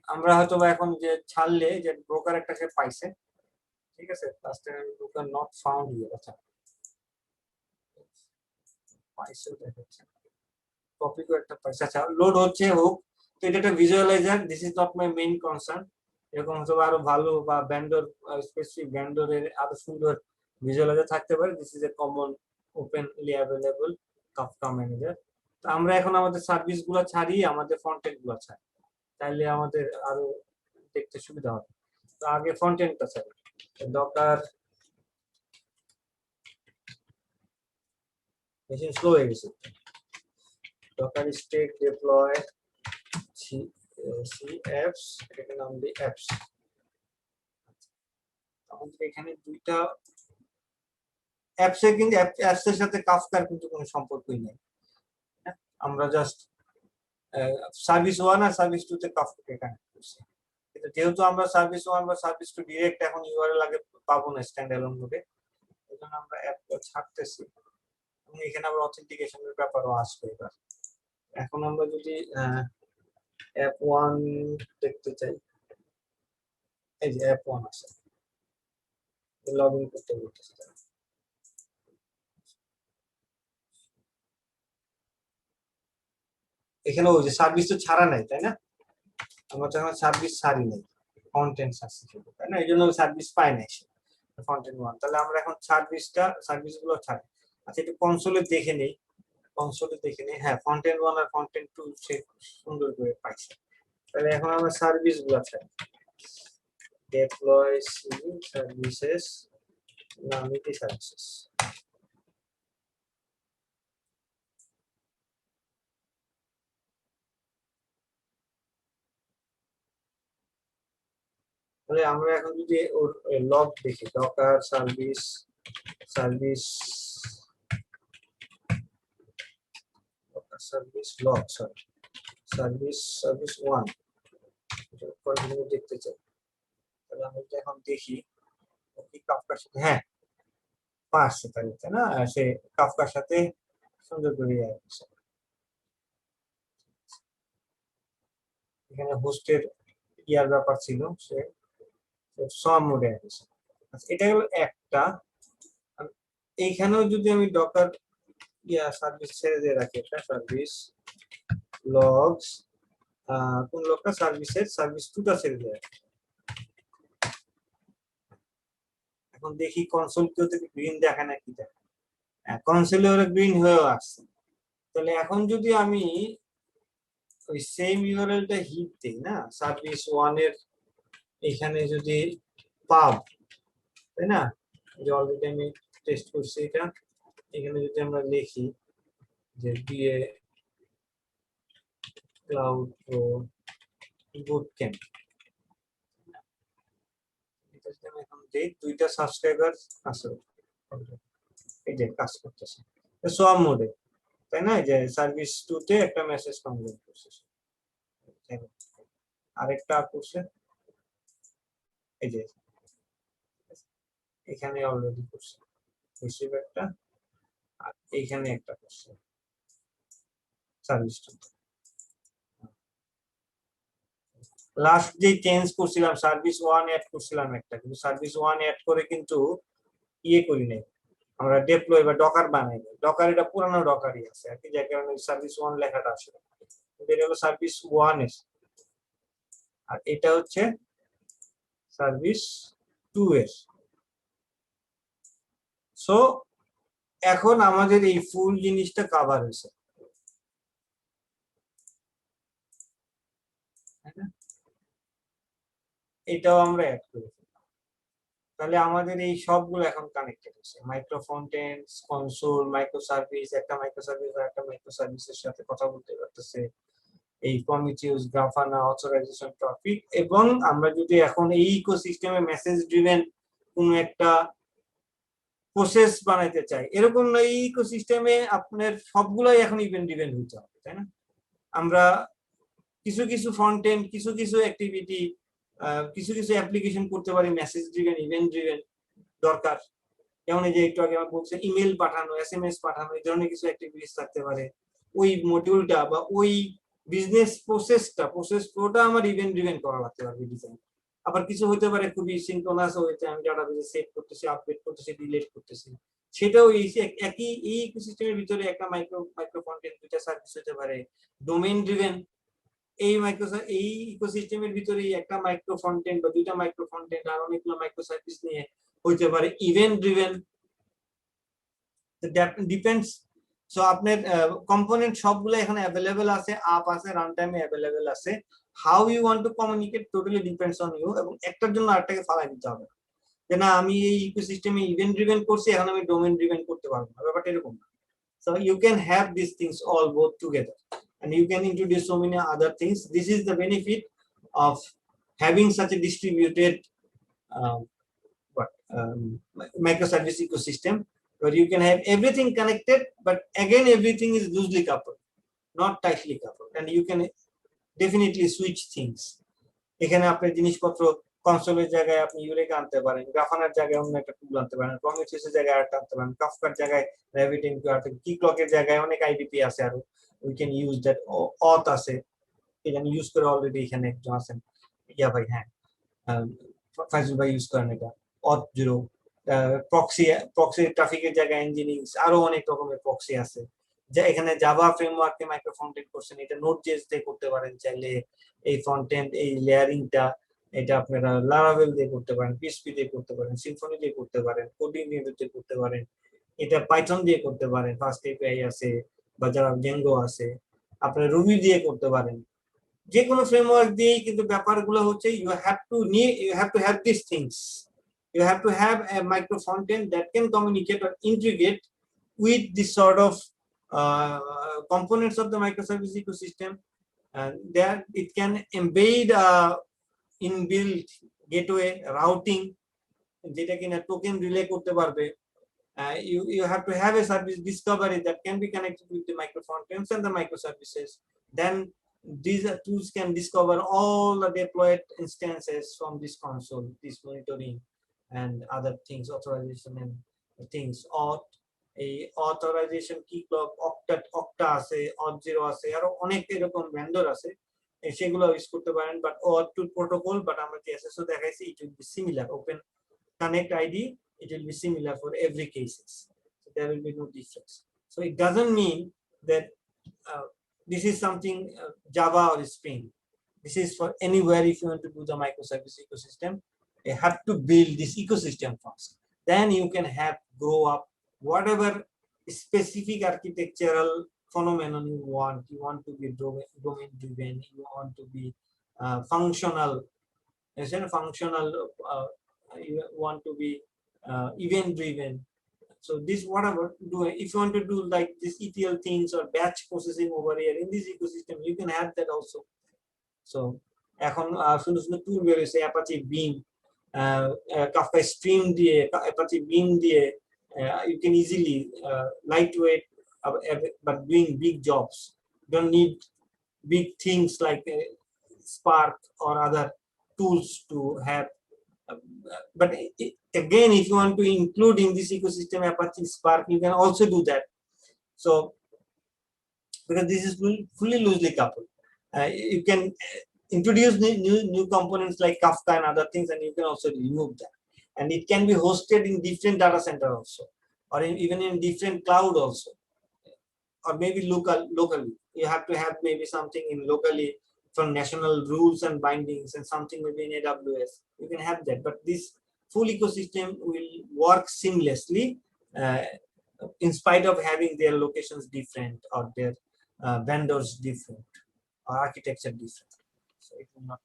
আমরা হয়তো এখন যে ছাড়লে যে ব্রোকার একটা সে পাইছে, ঠিক আছে, last time broker not found here, আচ্ছা পাইছে দেখাচ্ছে, কপি করে একটা পাইছে, আচ্ছা লোড হচ্ছে হোক। তো এটা একটা visualiser, this is not my main concern. এরকম হয়তো আরো ভালো বা ভেন্ডর স্পেসিফিক ভেন্ডরের আরো সুন্দর ভিজুয়ালাইজার থাকতে পারে। This is a common openly available Kafka manager. তো আমরা এখন আমাদের সার্ভিস গুলো ছাড়ি, আমাদের ফ্রন্ট এন্ড গুলো ছাড়ি, তাইলে আমাদের আরো দেখতে সুবিধা হবে। তো আগে ফ্রন্ট এন্ডটা ছাড়ি, ডকার মেশিন স্লো হয়ে গেছে, docker stack deploy C apps, এটাকে নাম দিই অ্যাপস। আমাদের এখানে দুইটা অ্যাপসে, কিন্তু অ্যাপস এর সাথে কাফকার কিন্তু কোনো সম্পর্কই নেই। আমরা জাস্ট সার্ভিস 1 আর সার্ভিস 2 তে কাফকাকে কানেক্ট করছি। কিন্তু যেহেতু আমরা সার্ভিস 1 বা সার্ভিস 2 ডাইরেক্ট এখন ইউআরএল আগে পাবো না স্ট্যান্ড অ্যালোন মোডে, এজন্য আমরা অ্যাপটা ছাড়তেছি। এবং এখানে আবার অথেন্টিকেশনের ব্যাপারও আসবে এবার। এখন আমরা যদি অ্যাপ 1 দেখতে চাই, এই যে অ্যাপ 1 আছে, লগ ইন করতে বলতেছে। এখানে ওই যে সার্ভিস তো ছাড়া নাই, তাই না? আমরা তো এখন সার্ভিস ছাড়ি নাই, কন্টেন্টস আছে শুধু, তাই না? এই জন্য সার্ভিস পাই নাই ফ্রন্ট-এন্ড 1। তাহলে আমরা এখন সার্ভিসগুলো ছাড়ি। আচ্ছা একটু কনসোলে দেখে নেই, হ্যাঁ ফ্রন্ট-এন্ড 1 আর ফ্রন্ট-এন্ড 2 সে সুন্দর করে পাইছে। তাহলে এখন আমরা সার্ভিসগুলো ছাড়ি, ডিপ্লয় সি সার্ভিসেস, নামিটি সার্ভিসেস। তাহলে আমরা এখন যদি ওর লগ দেখি, Docker service log, sorry service 1 continue দেখতে চাই। তাহলে আমি এখন দেখি কি কাফকার সাথে, হ্যাঁ পারছে, তাই না? সে কাফকার সাথে সুন্দর করে যাচ্ছে। এখানে হোস্টের ইয়ার ব্যাপার ছিল, সে সম মোডে আছে। আচ্ছা এটা হলো একটা। এইখানেও যদি আমি ডকার সার্ভিস ছেড়ে দিয়ে রাখি, একটা সার্ভিস লগস, কোন লগটা সার্ভিসের সার্ভিস 2টা ছেড়ে দিয়ে রাখি। এখন দেখি কনসোল কেউ থেকে গ্রিন দেখায় না কি দেখায়, কনসোলে ওরা গ্রিন হয়েও আসছে। তাহলে এখন যদি আমি ওই সেম ইউআরএলটা হিট দেই না, সার্ভিস 1 এর এখানে যদি পাব, তাই না, যে অলরেডি আমি টেস্ট করছি এটা, এখানে যদি আমরা লিখি যে BA cloud pro boot camp, এটা যদি আমি এখন দেই, 2টা সাবস্ক্রাইবার আছে, এই যে কাজ করতেছে সোয়াম মোডে, তাই না, যে সার্ভিস 2 তে একটা মেসেজ কমপ্লিট করছে, আরেকটা করছে এই যে এখানে অলরেডি করছে রিসিভ একটা, আর এইখানে একটা করছে সার্ভিস 2। লাস্ট যে চেঞ্জ করছিলাম সার্ভিস 1 অ্যাড করছিলাম একটা, কিন্তু সার্ভিস 1 অ্যাড করে কিন্তু ইয়ে করি নাই, আমরা ডেপ্লয় বা ডকার বানাই নাই, ডকার এটা পুরানো ডকারই আছে আর কি, যার কারণে সার্ভিস 1 লেখাটা আসলে, এটা হলো সার্ভিস 1 এর, আর এটা হচ্ছে সার্ভিস 2 এর। সো এখন আমাদের এই ফুল জিনিসটা কভার হয়েছে, এটাও আমরা অ্যাড করে ফেললাম, তাহলে আমাদের এই সবগুলো এখন কানেক্টেড আছে, মাইক্রো ফ্রন্টেন্ড, কনসোল, মাইক্রো সার্ভিস, একটা মাইক্রো সার্ভিস আর একটা মাইক্রো সার্ভিসের সাথে কথা বলতে পারতেছে, এই প্রমিথিউস, গ্রাফানা, অথরাইজেশন টপিক, এবং আমরা যদি এখন এই ইকোসিস্টেমে মেসেজ ড্রিভেন কোন একটা প্রসেস বানাইতে চাই, এরকম না, এই ইকোসিস্টেমে আপনার সবগুলাই এখন ইভেন্ট ড্রিভেন হতে হবে, তাই না। আমরা কিছু কিছু ফ্রন্ট এন্ড, কিছু কিছু অ্যাক্টিভিটি, কিছু কিছু অ্যাপ্লিকেশন করতে পারি মেসেজ ড্রিভেন, ইভেন্ট ড্রিভেন দরকার, যেমন এই যে একটু আগে আমার বলছে ইমেল পাঠানো, এসএমএস পাঠানো, এই ধরনের কিছু অ্যাক্টিভিটিস থাকতে পারে, ওই মডিউলটা বা ওই বিজনেস প্রসেসটা, প্রসেস ফ্লোটা আমার ইভেন্ট ড্রিভেন করা লাগতে পারবে ডিজাইন। আবার কিছু হতে পারে খুবই সিনক্রোনাস হয়েছে, আমি ডাটাবেসে সেভ করতেছি, আপডেট করতেছি, ডিলিট করতেছি, সেটাও এই একই এই ইকোসিস্টেমের ভিতরে একটা মাইক্রো ফ্রন্টেন্ড, 2টা সার্ভিস হতে পারে। ডোমেইন ড্রিভেন, এই এই ইকোসিস্টেমের ভিতরেই একটা মাইক্রো ফ্রন্টেন্ড বা 2টা মাইক্রো ফ্রন্টেন্ড আর অনেকগুলো মাইক্রো সার্ভিস নিয়ে হইতে পারে ইভেন্ট ড্রিভেন, ডিপেন্ডস। সো আপনার কম্পোনেন্ট সবগুলো এখানে অ্যাভেলেবেল আছে, আপ আছে, রান টাইমে অ্যাভেলেবেল আছে, how you want to communicate totally depends on you, এবং একটার জন্য আরেকটাকে ফালাই দিতে হবে যে না আমি এই ইকোসিস্টেমে ইভেন্ট ড্রিভেন করছি, এখন আমি ডোমেইন ড্রিভেন করতে পারবো না, ব্যাপারটা এরকম না। So you can have this things all both together and you can introduce so many other things. This is the benefit of having such a distributed microservice ecosystem, where you can have everything connected, but again everything is loosely coupled, not tightly coupled, and you can definitely switch things. এখানে আপনি জিনিসপত্র কনসোলের জায়গায় আপনি ইউরেকা আনতে পারেন, গ্রাফানার জায়গায় অন্য একটা টুল আনতে পারেন, প্রমিথিউসের জায়গায় আরেকটা আনতে পারেন, কাফকার জায়গায় RabbitMQ, কি ক্লকের জায়গায় অনেক আইডিপি আছে, আর we can use that auth আছে, এটা আমি ইউজ করে অলরেডি, এখানে একজন আছেন ইয়া ভাই, হ্যাঁ ফাইজুল ভাই ইউজ করেন এটা auth 0, প্রক্সি ট্রাফিকের জায়গায় ইঞ্জিনিয়ারিং, আরো অনেক রকমের প্রক্সি আছে, যা এখানে জাভা ফ্রেমওয়ার্কে মাইক্রো ফ্রন্টেন্ড করছেন, এটা নোড.js দিয়ে করতে পারেন চাইলে, এই ফ্রন্টেন্ড এই লেয়ারিংটা এটা আপনারা লারাভেল দিয়ে করতে পারেন, পিএইচপি দিয়ে করতে পারেন, সিম্ফনি দিয়ে করতে পারেন, কোডিং দিয়ে করতে পারেন, এটা পাইথন দিয়ে করতে পারেন, ফাস্ট এপিআই আছে, বা যারা জেঙ্গো আছে, আপনারা রুবি দিয়ে করতে পারেন, যে কোনো ফ্রেমওয়ার্ক দিয়েই, কিন্তু ব্যাপারগুলো হচ্ছে you have to have these things. You have to have a micro frontend that can communicate or integrate with this sort of components of the microservice ecosystem, and there it can embed inbuilt gateway routing, যেটা কিনা টোকেন রিলে করতে পারবে। You have to have a service discovery that can be connected with the micro frontends and the microservices. Then these tools can discover all the deployed instances from this console, this monitoring and other things, authorization and things. এই authorization key clock, octa আছে, auth 0 আছে, আরো অনেক এরকম ভেন্ডর আছে, সেগুলো ইউজ করতে পারেন। বাট auth 2 protocol, বাট আমরা যে এসএসও দেখাইছি, it will be similar. Open connect ID, it will be similar for every cases. So there will be no difference. So it doesn't mean that this is something Java or Spring. This is for anywhere. If you want to do the microservice ecosystem, you have to build this ecosystem first. Then you can have grow up whatever specific architectural phenomenon you want to be domain driven, you want to be functional, functional, you want to be event driven. So this whatever do, if you want to do like this ETL things or batch processing over here in this ecosystem, you can have that also. So এখন সুন্দর সুন্দর টুল বের হয়েছে, অ্যাপাচি বিম, কাফকা স্ট্রিম দিয়ে, অ্যাপাচি বিম দিয়ে you can easily lightweight but doing big jobs. Don't need big things like Spark or other tools to have. But again, if you want to include in this ecosystem Apache Spark, you can also do that. So because this is fully loosely coupled, you can introduce new components like Kafka and other things, and you can also remove that. And it can be hosted in different data center also, or even in different cloud also, or maybe locally. You have to have maybe something in locally from national rules and bindings, and something maybe in AWS. You can have that, but this full ecosystem will work seamlessly in spite of having their locations different or their vendors different or architecture different. So it will not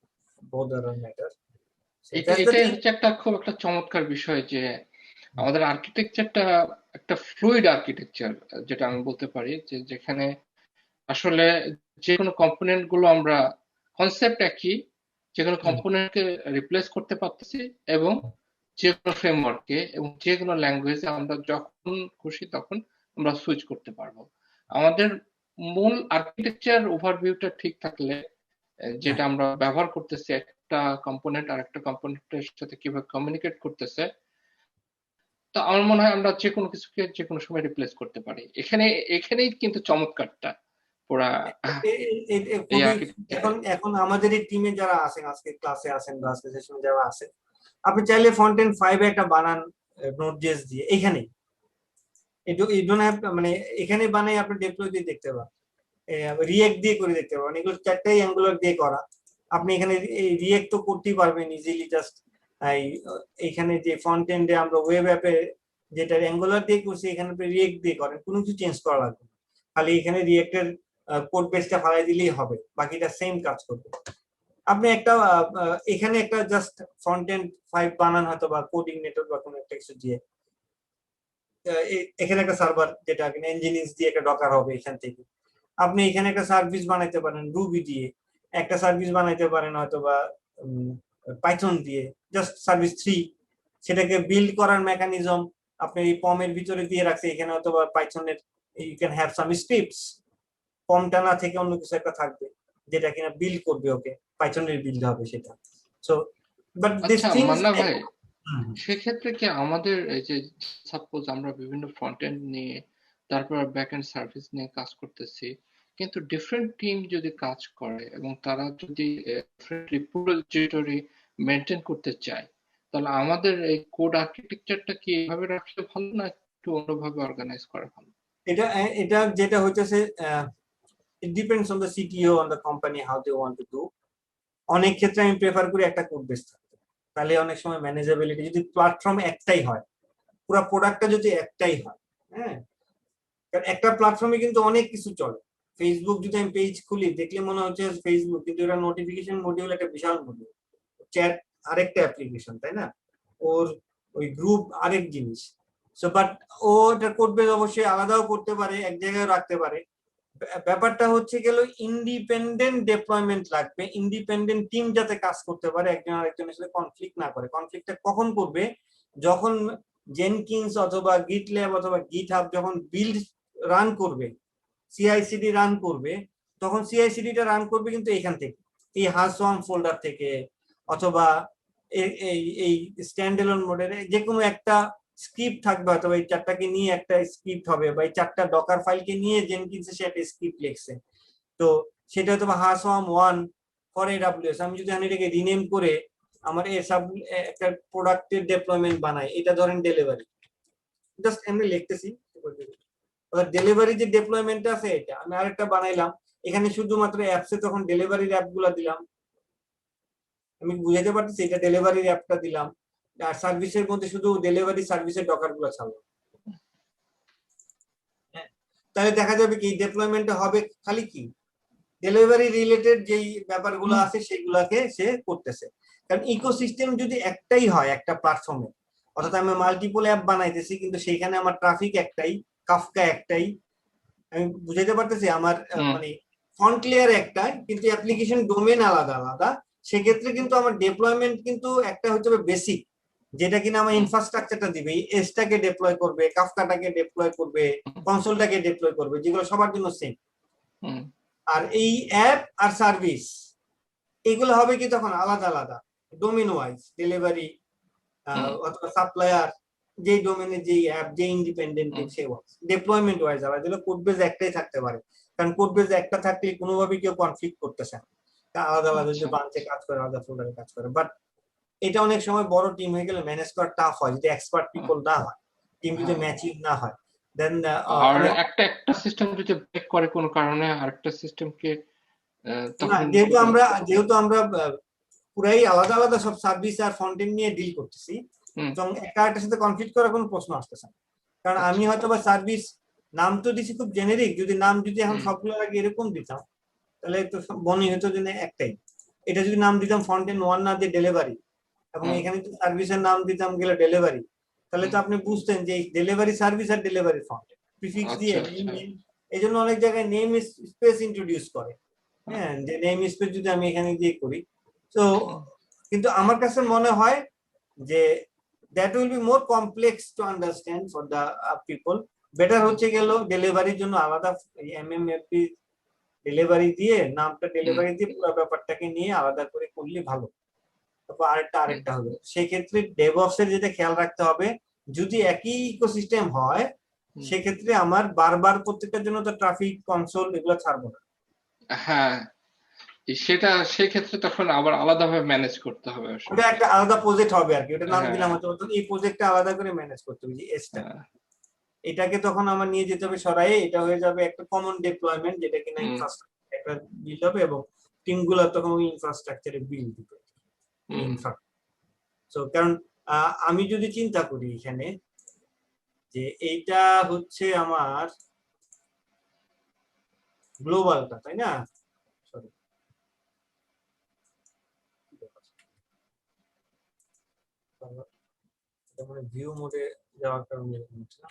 bother or matter. So এটাই হচ্ছে একটা খুব একটা চমৎকার বিষয় যে আমাদের আর্কিটেকচারটা একটা ফ্লুইড আর্কিটেকচার, যেটা আমি বলতে পারি, যে যেখানে আসলে যে কোনো কম্পোনেন্ট গুলো আমরা কনসেপ্ট একই, যে কোনো কম্পোনেন্টকে রিপ্লেস করতে পারতেছি, এবং যে কোনো ফ্রেমওয়ার্ককে এবং যে কোনো ল্যাঙ্গুয়েজে আমরা যখন খুশি তখন আমরা সুইচ করতে পারবো। আমাদের মূল আর্কিটেকচার ওভারভিউটা ঠিক থাকলে, যেটা আমরা ব্যবহার করতেছি একটা কম্পোনেন্ট আর একটা কম্পোনেন্টের সাথে কিভাবে কমিউনিকেট করতেছে, তো আমার মনে হয় আমরা যে কোনো কিছুকে যে কোনো সময় রিপ্লেস করতে পারি। এখানেই কিন্তু চমৎকারটা পুরা। এখন আমাদের এই টিমে যারা আছেন, আজকে ক্লাসে আছেন বা আজকে সেশনে যারা আছেন, আপনি চাইলে ফ্রন্ট-এন্ড 5 একটা বানান নোড.জেএস দিয়ে, এখানেই you don't have, মানে এখানে বানাই আপনি ডিপ্লয় দিয়ে দেখতে পারেন, রিঅ্যাক্ট দিয়ে করে দেখতে পারেন। এগুলো চারটাই অ্যাঙ্গুলার দিয়ে করা। আপনি এখানে এই রিঅ্যাক্ট তো করতেই পারবেন ইজিলি, জাস্ট এইখানে যে ফ্রন্ট এন্ডে আমরা ওয়েব অ্যাপে যেটা অ্যাঙ্গুলার দিয়ে করছি, এখানে আপনি রিঅ্যাক্ট দিয়ে করেন, কোনো কিছু চেঞ্জ করা লাগবে না, খালি এখানে রিঅ্যাক্টের কোড বেসটা ফালাই দিলেই হবে, বাকিটা সেম কাজ করবে। আপনি একটা এখানে একটা জাস্ট ফ্রন্ট এন্ড 5 বানান, হয়তো বা কোডিং নেটওয়ার্ক বা কোনো একটা কিছু দিয়ে, এখানে একটা সার্ভার যেটা ইঞ্জিনিয়ার্স দিয়ে একটা ডকার হবে, এখান থেকে আপনি এখানে একটা সার্ভিস বানাইতে পারেন রুবি দিয়ে, একটা সার্ভিস বানাইতে পারেন হয়তো বা পাইথন দিয়ে, জাস্ট সার্ভিস 3, সেটাকে বিল্ড করার মেকানিজম আপনি এই পমের ভিতরে দিয়ে রাখছে, এখানে হয়তো বা পাইথনের you can have some scripts, পমটা না থেকে অন্য কিছু একটা থাকবে যেটা কিনা বিল্ড করবে, ওকে পাইথনের বিল্ড হবে সেটা। So but this things, Manna ভাই, সেক্ষেত্রে কি আমাদের এই যে সাপোজ আমরা বিভিন্ন ফ্রন্ট এন্ড নিয়ে তারপর ব্যাক এন্ড সার্ভিস নিয়ে কাজ করতেছি, কিন্তু ডিফারেন্ট টিম যদি কাজ করে এবং তারা যদি রিপোজিটরি মেনটেন করতে চায়, তাহলে আমাদের এই কোড আর্কিটেকচারটা কি এভাবে রাখলে ভালো না একটু অন্যভাবে অর্গানাইজ করা ভালো? এটা যেটা হইতেছে, it depends on the CTO on the company how they want to do. অনেক ক্ষেত্রে আমি প্রেফার করি একটা কোড বেস থাকতে, তাহলে অনেক সময় ম্যানেজেবিলিটি, যদি প্ল্যাটফর্ম একটাই হয়, পুরো প্রোডাক্টটা যদি একটাই হয়, হ্যাঁ, কারণ একটা প্ল্যাটফর্মে কিন্তু অনেক কিছু চলে। ফেসবুক যদি আমি পেজ খুলি, দেখলে মনে হচ্ছে ফেসবুক, কিন্তু এটা নোটিফিকেশন মডিউল একটা বিশাল মডিউল, চ্যাট আরেকটা অ্যাপ্লিকেশন, তাই না, ওর ওই গ্রুপ আরেক জিনিস। সো বাট ও এটা কোড বেস অবশ্যই আলাদাও করতে পারে, এক জায়গায় রাখতে পারে। ব্যাপারটা হচ্ছে গেল ইন্ডিপেন্ডেন্ট ডেপ্লয়মেন্ট লাগবে, ইন্ডিপেন্ডেন্ট টিম যাতে কাজ করতে পারে, একজন আরেকজনের সাথে কনফ্লিক্ট না করে। কনফ্লিক্টটা কখন করবে? যখন জেনকিন্স অথবা গিটল্যাব অথবা গিটহাব যখন বিল্ড রান করবে, সিআইসিডি রান করবে, তখন সিআইসিডিটা রান করবে কিন্তু এখান থেকে, এই হাসওয়াম ফোল্ডার থেকে, অথবা এই স্ট্যান্ডএলোন মোডের যে কোনো একটা স্ক্রিপ্ট থাকবে, অথবা এই চারটাকে নিয়ে একটা স্ক্রিপ্ট হবে, বা এই চারটা ডকার ফাইলকে নিয়ে জেনকিন্সে সে একটা স্ক্রিপ্ট লিখছে, তো সেটা হয়তো হাসওয়াম 1 ফর AWS। আমি যদি এটাকে রিনেম করে আমার সব একটা প্রোডাক্টের ডেপ্লয়মেন্ট বানাই, এটা ধরেন ডেলিভারি, জাস্ট এমনি লিখতেছি, ডেলিভারি যে ডেপ্লয়মেন্টটা আছে এটা আমি আরেকটা বানাইলাম, এখানে শুধুমাত্র অ্যাপসে তখন ডেলিভারির অ্যাপগুলো দিলাম, আমি বুঝাতে পারতেছি, এটা ডেলিভারির অ্যাপটা দিলাম, আর সার্ভিসের মধ্যে শুধু ডেলিভারি সার্ভিসের ডকারগুলো ছাড়লাম। তো তাহলে দেখা যাবে কি ডেপ্লয়মেন্ট হবে খালি কি ডেলিভারি রিলেটেড যেই ব্যাপারগুলো আছে সেগুলাকে সে করতেছে। কারণ ইকোসিস্টেম যদি একটাই হয় একটা প্ল্যাটফর্মে, অর্থাৎ আমি মাল্টিপল অ্যাপ বানাইতেছি কিন্তু সেইখানে আমার ট্রাফিক একটাই, কাফকা একটাই, আমি বুঝাইতে পারতেছি আমার মানে ফন্ট লেয়ার একটাই কিন্তু অ্যাপ্লিকেশন ডোমেন আলাদা আলাদা, সেক্ষেত্রে কিন্তু আমার ডেপ্লয়মেন্ট কিন্তু একটা হচ্ছে বেসিক, যেটা কিনা আমার ইনফ্রাস্ট্রাকচারটা দিবে, এসটাকে ডিপ্লয় করবে, কাফকাটাকে ডিপ্লয় করবে, কনসোলটাকে ডিপ্লয় করবে, যেগুলো সবার জন্য সেম। আর এই অ্যাপ আর সার্ভিস এগুলো হবে কি তখন আলাদা আলাদা ডোমেন ওয়াইজ, ডেলিভারি অথবা সাপ্লায়ার যে ডোমেনে যে অ্যাপ যে ইন্ডিপেন্ডেন্ট সে ডেপ্লয়মেন্ট ওয়াইজ আলাদা, যেগুলো কোড বেজ একটাই থাকতে পারে, কারণ কোড বেজ একটা থাকলে কোনোভাবেই কেউ কনফ্লিক্ট করতেছে না, আলাদা আলাদা যে ব্রাঞ্চে কাজ করে আলাদা ফোল্ডারে কাজ করে। বাট এটা অনেক সময় বড় টিম হয়ে গেলে ম্যানেজ করা টাফ হয় যদি এক্সপার্ট পিপল না হয়, টিম যদি ম্যাচিং না হয়। দেন আর একটা সিস্টেম যদি ব্রেক করে কোনো কারণে আরেকটা সিস্টেমকে তখন যেহেতু আমরা পুরাই আলাদা আলাদা সব সার্ভিস আর ফ্রন্ট-এন্ড নিয়ে ডিল করতেছি, এবং একটার সাথে কনফ্লিক্ট করার কোনো প্রশ্ন আসতেছে না। কারণ আমি হয়তো বা সার্ভিস নাম তো দিছি খুব জেনেরিক, যদি নাম যদি এখন সবগুলোর আগে এরকম দিতাম তাহলে তো মনে হতো যে একটাই। এটা যদি নাম দিতাম ফ্রন্ট-এন্ড 1 না দিয়ে ডেলিভারি, এবং এখানে যদি সার্ভিসের নাম দিতাম গেলে ডেলিভারি, তাহলে তো আপনি বুঝতেন যে ডেলিভারি সার্ভিস আর ডেলিভারি ফ্রন্ট-এন্ড প্রিফিক্স দিয়ে এই জন্য অনেক জায়গায় নেম স্পেস ইন্ট্রোডিউস করে। হ্যাঁ, যে নেম স্পেস যদি আমি এখানে দিয়ে করি, তো কিন্তু আমার কাছে মনে হয় যে that will be more complex to understand for the people. Better হচ্ছে গেল ডেলিভারির জন্য আলাদা এমএমএফপি ডেলিভারি দিয়ে, নামটা ডেলিভারি দিয়ে পুরো ব্যাপারটাকে নিয়ে আলাদা করে করলে ভালো। তারপর আরেকটা হবে সেক্ষেত্রে ডেভঅপস এর যেটা খেয়াল রাখতে হবে, যদি একই ইকোসিস্টেম হয় সেক্ষেত্রে আমার বারবার প্রত্যেকটার জন্য তো ট্রাফিক কনসোল এগুলো ছাড়বো না। হ্যাঁ, সেটা সেক্ষেত্রে তখন আবার আলাদাভাবে ম্যানেজ করতে হবে। ওটা একটা আলাদা প্রজেক্ট হবে আর কি, ওটা নাম দিলাম হয়তো এই প্রজেক্টটা আলাদা করে ম্যানেজ করতে হবে। যে এসটা এটাকে তখন আমার নিয়ে যেতে হবে সরাই, এটা হয়ে যাবে একটা কমন ডিপ্লয়মেন্ট যেটা কিনা ইনফ্রাস্ট্রাকচার একটা বিল্ড হবে এবং টিমগুলো তখন ওই ইনফ্রাস্ট্রাকচারে বিল্ড দিবে। সো কারণ আমি যদি চিন্তা করি এখানে যে এইটা হচ্ছে আমার গ্লোবালটা, তাই না? সরি, মানে ভিউ মোডে যাওয়ার কারণে হচ্ছে না।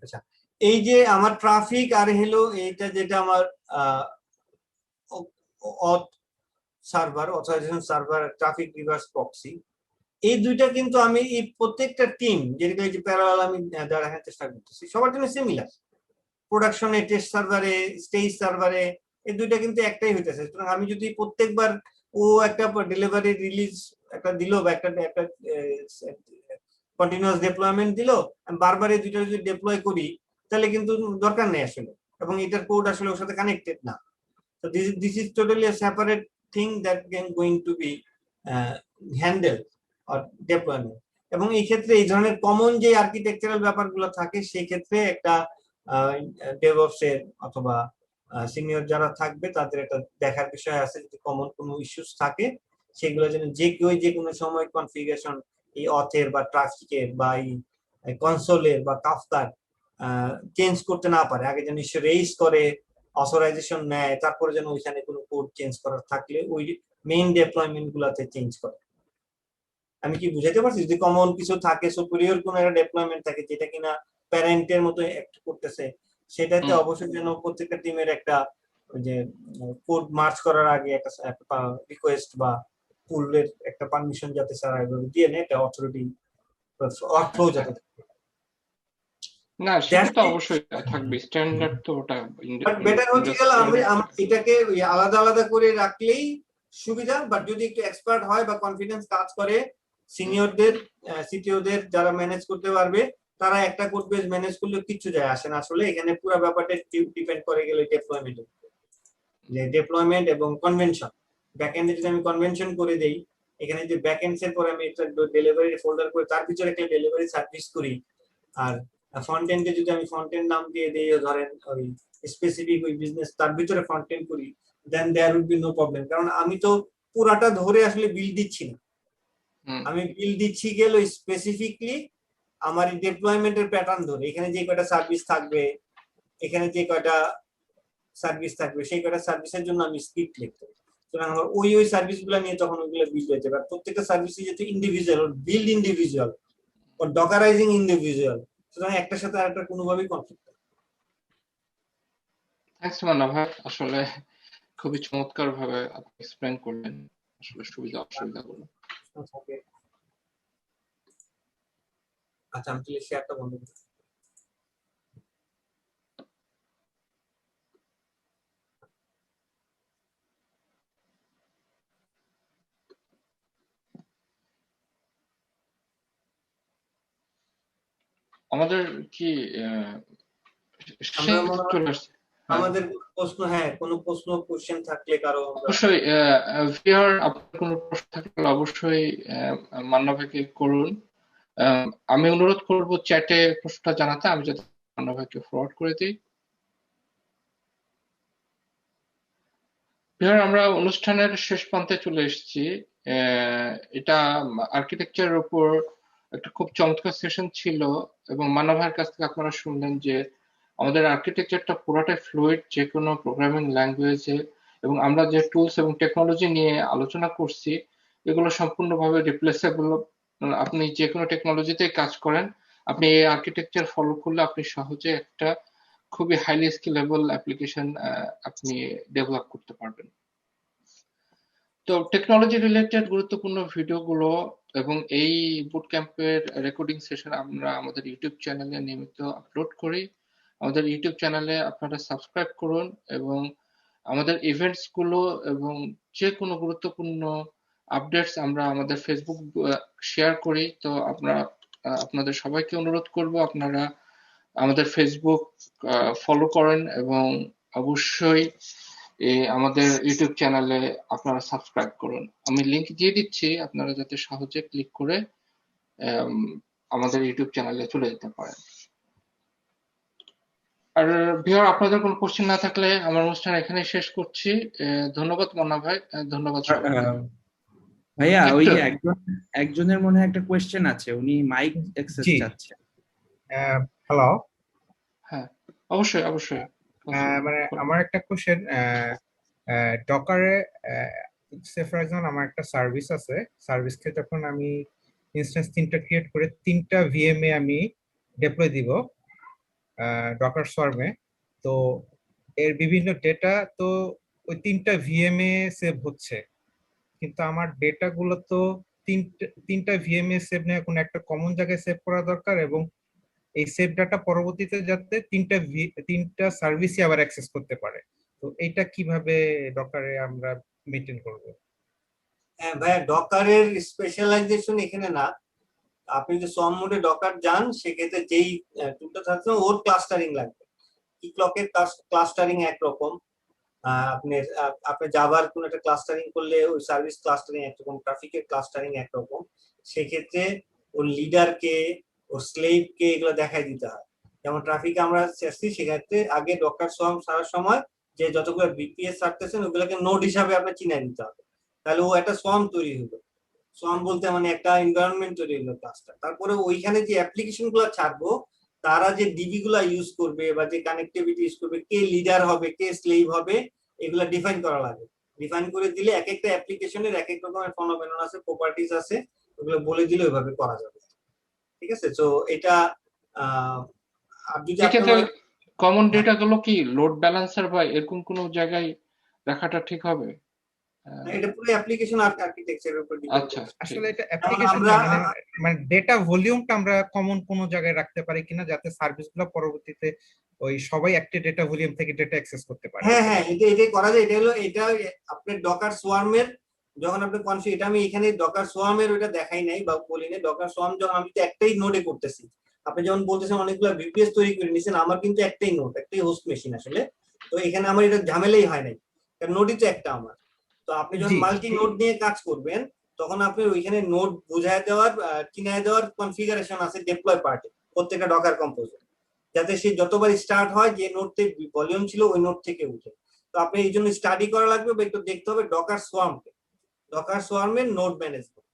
আচ্ছা, এই যে আমার ট্রাফিক আর হলো এইটা যেটা আমার auth server, authorization server, traffic reverse proxy, এই দুইটা কিন্তু আমি এই প্রত্যেকটা টিম যেটা যে প্যারালাল আমি দেখার চেষ্টা করতেছি সবার জন্য সিমিলার। প্রোডাকশনে, টেস্ট সার্ভারে, স্টেজ সার্ভারে এই দুইটা কিন্তু একটাই হইতেছে। সুতরাং আমি যদি প্রত্যেকবার ও একটা ডেলিভারি রিলিজ একটা দিল বা একটা কন্টিনিউয়াস ডিপ্লয়মেন্ট দিল, আমি বারবার এই দুইটা যদি ডিপ্লয় করি তাহলে কিন্তু দরকার নেই আসলে, এবং এটার কোড আসলে ওর সাথে কানেক্টেড না। So this is totally a separate thing that can going to be handled or deployment. এবং এই ক্ষেত্রে এই ধরনের কমন যে আর্কিটেকচারাল ব্যাপারগুলো থাকে সেই ক্ষেত্রে একটা ডেভঅপস এর অথবা সিনিয়র যারা থাকবে তাদের একটা দেখার বিষয় আছে, যদি কমন কোনো ইস্যুস থাকে সেগুলো যেন যে কেউ যে কোনো সময় কনফিগারেশন এই অথের বা ট্রাফিকের বা এই কনসোলের বা কাফকার চেঞ্জ করতে না পারে, আগে যেন ইস্যু রেইজ করে অথরাইজেশন নেয়, তারপরে যেন ওইখানে কোনো কোড চেঞ্জ করার থাকলে ওই মেইন ডেপ্লয়মেন্ট গুলাতে চেঞ্জ করে। আমি কি বুঝাইতে পারছি? যদি কমন কিছু থাকে, সুপিরিয়র কোনো একটা ডেপ্লয়মেন্ট থাকে যেটা কিনা প্যারেন্টের মতো অ্যাক্ট করতেছে, সেটাতে অবশ্যই যেন প্রত্যেকটা টিমের একটা যে কোড মার্চ করার আগে একটা রিকোয়েস্ট বা পুলের একটা পারমিশন যাতে স্যার দিয়ে নেয়, একটা অথরিটি অর্থ যাতে না, সেটা তো অবশ্যই থাকবে, স্ট্যান্ডার্ড তো ওটা। বাট বেটার হচ্ছে গেল আমরা এটাকে আলাদা আলাদা করে রাখলেই সুবিধা। বাট যদি একটু এক্সপার্ট হয় বা কনফিডেন্স কাজ করে সিনিয়রদের, সিটিওদের যারা ম্যানেজ করতে পারবে, তারা একটা কোড বেস ম্যানেজ করলে কিছু যায় আসে না। আসলে এখানে পুরো ব্যাপারটা ডিপেন্ড করে গেল ডেপ্লয়মেন্ট, যে ডেপ্লয়মেন্ট এবং কনভেনশন। ব্যাকএন্ডে যদি আমি কনভেনশন করে দেই, এখানে যে ব্যাকএন্ডস এর পরে আমি একটা ডেলিভারি ফোল্ডার করে তার ভিতরে একটা ডেলিভারি সার্ভিস করি, আর ফ্রন্ট এন্ডে যদি আমি ফ্রন্ট এন্ড নাম দিয়ে দেই ধরেন ওই স্পেসিফিক ওই বিজনেস, তার ভিতরে ফ্রন্ট এন্ড করি, then there will be no problem. কারণ আমি তো পুরাটা ধরে আসলে বিল দিচ্ছি না, আমি বিল দিচ্ছি গেল স্পেসিফিকলি আমার ডিপ্লয়মেন্টের প্যাটার্ন ধরে এখানে যে কয়টা সার্ভিস থাকবে, এখানে যে কয়টা সার্ভিস থাকবে, সেই কয়টা সার্ভিসের জন্য আমি স্ক্রিপ্ট লিখতে হবে। সুতরাং আমার ওই সার্ভিসগুলো নিয়ে তখন ওইগুলো বিল্ড হয়ে যাবে। আর প্রত্যেকটা সার্ভিসই যেহেতু ইন্ডিভিজুয়াল, বিল্ড ইন্ডিভিজুয়াল ও ডকারাইজিং ইন্ডিভিজুয়াল, সুতরাং একটার সাথে আরেকটা কোনোভাবেই কনফ্লিক্ট নেই। থ্যাঙ্কস মান্না ভাই, আসলে খুবই চমৎকার ভাবে আপনি এক্সপ্লেন করলেন আসলে সুবিধা অসুবিধাগুলো। আচ্ছা, আমি তাহলে শেয়ারটা বন্ধ করি। আমাদের কি আমরা মনে হয় চলে আসছে? আমাদের প্রশ্ন, হ্যাঁ কোনো প্রশ্ন কোশ্চেন থাকলে কারো অবশ্যই ভিউয়ার আপনার কোনো প্রশ্ন থাকলে অবশ্যই মান্না ভাইকে করুন। আমি অনুরোধ করব চ্যাটে প্রশ্নটা জানাতে, আমি যাতে মান্না ভাইকে ফরওয়ার্ড করে দিই। ভিউয়ার আমরা অনুষ্ঠানের শেষ প্রান্তে চলে এসেছি। এটা আর্কিটেকচারের উপর একটা খুব চমৎকার সেশন ছিল এবং মান্না ভাইয়ের কাছ থেকে আপনারা শুনলেন যে আমাদের আর্কিটেকচারটা পুরোটাই ফ্লুইড, যে কোনো প্রোগ্রামিং ল্যাঙ্গুয়েজে, এবং আমরা যে টুলস এবং টেকনোলজি নিয়ে আলোচনা করছি এগুলো সম্পূর্ণভাবে রিপ্লেসেবল। আপনি যে কোনো টেকনোলজিতে কাজ করেন, আপনি এই আর্কিটেকচার ফলো করলে আপনি সহজে একটা খুবই হাইলি স্কেলেবল অ্যাপ্লিকেশন আপনি ডেভেলপ করতে পারবেন। তো টেকনোলজি রিলেটেড গুরুত্বপূর্ণ ভিডিওগুলো এবং এই বুট ক্যাম্পের রেকর্ডিং সেশন আমরা আমাদের ইউটিউব চ্যানেলে নিয়মিত আপলোড করি। আমাদের ইউটিউব চ্যানেলে আপনারা সাবস্ক্রাইব করুন এবং আমাদের ইভেন্টস গুলো এবং যে কোনো গুরুত্বপূর্ণ আপডেটস আমরা আমাদের ফেসবুক শেয়ার করি। তো আপনাদের সবাইকে অনুরোধ করব আপনারা আমাদের ফেসবুক ফলো করেন এবং অবশ্যই আমাদের ইউটিউব চ্যানেলে আপনারা সাবস্ক্রাইব করুন। আমি লিংক দিয়ে দিচ্ছি, আপনারা যাতে সহজে ক্লিক করে আমাদের ইউটিউব চ্যানেলে চলে যেতে পারেন। আর ভিউয়ার আপনাদের কোনো কোশ্চেন না থাকলে আমার অনুষ্ঠান এখানে শেষ করছি। ধন্যবাদ মান্না ভাই, ধন্যবাদ সবাইকে। ভাইয়া ওই একজনের মনে হয় একটা কোশ্চেন আছে, উনি মাইক অ্যাক্সেস চাচ্ছেন। হ্যালো, হ্যাঁ অবশ্যই অবশ্যই। মানে আমার একটা কোশ্চেন, ডকারে সে ফর এক্সাম্পল আমার একটা সার্ভিস আছে, সার্ভিসকে যখন আমি ইনস্ট্যান্স 3টা ক্রিয়েট করে 3টা ভিএমএ আমি ডিপ্লয় দিব ডকার সোয়ার্মে, তো এর বিভিন্ন ডেটা তো ওই 3টা ভিএমএ সেভ হচ্ছে, কিন্তু আমার ডেটা গুলো তো তিনটা ভিএমএ সেভ নেওয়া কোনো একটা কমন জায়গায় সেভ করা দরকার, এবং এই সেভ ডাটা পরবর্তীতে যাতে তিনটা সার্ভিসই আবার অ্যাক্সেস করতে পারে। তো এইটা কিভাবে ডকারে আমরা মেইনটেইন করব? হ্যাঁ ভাইয়া, ডকারের স্পেশালাইজেশন এখানে না। আপনি যদি সোয়ার্ম মোডে ডকার যান, সেক্ষেত্রে যেই টুলটা থাকছে ওর ক্লাস্টারিং লাগবে। কি ক্লকের ক্লাস্টারিং একরকম, আপনি জাভার কোন একটা ক্লাস্টারিং করলে ওই সার্ভিস ক্লাস্টারিং একরকম, ট্রাফিকের ক্লাস্টারিং একরকম। সেক্ষেত্রে ওর লিডারকে, ওর স্লেভকে এগুলো দেখাই দিতে হয়। যেমন ট্রাফিকে আমরা আসছি, সেক্ষেত্রে আগে ডকার সোয়ার্ম সারার সময় যে যতগুলো বিপিএস ছাড়তেছেন ওগুলোকে নোড হিসাবে আপনার চিনে দিতে হবে, তাহলে ও একটা সোয়ার্ম তৈরি হলো। সোয়ার্ম বলতে মানে একটা এনভায়রনমেন্ট তৈরি হলো ক্লাস্টার। তারপরে ওইখানে যে অ্যাপ্লিকেশন গুলো ছাড়বো, তারা যে ডিবি গুলা ইউজ করবে বা যে কানেক্টিভিটি ইউজ করবে, কে লিডার হবে, কে স্লেভ হবে, এগুলা ডিফাইন করা লাগে। ডিফাইন করে দিলে এক একটা অ্যাপ্লিকেশনের এক এক রকমের ফেনোমেনন আছে, প্রপার্টিজ আছে, ওগুলো বলে দিলে ওইভাবে করা যাবে। ঠিক আছে, তো এটা আর যদি কমন ডেটা গুলো কি লোড ব্যালেন্সার বা এরকম কোন জায়গায় রাখাটা ঠিক হবে? এটা পুরো অ্যাপ্লিকেশন আর্কিটেকচারের উপর ডিপেন্ড আচ্ছা, করে। আসলে এটা অ্যাপ্লিকেশন মানে ডেটা ভলিউমটা আমরা কমন কোন জায়গায় রাখতে পারি কিনা, যাতে সার্ভিসগুলো পরবর্তীতে ওই সবাই একটা ডেটা ভলিউম থেকে ডেটা অ্যাক্সেস করতে পারে। হ্যাঁ হ্যাঁ, এটা করা যায়। এটা হলো এটা আপনার ডকার সোয়ার্মের যখন আপনি কনফিগার, এটা আমি এখানে ডকার সোয়ার্মের ওটা দেখাই নাই বা বলি নাই। ডকার সোয়ার্ম যখন আমি একটাই নোডে করতেছি, আপনি যেমন বলতেছেন অনেকগুলো ভিপিএস তৈরি করে নিয়েছেন, আমার কিন্তু একটাই নোড, একটাই হোস্ট মেশিন আসলে। তো এখানে আমার এটা ঝামেলাই হয় নাই, কারণ নোডই তো একটা আমার। তো আপনি যখন মাল্টি নোড নিয়ে কাজ করবেন, তখন আপনি ওইখানে নোড বুঝায় দেওয়ার, চিনায় দেওয়ার কনফিগারেশন আছে ডিপ্লয় পার্টে প্রত্যেকটা ডকার কম্পোজার, যাতে সে যতবার স্টার্ট হয় যে নোড থেকে ভলিউম ছিল ওই নোড থেকে উঠে। তো আপনি এই জন্য স্টাডি করা লাগবে বা একটু দেখতে হবে ডকার সোয়ার্মকে, ডকার সোয়ার্মের নোড ম্যানেজমেন্ট।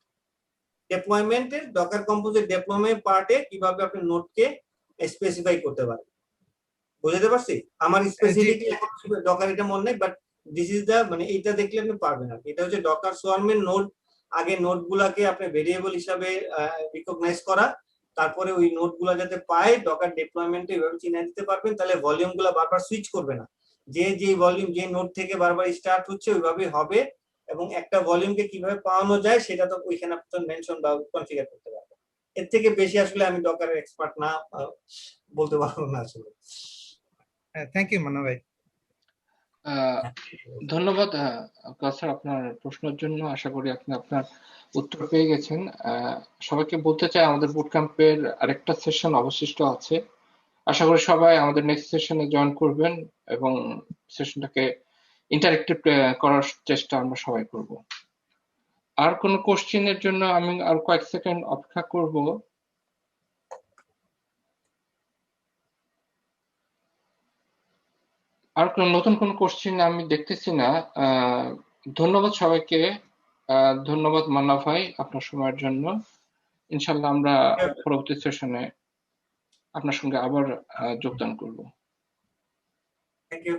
ডেপ্লয়মেন্টের ডকার কম্পোজের ডেপ্লয়মেন্ট পার্টে কিভাবে আপনি নোডকে স্পেসিফাই করতে পারেন। বুঝতে পারছি? আমার স্পেসিফিক ডকার এটা মনে নেই, বাট দিস ইজ দা মানে এটা দেখলে আপনি পারবেন না। এটা হচ্ছে ডকার সোয়ার্মের নোড, আগে নোডগুলাকে আপনি ভেরিয়েবল হিসাবে রিকগনাইজ করা, তারপরে ওই নোডগুলা যাতে পায় ডকার ডিপ্লয়মেন্টে এভাবে চিহ্ন দিতে পারবেন, তাহলে ভলিউমগুলো বারবার সুইচ করবে না। যে ভলিউম যে নোড থেকে বারবার স্টার্ট হচ্ছে ওইভাবে হবে, এবং একটা ভলিউমকে কিভাবে পাওয়ানো যায় সেটা তো ওইখানে আপনি মেনশন বা কনফিগার করতে পারবেন। এর থেকে বেশি আসলে আমি ডকারের এক্সপার্ট না, বলতে পারবো না আসলে। থ্যাংক ইউ মান্না ভাই। ধন্যবাদ কাউসার আপনার প্রশ্নের জন্য। আশা করি আপনি আপনার উত্তর পেয়ে গেছেন। সবাইকে বলতে চাই আমাদের বুট ক্যাম্পের আরেকটা সেশন অবশিষ্ট আছে। আশা করি সবাই আমাদের নেক্সট সেশনে জয়েন করবেন এবং সেশনটাকে ইন্টারেক্টিভ করার চেষ্টা আমরা সবাই করব। আর কোনো কোশ্চেনের জন্য আমি আর কয়েক সেকেন্ড অপেক্ষা করব। আর নতুন কোনো কোশ্চেন আমি দেখতেছি না। ধন্যবাদ সবাইকে। ধন্যবাদ মান্না ভাই আপনার সময়ের জন্য। ইনশাল্লাহ আমরা পরবর্তী সেশনে আপনার সঙ্গে আবার যোগদান করব। Thank you.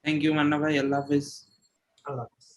Thank you Manna ভাই, আল্লাহ হাফিজ। আল্লাহ হাফেজ।